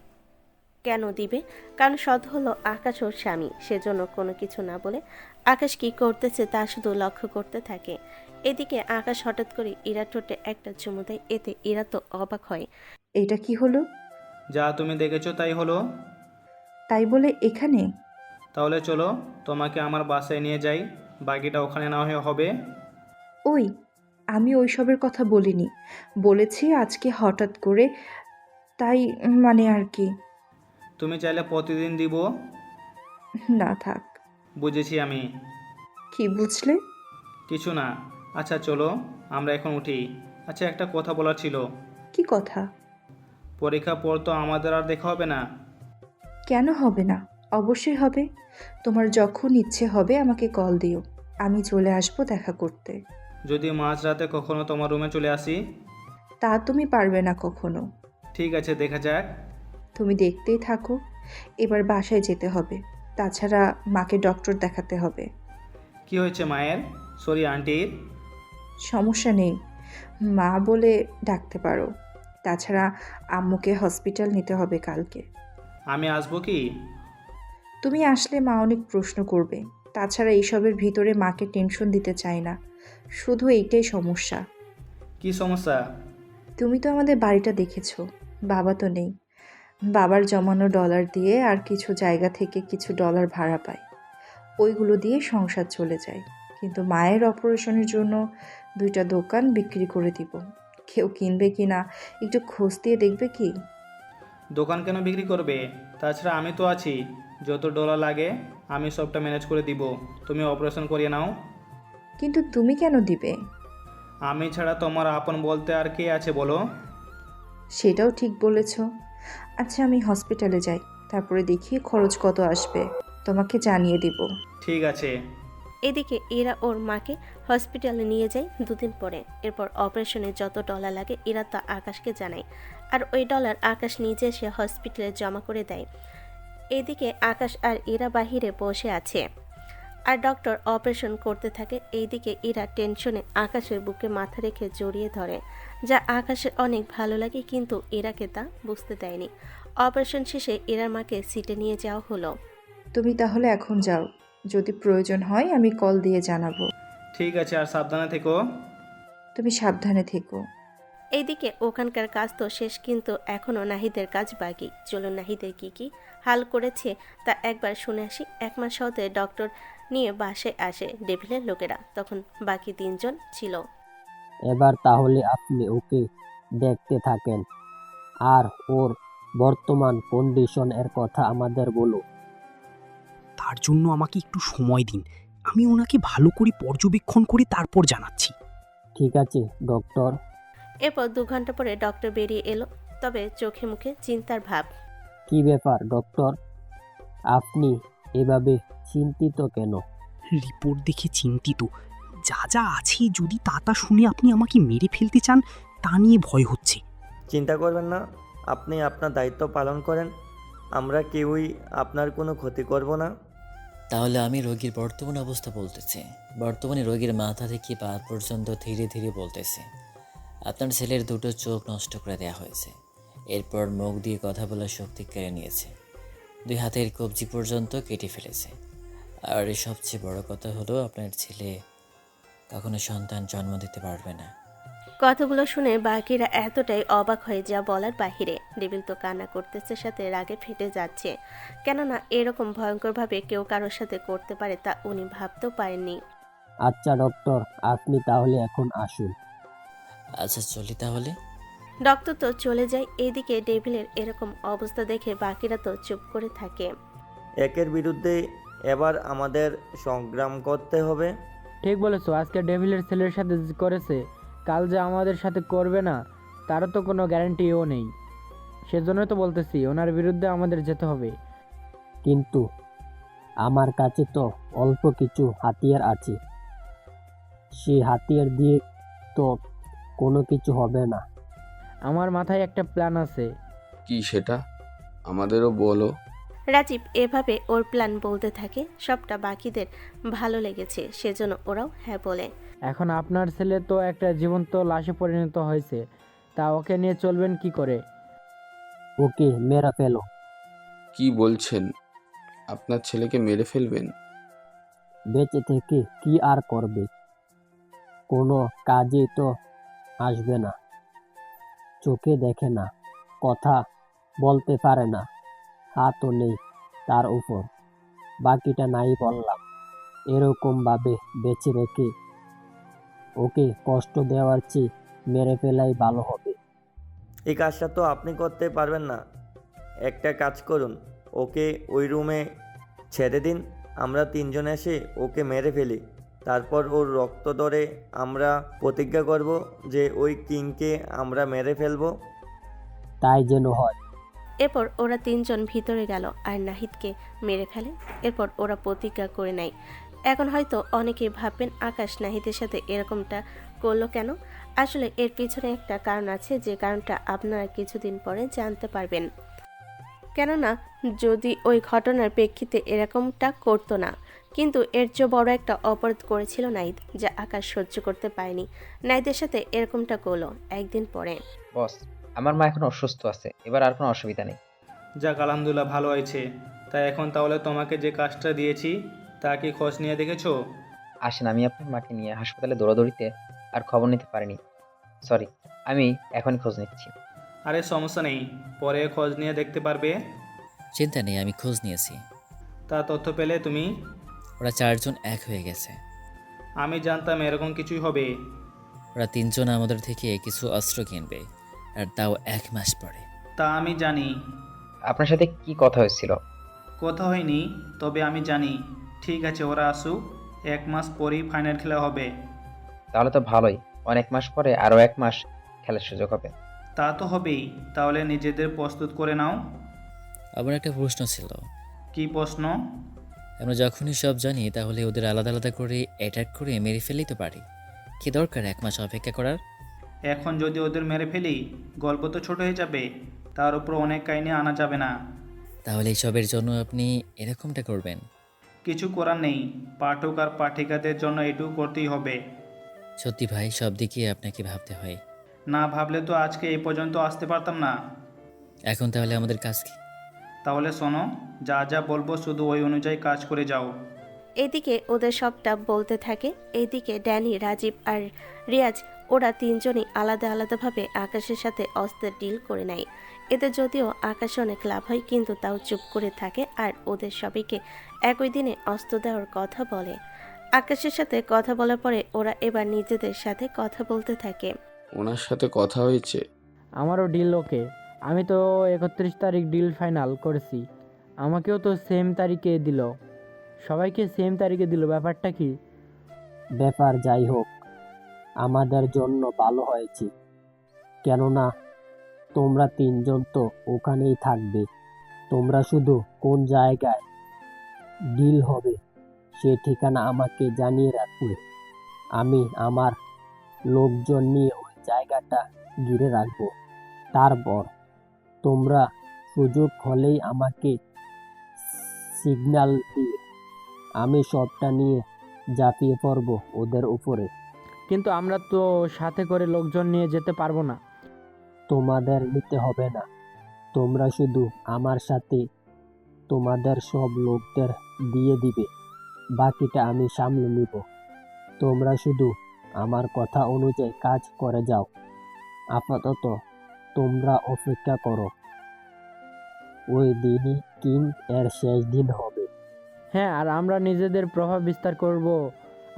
কেন দিবে? কারণ সৎ হলো আকাশ ওর স্বামী, সেজন্য কোনো কিছু না বলে আকাশ কি করতেছে তা শুধু লক্ষ্য করতে থাকে। এদিকে আকাশ হঠাৎ করে ইরা ঠোঁটে একটা চুমু দেয়। এতে ইরা তো অবাক হয়। এটা কি হলো? যা তুমি দেখেছো তাই হলো। তাই বলে এখানে? তাহলে চলো তোমাকে আমার বাসায় নিয়ে যাই, বাকিটা ওখানে না হয়ে হবে। ওই, আমি ওইসবের কথা বলিনি। বলেছি আজকে হঠাৎ করে, তাই মানে আর কি। তুমি চাইলে প্রতিদিন দিব। না থাক। বুঝেছি আমি। কি বুঝলে? কিছু না। আচ্ছা চলো আমরা এখন উঠি। আচ্ছা একটা কথা বলার ছিল। কি কথা? পরীক্ষা পর তো আমাদের আর দেখা হবে না। কেন হবে না? অবশ্যই হবে। তোমার যখন ইচ্ছে হবে আমাকে কল দিও, আমি চলে আসবো দেখা করতে। যদি মাঝরাতে কখনো তোমার রুমে চলে আসি? তা তুমি পারবে না কখনো। ঠিক আছে, দেখা যাক। তুমি দেখতেই থাকো। এবার বাসায় যেতে হবে, তাছাড়া মাকে ডক্টর দেখাতে হবে। কি হয়েছে মায়ের? সরি আন্টির? সমস্যা নেই, মা বলে ডাকতে পারো। তাছাড়া আম্মুকে হসপিটাল নিতে হবে কালকে। আমি আসবো কি? তুমি আসলে মা অনেক প্রশ্ন করবে। তাছাড়া এইসবের ভিতরে মাকে টেনশন দিতে চাই না, শুধু এইটাই সমস্যা। কি সমস্যা? তুমি তো আমাদের বাড়িটা দেখেছো, বাবা তো নেই। বাবার জমানো ডলার দিয়ে আর কিছু জায়গা থেকে কিছু ডলার ভাড়া পাই, ওইগুলো দিয়ে সংসার চলে যায়। কিন্তু মায়ের অপারেশনের জন্য 2টা দোকান বিক্রি করে দিব। কেউ কিনবে কি না একটু খোঁজ দিয়ে দেখবে কি? দোকান কেন বিক্রি করবে? তাছাড়া আমি তো আছি, যত ডলার লাগে আমি সবটা ম্যানেজ করে দিব। তুমি অপারেশন করিয়ে নাও। কিন্তু তুমি কেন দিবে? আমি ছাড়া তোমার আপন বলতে আর কে আছে বলো? সেটাও ঠিক বলেছ। আচ্ছা আমি হসপিটালে যাই, তারপরে দেখি খরচ কত আসবে, তোমাকে জানিয়ে দিব। ঠিক আছে। এদিকে ইরা ওর মাকে হসপিটালে নিয়ে যায় 2 দিন পরে। এরপর অপারেশনে যত ডলার লাগে ইরা তা আকাশকে জানায়, আর ওই ডলার আকাশ নিজে এসে হসপিটালে জমা করে দেয়। এদিকে আকাশ আর ইরা বাহিরে বসে আছে, আর ডক্টর অপারেশন করতে থাকে। এইদিকে ইরা টেনশনে আকাশের বুকে মাথা রেখে জড়িয়ে ধরে, যা আকাশের অনেক ভালো লাগে, কিন্তু ইরাকে তা বুঝতে দেয়নি। অপারেশন শেষে ইরার মাকে সিটে নিয়ে যাওয়া হলো। তুমি তাহলে এখন যাও, যদি প্রয়োজন হয় আমি কল দিয়ে জানাবো। ঠিক আছে, আর সাবধানে থেকো। তুমি সাবধানে থেকো। এইদিকে ওখানকার কাজ তো শেষ, কিন্তু এখনও নাহিদের কাজ বাকি। চলুন নাহিদের কি হাল করেছে তা একবার শুনে আসি। 1 মাস হতে ডক্টর নিয়ে বাসায় আসে ডেভিলের লোকেরা, তখন বাকি 3 জন ছিল। এবার তাহলে আপনি ওকে দেখতে থাকেন আর ওর বর্তমান কন্ডিশন এর কথা আমাদের বলুন। তার জন্য আমাকে একটু সময় দিন, আমি ওনাকে ভালো করে পর্যবেক্ষণ করে তারপর জানাচ্ছি। ঠিক আছে ডক্টর। এরপর 2 ঘন্টা পরে ডক্টর বেরিয়ে এলো, তবে চোখে মুখে চিন্তার ভাব। কি ব্যাপার ডক্টর, আপনি এভাবে চিন্তিত কেন? রিপোর্ট দেখে চিন্তিত। যা যা আছে যদি তা শুনে আপনি আমাকে মেরে ফেলতে চান তা নিয়ে ভয় হচ্ছে। চিন্তা করবেন না, আপনি আপনার দায়িত্ব পালন করেন, আমরা কেউই আপনার কোনো ক্ষতি করব না। তাহলে আমি রোগীর বর্তমান অবস্থা বলতেছি। বর্তমানে রোগীর মাথা থেকে পা পর্যন্ত ধীরে ধীরে বলতেছে। আপনার ছেলের 2টো চোখ নষ্ট করে দেওয়া হয়েছে, এরপর মুখ দিয়ে কথা বলার শক্তি কেড়ে নিয়েছে, 2 হাতের কবজি পর্যন্ত কেটে ফেলেছে। আর সবচেয়ে বড় কথা হলো আপনার ছেলে কখনো সন্তান জন্ম দিতে পারবে না। কথাগুলো শুনে বাকিরা এতটাই অবাক হয়ে যা বলার বাহিরে। ডেভিল তো কান্না করতেছে, সাথে রাগে ফেটে যাচ্ছে। কেননা এরকম ভয়ঙ্করভাবে কেউ কারোর সাথে করতে পারে তা উনি ভাবতেও পারেননি। আচ্ছা ডক্টর, আপনি তাহলে এখন আসুন। আচ্ছা চলি তাহলে। ডক্টর তো চলে যায়। এইদিকে ডেভিলের এরকম অবস্থা দেখে বাকিরা তো চুপ করে থাকে। একের বিরুদ্ধে এবার আমাদের সংগ্রাম করতে হবে। ঠিক বলেছো, আজকে ডেভিলের ছেলের সাথে করেছে, কাল যে আমাদের সাথে করবে না তারও তো কোনো গ্যারান্টিও নেই। সেজন্যই তো বলতেছি ওনার বিরুদ্ধে আমাদের যেতে হবে। কিন্তু আমার কাছে তো অল্প কিছু হাতিয়ার আছে, সেই হাতিয়ার দিয়ে তো কোনো কিছু হবে না। আমার মাথায় একটা প্ল্যান আছে। কি সেটা? আমাদেরও বলো। রাজীব এভাবে ওর প্ল্যান বলতে থাকে। সবটা বাকিদের ভালো লেগেছে, সেজন্য ওরাও হ্যাঁ বলে। এখন আপনার ছেলে তো একটা জীবন্ত লাশে পরিণত হয়েছে, তা ওকে নিয়ে চলবেন কি করে? ওকে মেরে ফেলো। কি বলছেন? আপনার ছেলেকে মেরে ফেলবেন? বেঁচে থেকে কি আর করবে? কোনো কাজে তো আসবে না, চোখে দেখে না, কথা বলতে পারে না, হাতও নেই তার উপর। বাকিটা নাই বললাম। এরকম ভাবে বেঁচে রেখে ওকে কষ্ট দেওয়ার চেয়ে মেরে ফেলাই ভালো হবে। এই কাজটা তো আপনি করতে পারবেন না। একটা কাজ করুন, ওকে ওই রুমে ছেড়ে দিন, আমরা 3 জন এসে ওকে মেরে ফেলি। তারপর ওর রক্ত ধরে আমরা প্রতিজ্ঞা করব যে ওই কিংকে আমরা মেরে ফেলব। তাই যেন হয়। এরপর ওরা 3 জন ভিতরে গেল আর নাহিদকে মেরে ফেলে। এরপর ওরা প্রতিজ্ঞা করে নেয়। এখন হয়তো অনেকেই ভাববেন আকাশ নাহিদের সাথে এরকমটা করলো কেন। আসলে এর পিছনে একটা কারণ আছে, যে কারণটা আপনারা কিছুদিন পরে জানতে পারবেন। কেননা যদি ওই ঘটনার প্রেক্ষিতে এরকমটা করতো না, কিন্তু এর চেয়ে বড় একটা অপরাধ করেছিল নাইদ, যা আকাশ সহ্য করতে পারেনি। নাইদের সাথে এরকমটা করলো একদিন পরে। বস, আমার মা এখন অসুস্থ আছে, এবার আর কোনো অসুবিধা নেই। যাক আলহামদুলিল্লাহ ভালো হয়েছে। তাই এখন তাহলে তোমাকে যে কাজটা দিয়েছি তা কি খোঁজ নিয়ে দেখেছো? আসেন, আমি আপনার মাকে নিয়ে হাসপাতালে দৌড়াদৌড়িতে আর খবর নিতে পারিনি। সরি, আমি এখনই খোঁজ নিচ্ছি। আরে সমস্যা নেই, পরে খোঁজ নিয়ে দেখতে পারবে। চিন্তা নেই, আমি খোঁজ নিয়েছি। তা তথ্য পেলে তুমি? ওরা 4 জন এক হয়ে গেছে। আমি জানতাম এরকম কিছুই হবে। ওরা 3 জন আমাদের থেকে কিছু অস্ত্র কিনবে, আর তাও 1 মাস পরে। তা আমি জানি। আপনার সাথে কি কথা হয়েছিল? কথা হয়নি, তবে আমি জানি। ঠিক আছে, ওরা আসুক, 1 মাস পরেই ফাইনাল খেলা হবে। তাহলে তো ভালোই, অনেক মাস পরে আরও 1 মাস খেলার সুযোগ হবে। তা তো হবেই। তাহলে নিজেদের প্রস্তুত করে নাও। আমার একটা প্রশ্ন ছিল। কি প্রশ্ন? আমরা যখনই সব জানি তাহলে ওদের আলাদা আলাদা করে অ্যাটাক করে মেরে ফেলেই তো পারি। কি দরকার 1 মাস অপেক্ষা করার? এখন যদি ওদের মেরে ফেলি, গল্প তো ছোট হয়ে যাবে, তার উপর অনেক কাহিনী আনা যাবে না। তাহলে এইসবের জন্য আপনি এরকমটা করবেন? কিছু করার নেই, পাঠক আর পাঠিকাদের জন্য এটুকু করতেই হবে। সত্যি ভাই, সব দিকে আপনাকে ভাবতে হয়। না ভাবলে তো আজকে এই পর্যন্ত আসতে পারতাম না। এখন তাহলে আমাদের কাজ কি? তাহলে শোনো, যা যা বলবো শুধু ওই অনুযায়ী কাজ করে যাও। এদিকে ওদের সবটা বলতে থাকে। এইদিকে ড্যানি, রাজীব আর রিয়াজ ওরা 3 জনই আলাদা আলাদাভাবে আকাশের সাথে অস্ত্রের ডিল করে নেয়। এতে যদিও আকাশে অনেক লাভ হয়, কিন্তু তাও চুপ করে থাকে আর ওদের সবাইকে একই দিনে অস্ত্র দেওয়ার কথা বলে। আকাশের সাথে কথা বলার পরে ওরা এবার নিজেদের সাথে কথা বলতে থাকে। ওনার সাথে কথা হয়েছে? আমারও ডিল ওকে। আমি তো 31 তারিখ ডিল ফাইনাল করেছি। আমাকেও তো সেম তারিখে দিল, সবাইকে সেম তারিখে দিল। ব্যাপারটা কি? ব্যাপার যাই হোক, আমাদের জন্য ভালো হয়েছে, কেননা তোমরা 3 জন তো ওখানেই থাকবে। তোমরা শুধু কোন জায়গায় ডিল হবে সে ঠিকানা আমাকে জানিয়ে রাখবে। আমি আমার লোকজন নিয়ে ওই জায়গাটা ঘিরে রাখবো। তারপর তোমরা সুযোগ হলেই আমাকে সিগন্যাল দিয়ে আমি সবটা নিয়ে ঝাঁপিয়ে পড়বো ওদের উপরে। কিন্তু আমরা তো সাথে করে লোকজন নিয়ে যেতে পারবো না। তোমাদের নিতে হবে না, তোমরা শুধু আমার সাথে তোমাদের সব লোকদের দিয়ে দিবে, বাকিটা আমি সামলে নিব। তোমরা শুধু আমার কথা অনুযায়ী কাজ করে যাও। আপাতত তোমরা অপেক্ষা করো, ওই দিনই কিং এর শেষ দিন হবে। হ্যাঁ, আর আমরা নিজেদের প্রভাব বিস্তার করব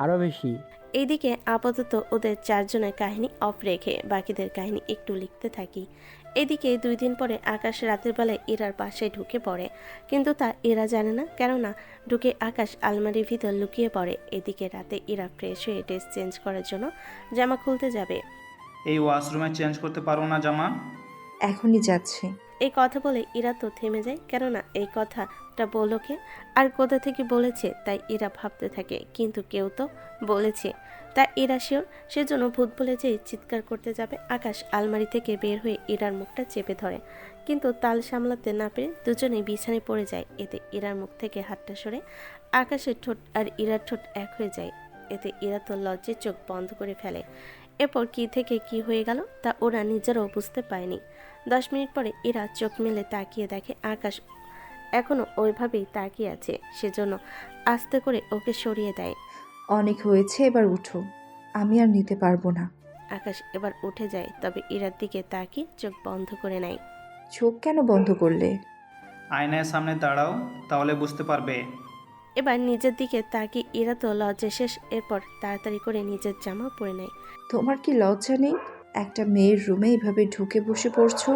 আরও বেশি। এইদিকে আপাতত ওদের 4 জনের কাহিনী অফ রেখে বাকিদের কাহিনী একটু লিখতে থাকি। এদিকে 2 দিন পরে আকাশ রাতের বেলায় ইরার বাসায় ঢুকে পড়ে, কিন্তু তা ইরা জানে না। কেননা ঢুকে আকাশ আলমারির ভিতর লুকিয়ে পড়ে। এদিকে রাতে ইরা ফ্রেশ হয়ে ড্রেস চেঞ্জ করার জন্য জামা খুলতে যাবে। এই ওয়াশরুমে চেঞ্জ করতে পারো না জামা? এখনই যাচ্ছি। এই কথা বলে ইরা তো থেমে যায়, কেননা এই কথাটা বললো কে আর কোথা থেকে বলেছে, তাই ইরা ভাবতে থাকে। কিন্তু কেউ তো বলেছে, তাই ইরা শিওর। সেজন্য ভূত বলে যেই চিৎকার করতে যাবে, আকাশ আলমারি থেকে বের হয়ে ইরার মুখটা চেপে ধরে, কিন্তু তাল সামলাতে না পেরে দুজনেই বিছানায় পড়ে যায়। এতে ইরার মুখ থেকে হাতটা সরে আকাশের ঠোঁট আর ইরার ঠোঁট এক হয়ে যায়। এতে ইরা তো লজ্জায় চোখ বন্ধ করে ফেলে। এরপর কি থেকে কি হয়ে গেল তা ওরা নিজেরাও বুঝতে পারেনি। 10 মিনিট পরে ইরা চোখ মেলে তাকিয়ে দেখে আকাশ এখনো ওইভাবেই তাকিয়ে আছে। সেজন্য আস্তে করে ওকে সরিয়ে দেয়। অনেক হয়েছে, এবার উঠো, আমি আর নিতে পারবো না। আকাশ এবার উঠে যায়, তবে ইরার দিকে তাকিয়ে চোখ বন্ধ করে নেয়। চোখ কেন বন্ধ করলে? আয়নার সামনে দাঁড়াও, তাহলে বুঝতে পারবে। এবার নিজের দিকে তাকিয়ে ইরা তো লজ্জা শেষ। এরপর তাড়াতাড়ি করে নিজের জামা পরে নেয়। তোমার কি লজ্জা নেই? একটা মেয়ের রুমে এইভাবে ঢুকে বসে পড়ছো।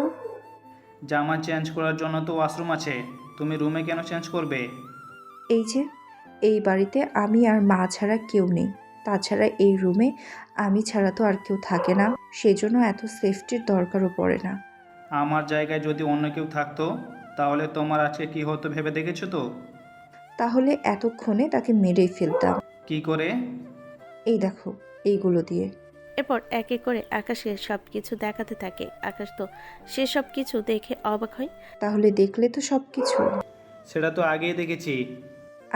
জামা চেঞ্জ করার জন্য তো ওয়াশরুম আছে, তুমি রুমে কেন চেঞ্জ করবে? এই যে, এই বাড়িতে আমি আর মা ছাড়া কেউ নেই। তাছাড়া এই রুমে আমি ছাড়া তো আর কেউ থাকে না, সেজন্য এত সেফটির দরকারও পড়ে না। আমার জায়গায় যদি অন্য কেউ থাকতো তাহলে তোমার আজকে কি হতো ভেবে দেখেছো তো? তাহলে এতক্ষণে তাকে মেরেই ফেলতাম। কি করে? এই দেখো, এইগুলো দিয়ে। এরপর এক এক করে আকাশকে সব কিছু দেখাতে থাকে। আকাশ তো সে সব কিছু দেখে অবাক হয়। তাহলে দেখলে তো সব কিছু। সেটা তো আগেই দেখেছি।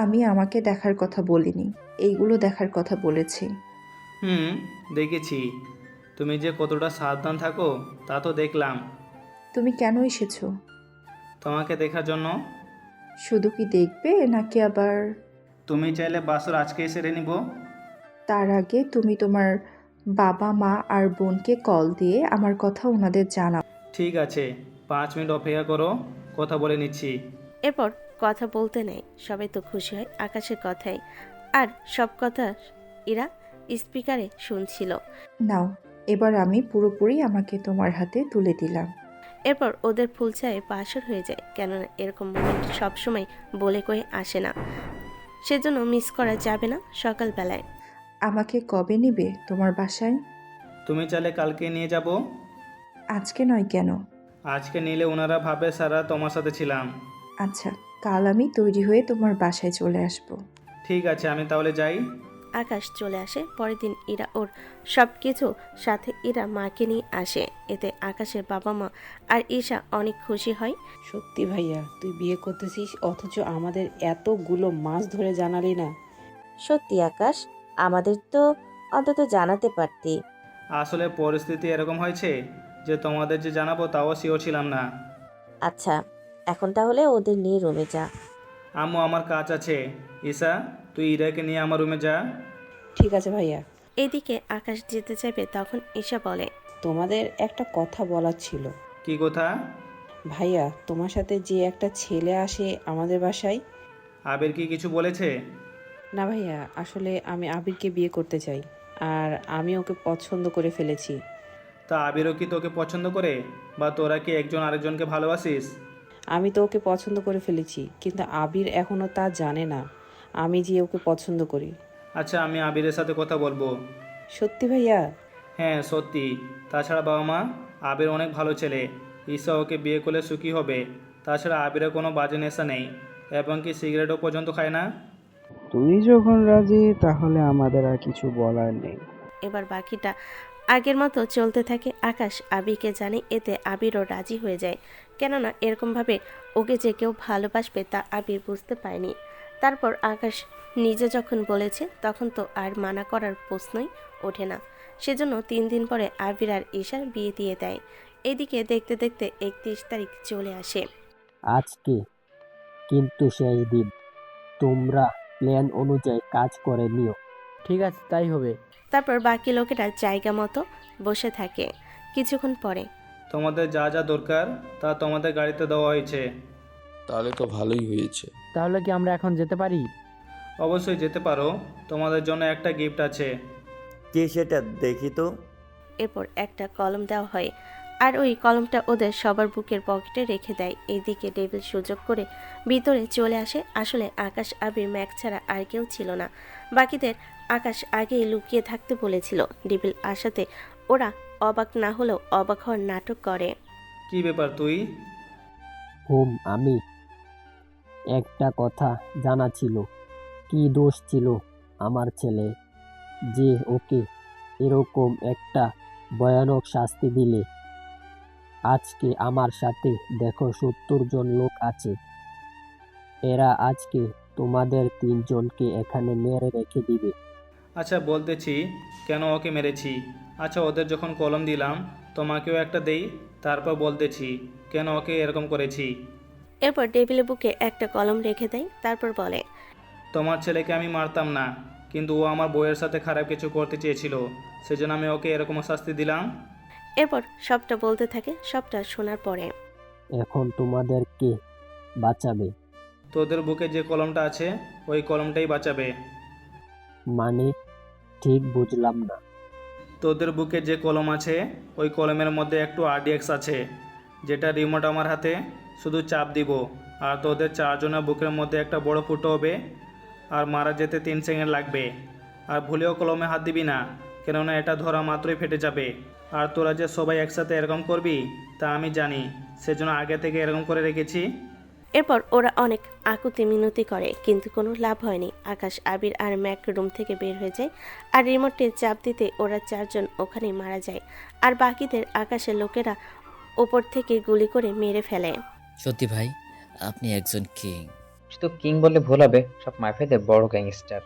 আমি আমাকে দেখার কথা বলিনি, এইগুলো দেখার কথা বলেছি। দেখেছি। তুমি যে কতটা সাবধান থাকো তা তো দেখলাম। তুমি কেন এসেছো? তোমাকে দেখার জন্য। শুধু কি দেখবে নাকি আবার? তুমি চাইলে বাসর আজকেই সেরে নিব। তার আগে তুমি তোমার বাবা মা আর বোনকে কল দিয়ে আমার কথা ওনাদের জানাও। ঠিক আছে, 5 মিনিট অপেক্ষা করো, কথা বলে নিচ্ছি। এরপর কথা বলতে নেই, সবাই তো খুশি হয় আকাশের কথায়। আর সব কথা ইরা স্পিকারে শুনছিল। নাও, এবার আমি পুরোপুরি আমাকে তোমার হাতে তুলে দিলাম। এরপর ওদের ফুল চায়ে পাশর হয়ে যায়, কেননা এরকম মোমেন্ট সবসময় বলে কয়ে আসে না, সেজন্য মিস করা যাবে না। সকালবেলায় আমাকে কবে নিবে তোমার বাসায়? তুমি চাইলে কালকে নিয়ে যাব। আজকে নয় কেন? আজকে নিলে ওনারা ভাবে সারা তোমার সাথে ছিলাম। আচ্ছা, কাল আমি তৈরি হয়ে তোমার বাসায় চলে আসব। ঠিক আছে, আমি তাহলে যাই। আকাশ চলে আসে। পরের দিন ইরা ওর সব কিছু সাথে ইরা মাকে নিয়ে আসে। এতে আকাশের বাবা মা আর ঈশা অনেক খুশি হয়। সত্যি ভাইয়া, তুই বিয়ে করতেছিস অথচ আমাদের এতগুলো মাস ধরে জানালি না। সত্যি আকাশ, আমাদের তো অন্তত জানাতে পারতি। আসলে পরিস্থিতি এরকম হয়েছে যে তোমাদের যে জানাবো তাও শিওর ছিলাম না। আচ্ছা, এখন তাহলে ওদের নিয়ে রুমে যা। আম্মু, আমার কাজ আছে। ঈশা, তুই ইরাকে নিয়ে আমার রুমে যা। ঠিক আছে ভাইয়া। এদিকে আকাশ যেতে চাইবে, তখন ঈশা বলে, তোমাদের একটা কথা বলার ছিল। কি কথা? ভাইয়া, তোমার সাথে যে একটা ছেলে আসে আমাদের বাসায়। আবির কি কিছু বলেছে? না ভাইয়া, আসলে আমি আবিরকে বিয়ে করতে চাই, আর আমি ওকে পছন্দ করে ফেলেছি। তা আবিরও কি তোকে পছন্দ করে, বা তোরা কি একজন আরেকজনকে ভালোবাসিস? আমি তো ওকে পছন্দ করে ফেলেছি, কিন্তু আবির এখনও তা জানে না আমি যে ওকে পছন্দ করি। আচ্ছা, আমি আবিরের সাথে কথা বলবো। সত্যি ভাইয়া? হ্যাঁ সত্যি। তাছাড়া বাবা মা, আবির অনেক ভালো ছেলে। ঈশা ওকে বিয়ে করলে সুখী হবে। তাছাড়া আবিরের কোনো বাজে নেশা নেই, এবং কি সিগারেটও পর্যন্ত খায় না। তুই যখন রাজি তাহলে আমাদের আর কিছু বলার নেই। এবার বাকিটা আগের মতো চলতে থাকে। আকাশ আবিরকে জানে, এতে আবিরও রাজি হয়ে যায়, কেননা এরকমভাবে ওকে যে কেউ ভালোবাসবে তা আবির বুঝতে পারেনি। তারপর আকাশ নিজে যখন বলেছে, তখন তো আর মানা করার প্রশ্নই ওঠে না। সেজন্য 3 দিন পরে আবির আর ঈশার বিয়ে দিয়ে দেয়। এদিকে দেখতে দেখতে 31 তারিখ চলে আসে। আজকে কিন্তু সেই দিন, তোমরা প্ল্যান অনুযায়ী কাজ করে নিও। ঠিক আছে, তাই হবে। তারপর বাকি লোকেরা জায়গা মতো বসে থাকে। কিছুক্ষণ পরে তোমাদের যা যা দরকার তা তোমাদের গাড়িতে দেওয়া হয়েছে। তাহলে তো ভালোই হয়েছে। তাহলে কি আমরা এখন যেতে পারি? অবশ্যই যেতে পারো, তোমাদের জন্য একটা গিফট আছে। কি সেটা দেখি তো। এরপর একটা কলম দেওয়া হয়, আর ওই কলমটা ওদের সবার বুকের পকেটে রেখে দেয়। এইদিকে ডেভিল সুযোগ করে ভিতরে চলে আসে। আসলে আকাশ আবির ম্যাক ছাড়া আর কেউ ছিল না। বাকিদের আকাশ আগেই লুকিয়ে থাকতে বলেছিল। ডেভিল আসাতে ওরা অবাক না হলেও অবাক হওয়ার নাটক করে। কি ব্যাপার তুই? আমি একটা কথা জানা ছিল। কি দোষ ছিল আমার ছেলে যে ওকে এরকম একটা ভয়ানক শাস্তি দিলে? আজকে আমার সাথে দেখো 70 জন লোক আছে। এরা আজকে তোমাদের 3 জনকে এখানে মেরে রেখে দিবে। আচ্ছা বলতেছি কেন ওকে মেরেছি। আচ্ছা, ওদের যখন কলম দিলাম তোমাকেও একটা দেই, তারপর বলতেছি কেন ওকে এরকম করেছি। এরপর ডেভিলের বুকে একটা কলম রেখে দেয়, তারপর বলে, তোমার ছেলেকে আমি মারতাম না, কিন্তু ও আমার বউয়ের সাথে খারাপ কিছু করতে চেয়েছিল, সেজন্য আমি ওকে এরকম শাস্তি দিলাম। এরপর সবটা বলতে থাকে। সবটা শোনার পরে এখন তোমাদের কে বাঁচাবে? তোদের বুকে যে কলমটা আছে ওই কলমটাই বাঁচাবে। মানে ঠিক বুঝলাম না। তোদের বুকে যে কলম আছে ওই কলমের মধ্যে একটু RDX আছে, যেটা রিমোট আমার হাতে, শুধু চাপ দিব আর তোদের 4 জনের বুকের মধ্যে একটা বড় ফুটো হবে, আর মারা যেতে 3 সেকেন্ড লাগবে। আর ভুলেও কলমে হাত দিবি না, কেননা এটা ধরা মাত্রই ফেটে যাবে। আর তোরা যে সবাই একসাথে এরকম করবি তা আমি জানি, সেজন্য আগে থেকে এরকম করে রেখেছি। এরপর ওরা অনেক আকুতি মিনতি করে, কিন্তু কোনো লাভ হয়নি। আকাশ, আবির আর ম্যাক রুম থেকে বের হয়ে যায়, আর রিমোটে চাপ দিতে ওরা 4 জন ওখানেই মারা যায়, আর বাকিদের আকাশের লোকেরা ওপর থেকে গুলি করে মেরে ফেলে। সত্যি ভাই, আপনি একজন কিং। শুধু কিং বললে ভুল হবে, সব মাফিয়াদের বড় গ্যাংস্টার।